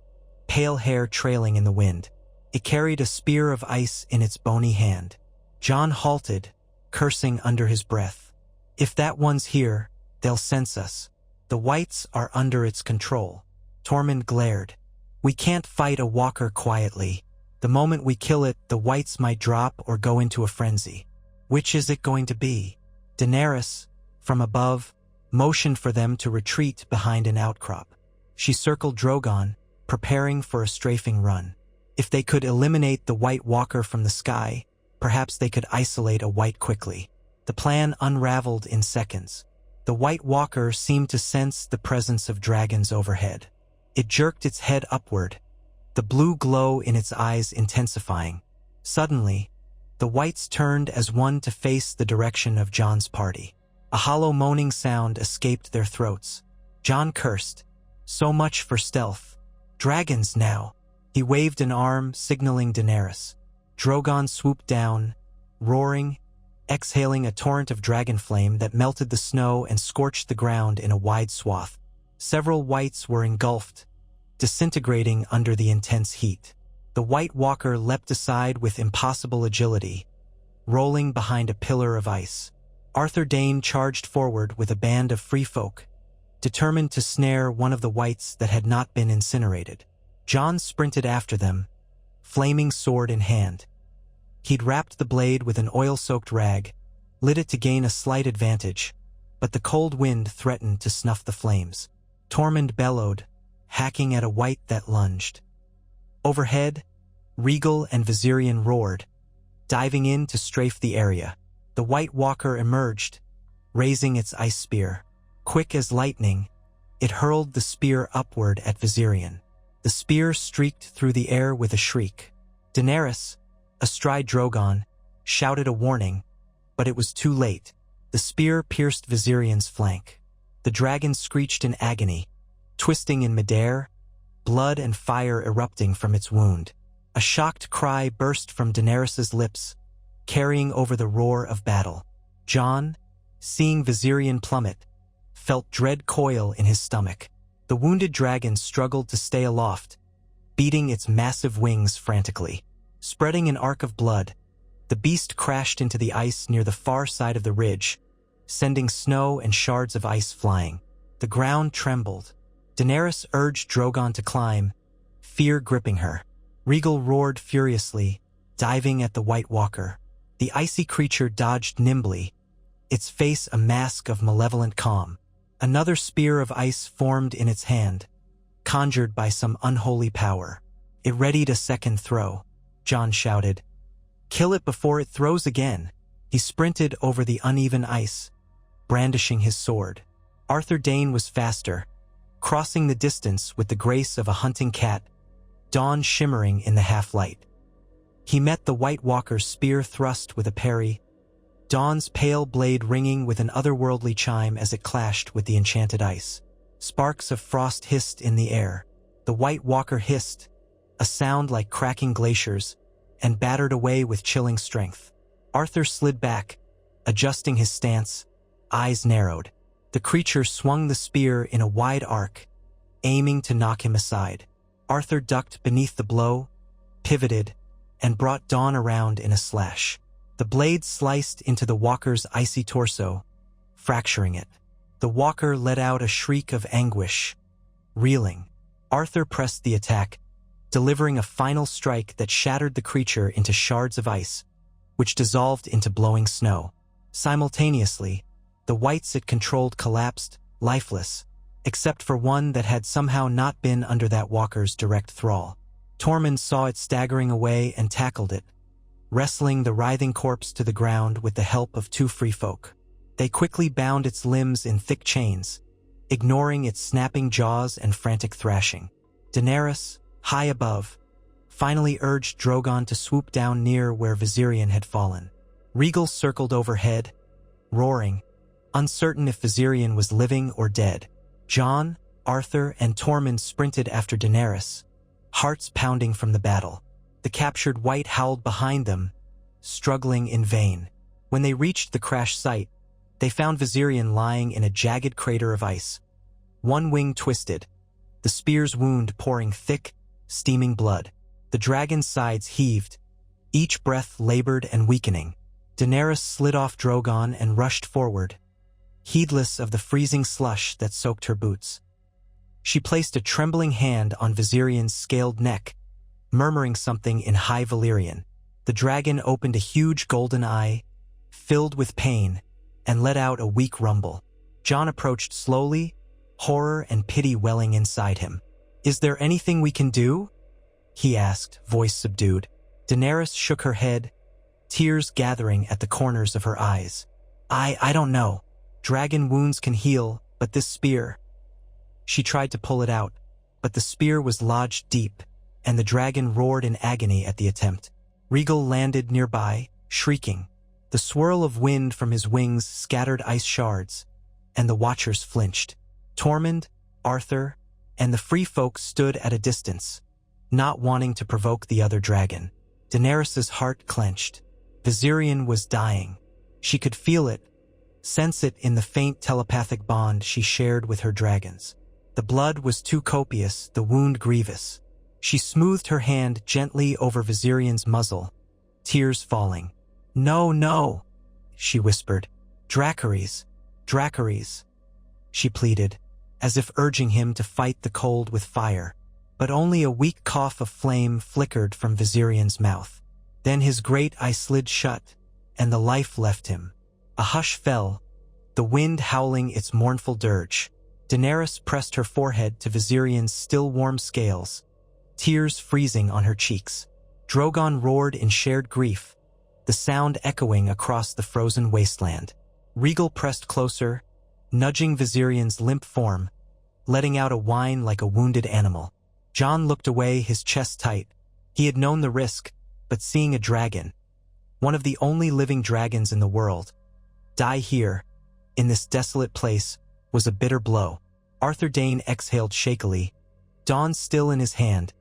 pale hair trailing in the wind. It carried a spear of ice in its bony hand. Jon halted, cursing under his breath. "If that one's here, they'll sense us. The whites are under its control." Tormund glared. "We can't fight a walker quietly. The moment we kill it, the whites might drop or go into a frenzy. Which is it going to be?" Daenerys, from above, motioned for them to retreat behind an outcrop. She circled Drogon, preparing for a strafing run. If they could eliminate the White Walker from the sky, perhaps they could isolate a white quickly. The plan unraveled in seconds. The White Walker seemed to sense the presence of dragons overhead. It jerked its head upward, the blue glow in its eyes intensifying. Suddenly, the whites turned as one to face the direction of Jon's party. A hollow moaning sound escaped their throats. Jon cursed. So much for stealth. Dragons now. He waved an arm, signaling Daenerys. Drogon swooped down, roaring, exhaling a torrent of dragon flame that melted the snow and scorched the ground in a wide swath. Several whites were engulfed, disintegrating under the intense heat. The White Walker leapt aside with impossible agility, rolling behind a pillar of ice. Arthur Dayne charged forward with a band of free folk, determined to snare one of the whites that had not been incinerated. Jon sprinted after them, flaming sword in hand. He'd wrapped the blade with an oil-soaked rag, lit it to gain a slight advantage, but the cold wind threatened to snuff the flames. Tormund bellowed, hacking at a white that lunged. Overhead, Rhaegal and Viserion roared, diving in to strafe the area. The White Walker emerged, raising its ice spear. Quick as lightning, it hurled the spear upward at Viserion. The spear streaked through the air with a shriek. Daenerys, astride Drogon, shouted a warning, but it was too late. The spear pierced Viserion's flank. The dragon screeched in agony, twisting in midair, blood and fire erupting from its wound. A shocked cry burst from Daenerys's lips, carrying over the roar of battle. Jon, seeing Viserion plummet, felt dread coil in his stomach. The wounded dragon struggled to stay aloft, beating its massive wings frantically. Spreading an arc of blood, the beast crashed into the ice near the far side of the ridge, sending snow and shards of ice flying. The ground trembled. Daenerys urged Drogon to climb, fear gripping her. Rhaegal roared furiously, diving at the White Walker. The icy creature dodged nimbly, its face a mask of malevolent calm. Another spear of ice formed in its hand, conjured by some unholy power. It readied a second throw. Jon shouted, "Kill it before it throws again." He sprinted over the uneven ice, brandishing his sword. Arthur Dayne was faster, crossing the distance with the grace of a hunting cat, dawn shimmering in the half-light. He met the White Walker's spear thrust with a parry, dawn's pale blade ringing with an otherworldly chime as it clashed with the enchanted ice. Sparks of frost hissed in the air. The White Walker hissed, a sound like cracking glaciers, and battered away with chilling strength. Arthur slid back, adjusting his stance, eyes narrowed. The creature swung the spear in a wide arc, aiming to knock him aside. Arthur ducked beneath the blow, pivoted, and brought Dawn around in a slash. The blade sliced into the walker's icy torso, fracturing it. The walker let out a shriek of anguish, reeling. Arthur pressed the attack, delivering a final strike that shattered the creature into shards of ice, which dissolved into blowing snow. Simultaneously, the wights it controlled collapsed, lifeless, except for one that had somehow not been under that walker's direct thrall. Tormund saw it staggering away and tackled it, wrestling the writhing corpse to the ground with the help of two free folk. They quickly bound its limbs in thick chains, ignoring its snapping jaws and frantic thrashing. Daenerys, high above, finally urged Drogon to swoop down near where Viserion had fallen. Rhaegal circled overhead, roaring, uncertain if Viserion was living or dead. Jon, Arthur, and Tormund sprinted after Daenerys, hearts pounding from the battle. The captured wight howled behind them, struggling in vain. When they reached the crash site, they found Viserion lying in a jagged crater of ice. One wing twisted, the spear's wound pouring thick, steaming blood. The dragon's sides heaved, each breath labored and weakening. Daenerys slid off Drogon and rushed forward, heedless of the freezing slush that soaked her boots. She placed a trembling hand on Viserion's scaled neck, murmuring something in High Valyrian. The dragon opened a huge golden eye, filled with pain, and let out a weak rumble. Jon approached slowly, horror and pity welling inside him. "Is there anything we can do?" he asked, voice subdued. Daenerys shook her head, tears gathering at the corners of her eyes. I don't know. Dragon wounds can heal, but this spear..." She tried to pull it out, but the spear was lodged deep, and the dragon roared in agony at the attempt. Rhaegal landed nearby, shrieking. The swirl of wind from his wings scattered ice shards, and the watchers flinched. Tormund, Arthur, and the free folk stood at a distance, not wanting to provoke the other dragon. Daenerys's heart clenched. Viserion was dying. She could feel it, sense it in the faint telepathic bond she shared with her dragons. The blood was too copious, the wound grievous. She smoothed her hand gently over Viserion's muzzle, tears falling. "No, no," she whispered. Dracarys, Dracarys," she pleaded, as if urging him to fight the cold with fire. But only a weak cough of flame flickered from Viserion's mouth. Then his great eye slid shut, and the life left him. A hush fell, the wind howling its mournful dirge. Daenerys pressed her forehead to Viserion's still warm scales, tears freezing on her cheeks. Drogon roared in shared grief, the sound echoing across the frozen wasteland. Rhaegal pressed closer, nudging Viserion's limp form, letting out a whine like a wounded animal. Jon looked away, his chest tight. He had known the risk, but seeing a dragon, one of the only living dragons in the world, die here, in this desolate place, was a bitter blow. Arthur Dayne exhaled shakily, dawn still in his hand,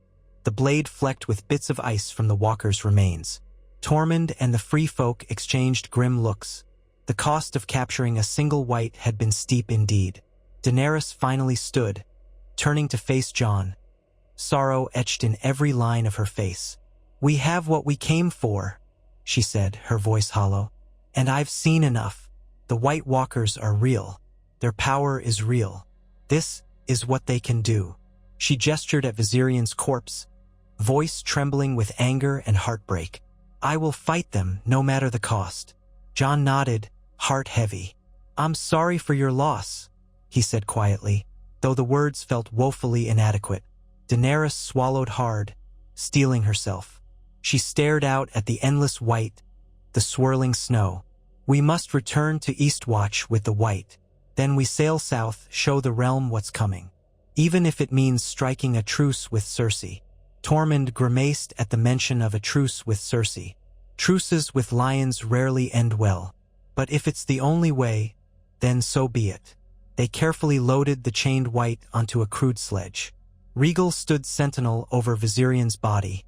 the blade flecked with bits of ice from the walker's remains. Tormund and the free folk exchanged grim looks. The cost of capturing a single wight had been steep indeed. Daenerys finally stood, turning to face Jon, sorrow etched in every line of her face. "We have what we came for," she said, her voice hollow. "And I've seen enough. The White Walkers are real. Their power is real. This is what they can do." She gestured at Viserion's corpse, voice trembling with anger and heartbreak. I will fight them, no matter the cost. Jon nodded, heart heavy. I'm sorry for your loss, he said quietly, though the words felt woefully inadequate. Daenerys swallowed hard, steeling herself. She stared out at the endless white, the swirling snow. We must return to Eastwatch with the white. Then we sail south, show the realm what's coming. Even if it means striking a truce with Cersei. Tormund grimaced at the mention of a truce with Cersei. Truces with lions rarely end well. But if it's the only way, then so be it. They carefully loaded the chained white onto a crude sledge. Rhaegal stood sentinel over Viserion's body,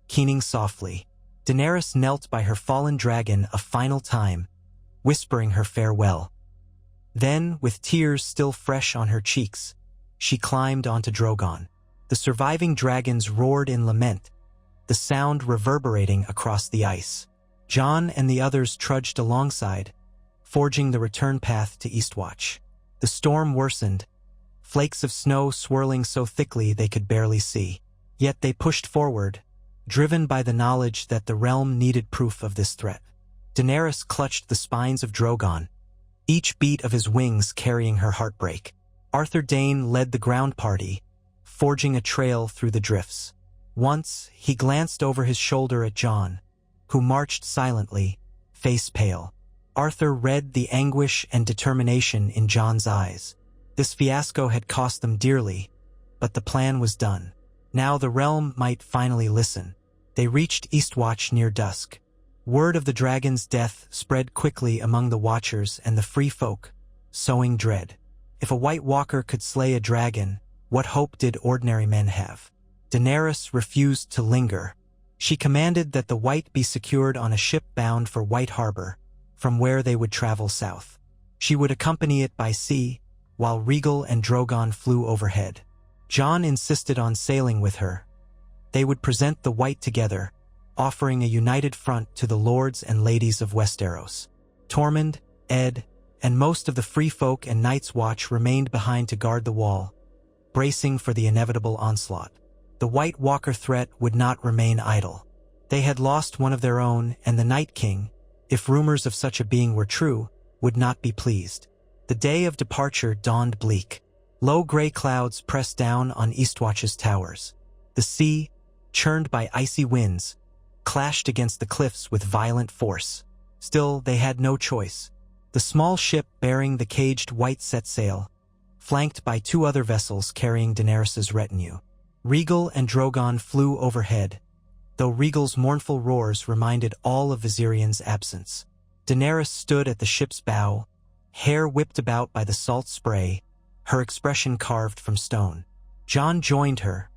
keening softly. Daenerys knelt by her fallen dragon a final time, whispering her farewell. Then, with tears still fresh on her cheeks, she climbed onto Drogon. The surviving dragons roared in lament, the sound reverberating across the ice. Jon and the others trudged alongside, forging the return path to Eastwatch. The storm worsened, flakes of snow swirling so thickly they could barely see. Yet they pushed forward, driven by the knowledge that the realm needed proof of this threat. Daenerys clutched the spines of Drogon, each beat of his wings carrying her heartbreak. Arthur Dayne led the ground party, forging a trail through the drifts. Once, he glanced over his shoulder at Jon, who marched silently, face pale. Arthur read the anguish and determination in Jon's eyes. This fiasco had cost them dearly, but the plan was done. Now the realm might finally listen. They reached Eastwatch near dusk. Word of the dragon's death spread quickly among the Watchers and the free folk, sowing dread. If a White Walker could slay a dragon, what hope did ordinary men have? Daenerys refused to linger. She commanded that the White be secured on a ship bound for White Harbor, from where they would travel south. She would accompany it by sea, while Rhaegal and Drogon flew overhead. Jon insisted on sailing with her. They would present the White together, offering a united front to the lords and ladies of Westeros. Tormund, Ed, and most of the free folk and Night's Watch remained behind to guard the wall, bracing for the inevitable onslaught. The White Walker threat would not remain idle. They had lost one of their own, and the Night King, if rumors of such a being were true, would not be pleased. The day of departure dawned bleak. Low gray clouds pressed down on Eastwatch's towers. The sea, churned by icy winds, clashed against the cliffs with violent force. Still, they had no choice. The small ship bearing the caged White set sail, flanked by two other vessels carrying Daenerys' retinue. Rhaegal and Drogon flew overhead, though Rhaegal's mournful roars reminded all of Viserion's absence. Daenerys stood at the ship's bow, hair whipped about by the salt spray, her expression carved from stone. Jon joined her,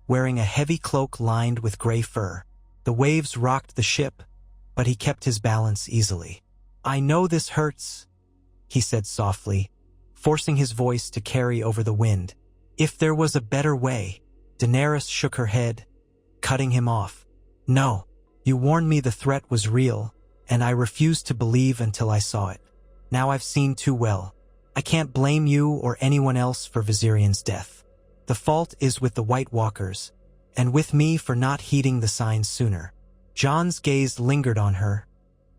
wearing a heavy cloak lined with gray fur. The waves rocked the ship, but he kept his balance easily. "I know this hurts," he said softly, forcing his voice to carry over the wind. "If there was a better way." Daenerys shook her head, cutting him off. "No, you warned me the threat was real, and I refused to believe until I saw it. Now I've seen too well. I can't blame you or anyone else for Viserion's death. The fault is with the White Walkers, and with me for not heeding the signs sooner." Jon's gaze lingered on her,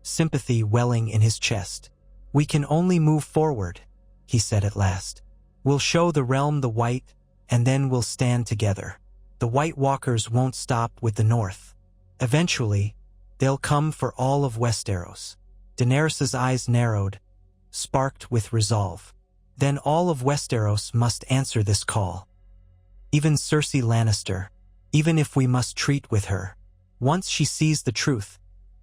sympathy welling in his chest. "We can only move forward," he said at last. "We'll show the realm the White, and then we'll stand together. The White Walkers won't stop with the North. Eventually, they'll come for all of Westeros." Daenerys' eyes narrowed, sparked with resolve. "Then all of Westeros must answer this call. Even Cersei Lannister, even if we must treat with her. Once she sees the truth,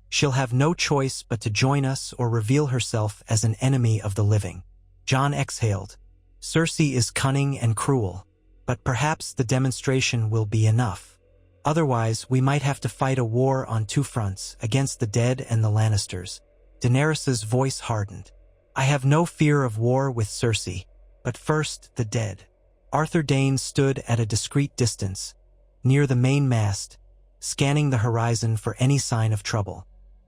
she'll have no choice but to join us or reveal herself as an enemy of the living." Jon exhaled. "Cersei is cunning and cruel, but perhaps the demonstration will be enough. Otherwise, we might have to fight a war on two fronts, against the dead and the Lannisters." Daenerys' voice hardened. "I have no fear of war with Cersei, but first the dead." Arthur Dayne stood at a discreet distance, near the main mast, scanning the horizon for any sign of trouble.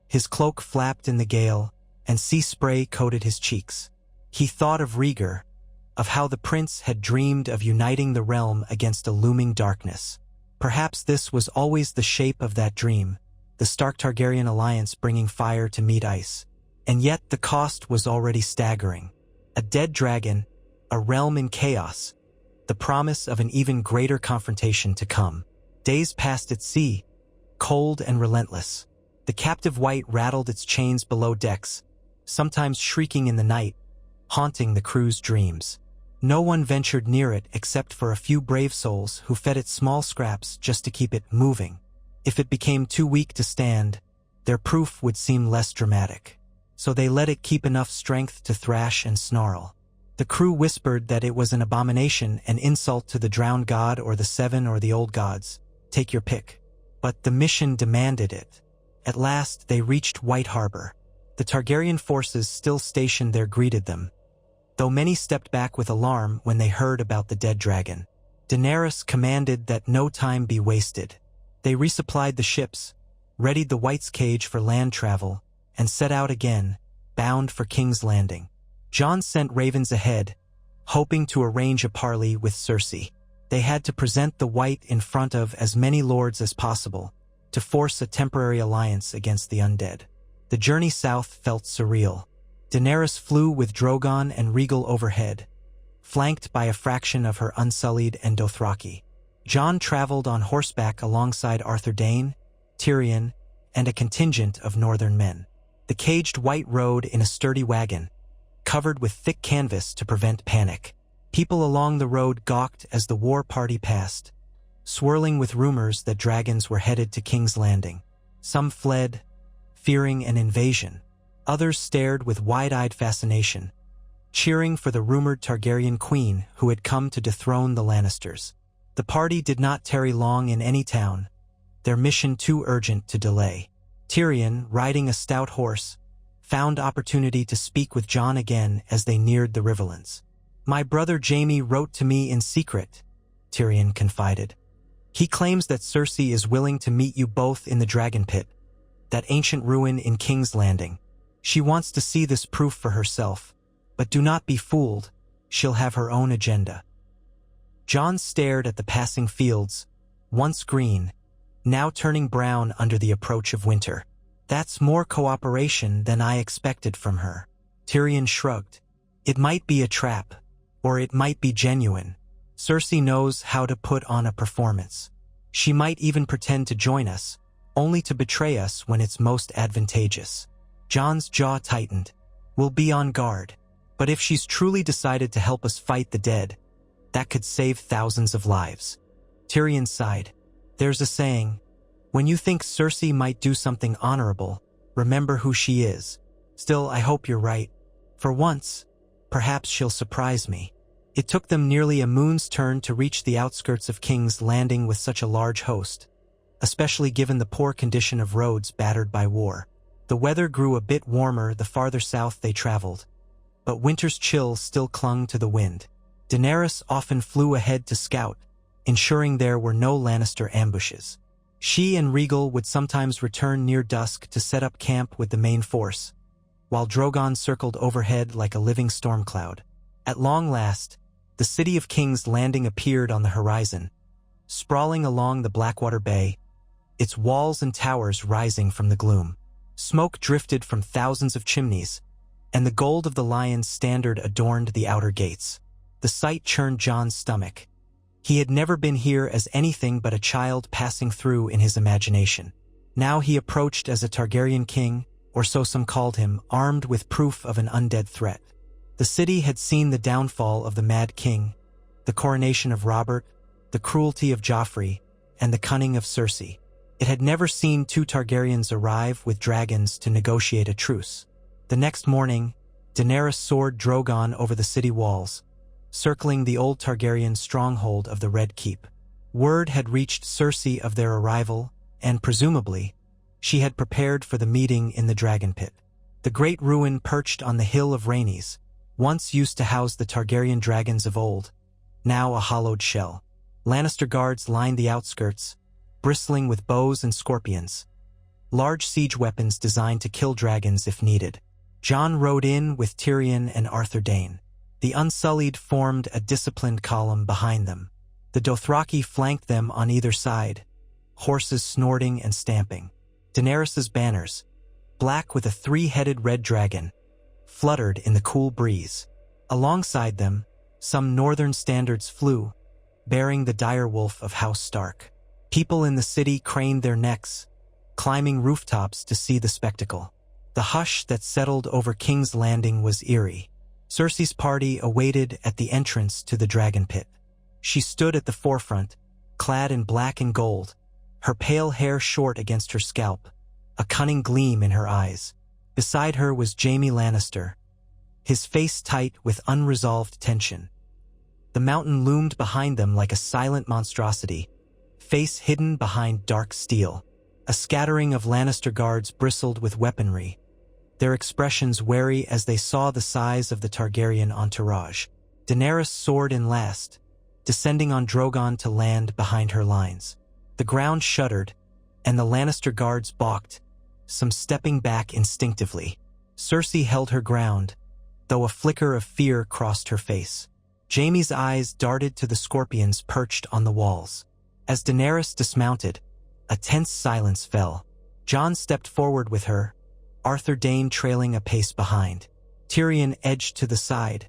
His cloak flapped in the gale, and sea spray coated his cheeks. He thought of Rhaegar, of how the prince had dreamed of uniting the realm against a looming darkness. Perhaps this was always the shape of that dream, the Stark Targaryen alliance bringing fire to meet ice. And yet the cost was already staggering. A dead dragon, a realm in chaos, the promise of an even greater confrontation to come. Days passed at sea, cold and relentless. The captive White rattled its chains below decks, sometimes shrieking in the night, haunting the crew's dreams. No one ventured near it except for a few brave souls who fed it small scraps just to keep it moving. If it became too weak to stand, their proof would seem less dramatic. So they let it keep enough strength to thrash and snarl. The crew whispered that it was an abomination, an insult to the drowned god or the seven or the old gods. Take your pick. But the mission demanded it. At last they reached White Harbor. The Targaryen forces still stationed there greeted them, though many stepped back with alarm when they heard about the dead dragon. Daenerys commanded that no time be wasted. They resupplied the ships, readied the White's cage for land travel, and set out again, bound for King's Landing. Jon sent ravens ahead, hoping to arrange a parley with Cersei. They had to present the White in front of as many lords as possible, to force a temporary alliance against the undead. The journey south felt surreal. Daenerys flew with Drogon and Rhaegal overhead, flanked by a fraction of her Unsullied and Dothraki. Jon traveled on horseback alongside Arthur Dayne, Tyrion, and a contingent of northern men. The caged White rode in a sturdy wagon, covered with thick canvas to prevent panic. People along the road gawked as the war party passed, swirling with rumors that dragons were headed to King's Landing. Some fled, fearing an invasion. Others stared with wide-eyed fascination, cheering for the rumored Targaryen queen who had come to dethrone the Lannisters. The party did not tarry long in any town, their mission too urgent to delay. Tyrion, riding a stout horse, found opportunity to speak with Jon again as they neared the Riverlands. "My brother Jaime wrote to me in secret," Tyrion confided. "He claims that Cersei is willing to meet you both in the Dragon Pit, that ancient ruin in King's Landing. She wants to see this proof for herself, but do not be fooled, she'll have her own agenda." Jon stared at the passing fields, once green, now turning brown under the approach of winter. "That's more cooperation than I expected from her." Tyrion shrugged. "It might be a trap, or it might be genuine. Cersei knows how to put on a performance. She might even pretend to join us, only to betray us when it's most advantageous." Jon's jaw tightened. "We'll be on guard. But if she's truly decided to help us fight the dead, that could save thousands of lives." Tyrion sighed. "There's a saying, when you think Cersei might do something honorable, remember who she is. Still, I hope you're right. For once, perhaps she'll surprise me." It took them nearly a moon's turn to reach the outskirts of King's Landing with such a large host, especially given the poor condition of roads battered by war. The weather grew a bit warmer the farther south they traveled, but winter's chill still clung to the wind. Daenerys often flew ahead to scout, ensuring there were no Lannister ambushes. She and Rhaegal would sometimes return near dusk to set up camp with the main force, while Drogon circled overhead like a living storm cloud. At long last, the city of King's Landing appeared on the horizon, sprawling along the Blackwater Bay, its walls and towers rising from the gloom. Smoke drifted from thousands of chimneys, and the gold of the lion's standard adorned the outer gates. The sight churned Jon's stomach. He had never been here as anything but a child passing through in his imagination. Now he approached as a Targaryen king, or so some called him, armed with proof of an undead threat. The city had seen the downfall of the Mad King, the coronation of Robert, the cruelty of Joffrey, and the cunning of Cersei. It had never seen two Targaryens arrive with dragons to negotiate a truce. The next morning, Daenerys soared Drogon over the city walls, circling the old Targaryen stronghold of the Red Keep. Word had reached Cersei of their arrival, and presumably, she had prepared for the meeting in the Dragon Pit. The great ruin perched on the Hill of Rhaenys, once used to house the Targaryen dragons of old, now a hollowed shell. Lannister guards lined the outskirts, bristling with bows and scorpions, large siege weapons designed to kill dragons if needed. Jon rode in with Tyrion and Arthur Dayne. The Unsullied formed a disciplined column behind them. The Dothraki flanked them on either side, horses snorting and stamping. Daenerys's banners, black with a three-headed red dragon, fluttered in the cool breeze. Alongside them, some northern standards flew, bearing the direwolf of House Stark. People in the city craned their necks, climbing rooftops to see the spectacle. The hush that settled over King's Landing was eerie. Cersei's party awaited at the entrance to the dragon pit. She stood at the forefront, clad in black and gold, her pale hair short against her scalp, a cunning gleam in her eyes. Beside her was Jaime Lannister, his face tight with unresolved tension. The mountain loomed behind them like a silent monstrosity, face hidden behind dark steel. A scattering of Lannister guards bristled with weaponry, their expressions wary as they saw the size of the Targaryen entourage. Daenerys soared in last, descending on Drogon to land behind her lines. The ground shuddered, and the Lannister guards balked, some stepping back instinctively. Cersei held her ground, though a flicker of fear crossed her face. Jaime's eyes darted to the scorpions perched on the walls. As Daenerys dismounted, a tense silence fell. Jon stepped forward with her, Arthur Dayne trailing a pace behind. Tyrion edged to the side,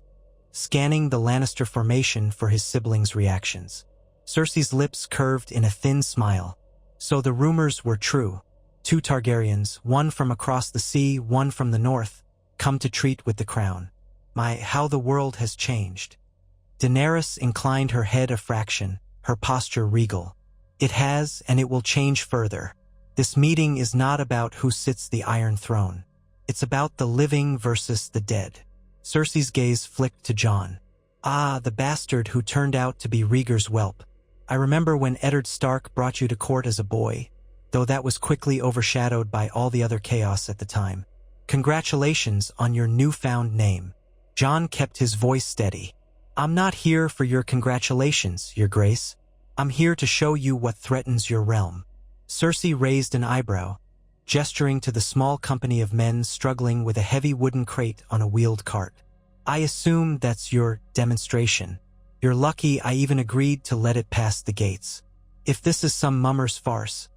scanning the Lannister formation for his siblings' reactions. Cersei's lips curved in a thin smile. So the rumors were true. 2 Targaryens, one from across the sea, one from the north, come to treat with the crown. How the world has changed. Daenerys inclined her head a fraction, her posture regal. It has, and it will change further. This meeting is not about who sits the Iron Throne. It's about the living versus the dead. Cersei's gaze flicked to Jon. Ah, the bastard who turned out to be Rhaegar's whelp. I remember when Eddard Stark brought you to court as a boy, though that was quickly overshadowed by all the other chaos at the time. Congratulations on your newfound name. Jon kept his voice steady. I'm not here for your congratulations, Your Grace. I'm here to show you what threatens your realm. Cersei raised an eyebrow, gesturing to the small company of men struggling with a heavy wooden crate on a wheeled cart. I assume that's your demonstration. You're lucky I even agreed to let it pass the gates. If this is some mummer's farce,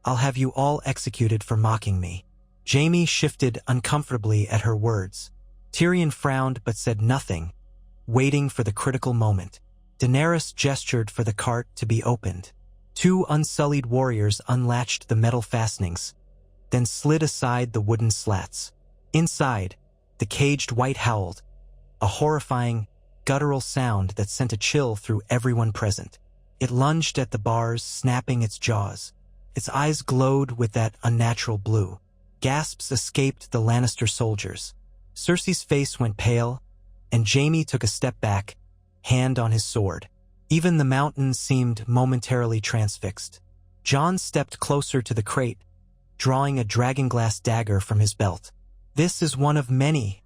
I'll have you all executed for mocking me. Jaime shifted uncomfortably at her words. Tyrion frowned but said nothing, waiting for the critical moment. Daenerys gestured for the cart to be opened. 2 unsullied warriors unlatched the metal fastenings, then slid aside the wooden slats. Inside, the caged wight howled, a horrifying, guttural sound that sent a chill through everyone present. It lunged at the bars, snapping its jaws. Its eyes glowed with that unnatural blue. Gasps escaped the Lannister soldiers. Cersei's face went pale, and Jaime took a step back, hand on his sword. Even the mountains seemed momentarily transfixed. Jon stepped closer to the crate, drawing a dragonglass dagger from his belt. This is one of many,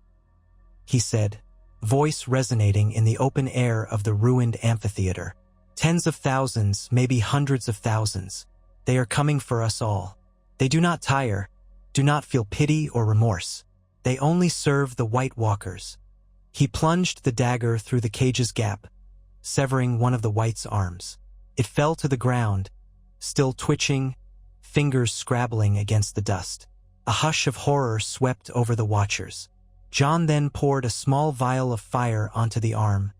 he said, voice resonating in the open air of the ruined amphitheater. Tens of thousands, maybe hundreds of thousands. They are coming for us all. They do not tire, do not feel pity or remorse. They only serve the White Walkers. He plunged the dagger through the cage's gap, severing one of the White's arms. It fell to the ground, still twitching, fingers scrabbling against the dust. A hush of horror swept over the watchers. Jon then poured a small vial of fire onto the arm,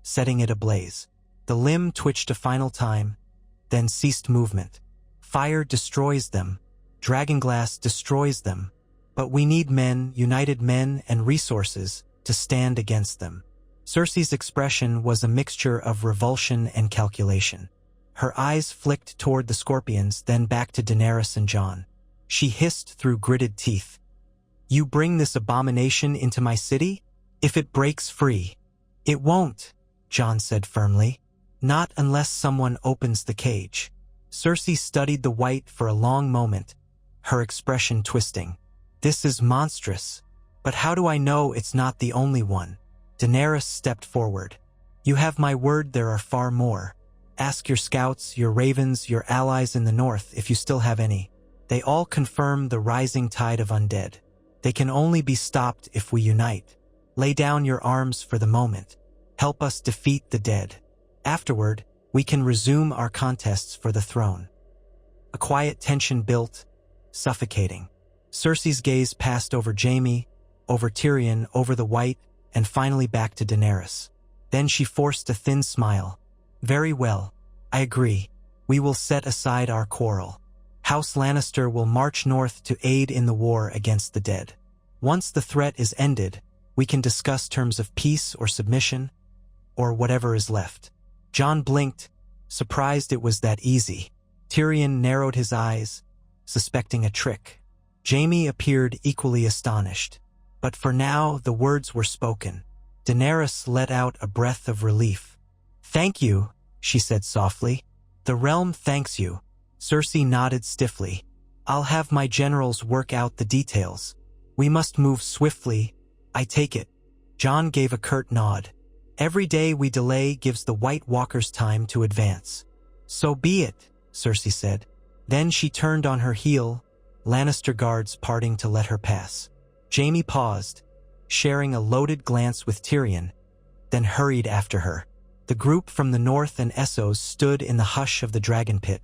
setting it ablaze. The limb twitched a final time, then ceased movement. Fire destroys them. Dragonglass destroys them. But we need men, united men and resources, to stand against them. Cersei's expression was a mixture of revulsion and calculation. Her eyes flicked toward the scorpions, then back to Daenerys and Jon. She hissed through gritted teeth. You bring this abomination into my city? If it breaks free. It won't, Jon said firmly. Not unless someone opens the cage. Cersei studied the White for a long moment, her expression twisting. This is monstrous. But how do I know it's not the only one? Daenerys stepped forward. You have my word there are far more. Ask your scouts, your ravens, your allies in the north if you still have any. They all confirm the rising tide of undead. They can only be stopped if we unite. Lay down your arms for the moment. Help us defeat the dead. Afterward, we can resume our contests for the throne. A quiet tension built, suffocating. Cersei's gaze passed over Jaime, over Tyrion, over the White, and finally back to Daenerys. Then she forced a thin smile. "Very well, I agree. We will set aside our quarrel. House Lannister will march north to aid in the war against the dead. Once the threat is ended, we can discuss terms of peace or submission, or whatever is left." Jon blinked, surprised it was that easy. Tyrion narrowed his eyes, suspecting a trick. Jaime appeared equally astonished. But for now, the words were spoken. Daenerys let out a breath of relief. "Thank you," she said softly. "The realm thanks you." Cersei nodded stiffly. "I'll have my generals work out the details. We must move swiftly, I take it." Jon gave a curt nod. "Every day we delay gives the White Walkers time to advance." "So be it," Cersei said. Then she turned on her heel, Lannister guards parting to let her pass. Jaime paused, sharing a loaded glance with Tyrion, then hurried after her. The group from the north and Essos stood in the hush of the dragon pit,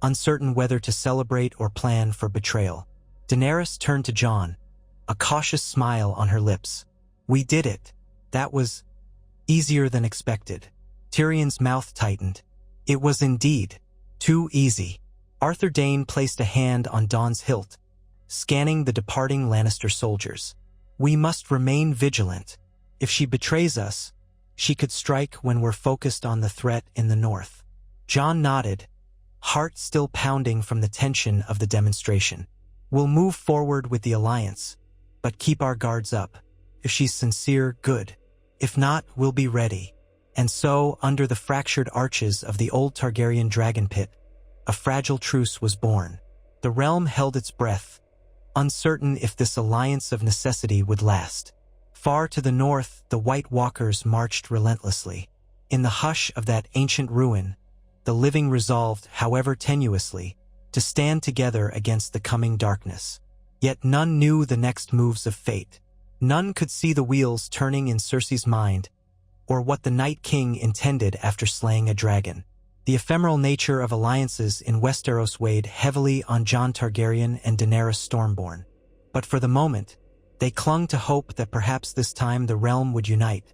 uncertain whether to celebrate or plan for betrayal. Daenerys turned to Jon, a cautious smile on her lips. "We did it. That was easier than expected." Tyrion's mouth tightened. It was indeed too easy. Arthur Dayne placed a hand on Dawn's hilt, scanning the departing Lannister soldiers. "We must remain vigilant. If she betrays us, she could strike when we're focused on the threat in the north." Jon nodded, heart still pounding from the tension of the demonstration. "We'll move forward with the alliance, but keep our guards up. If she's sincere, good. If not, we'll be ready." And so, under the fractured arches of the old Targaryen dragon pit, a fragile truce was born. The realm held its breath, uncertain if this alliance of necessity would last. Far to the north, the White Walkers marched relentlessly. In the hush of that ancient ruin, the living resolved, however tenuously, to stand together against the coming darkness. Yet none knew the next moves of fate. None could see the wheels turning in Cersei's mind, or what the Night King intended after slaying a dragon. The ephemeral nature of alliances in Westeros weighed heavily on Jon Targaryen and Daenerys Stormborn. But for the moment, they clung to hope that perhaps this time the realm would unite,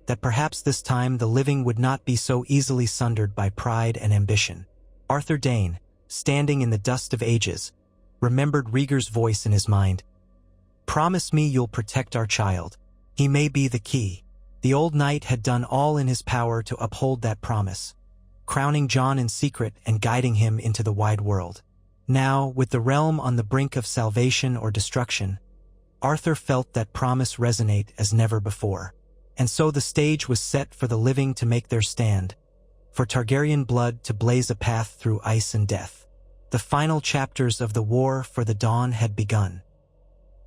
that perhaps this time the living would not be so easily sundered by pride and ambition. Arthur Dayne, standing in the dust of ages, remembered Rhaegar's voice in his mind. "Promise me you'll protect our child. He may be the key." The old knight had done all in his power to uphold that promise, crowning Jon in secret and guiding him into the wide world. Now, with the realm on the brink of salvation or destruction, Arthur felt that promise resonate as never before. And so the stage was set for the living to make their stand, for Targaryen blood to blaze a path through ice and death. The final chapters of the war for the Dawn had begun.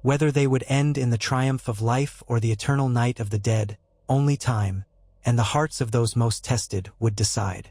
Whether they would end in the triumph of life or the eternal night of the dead, only time, and the hearts of those most tested, would decide.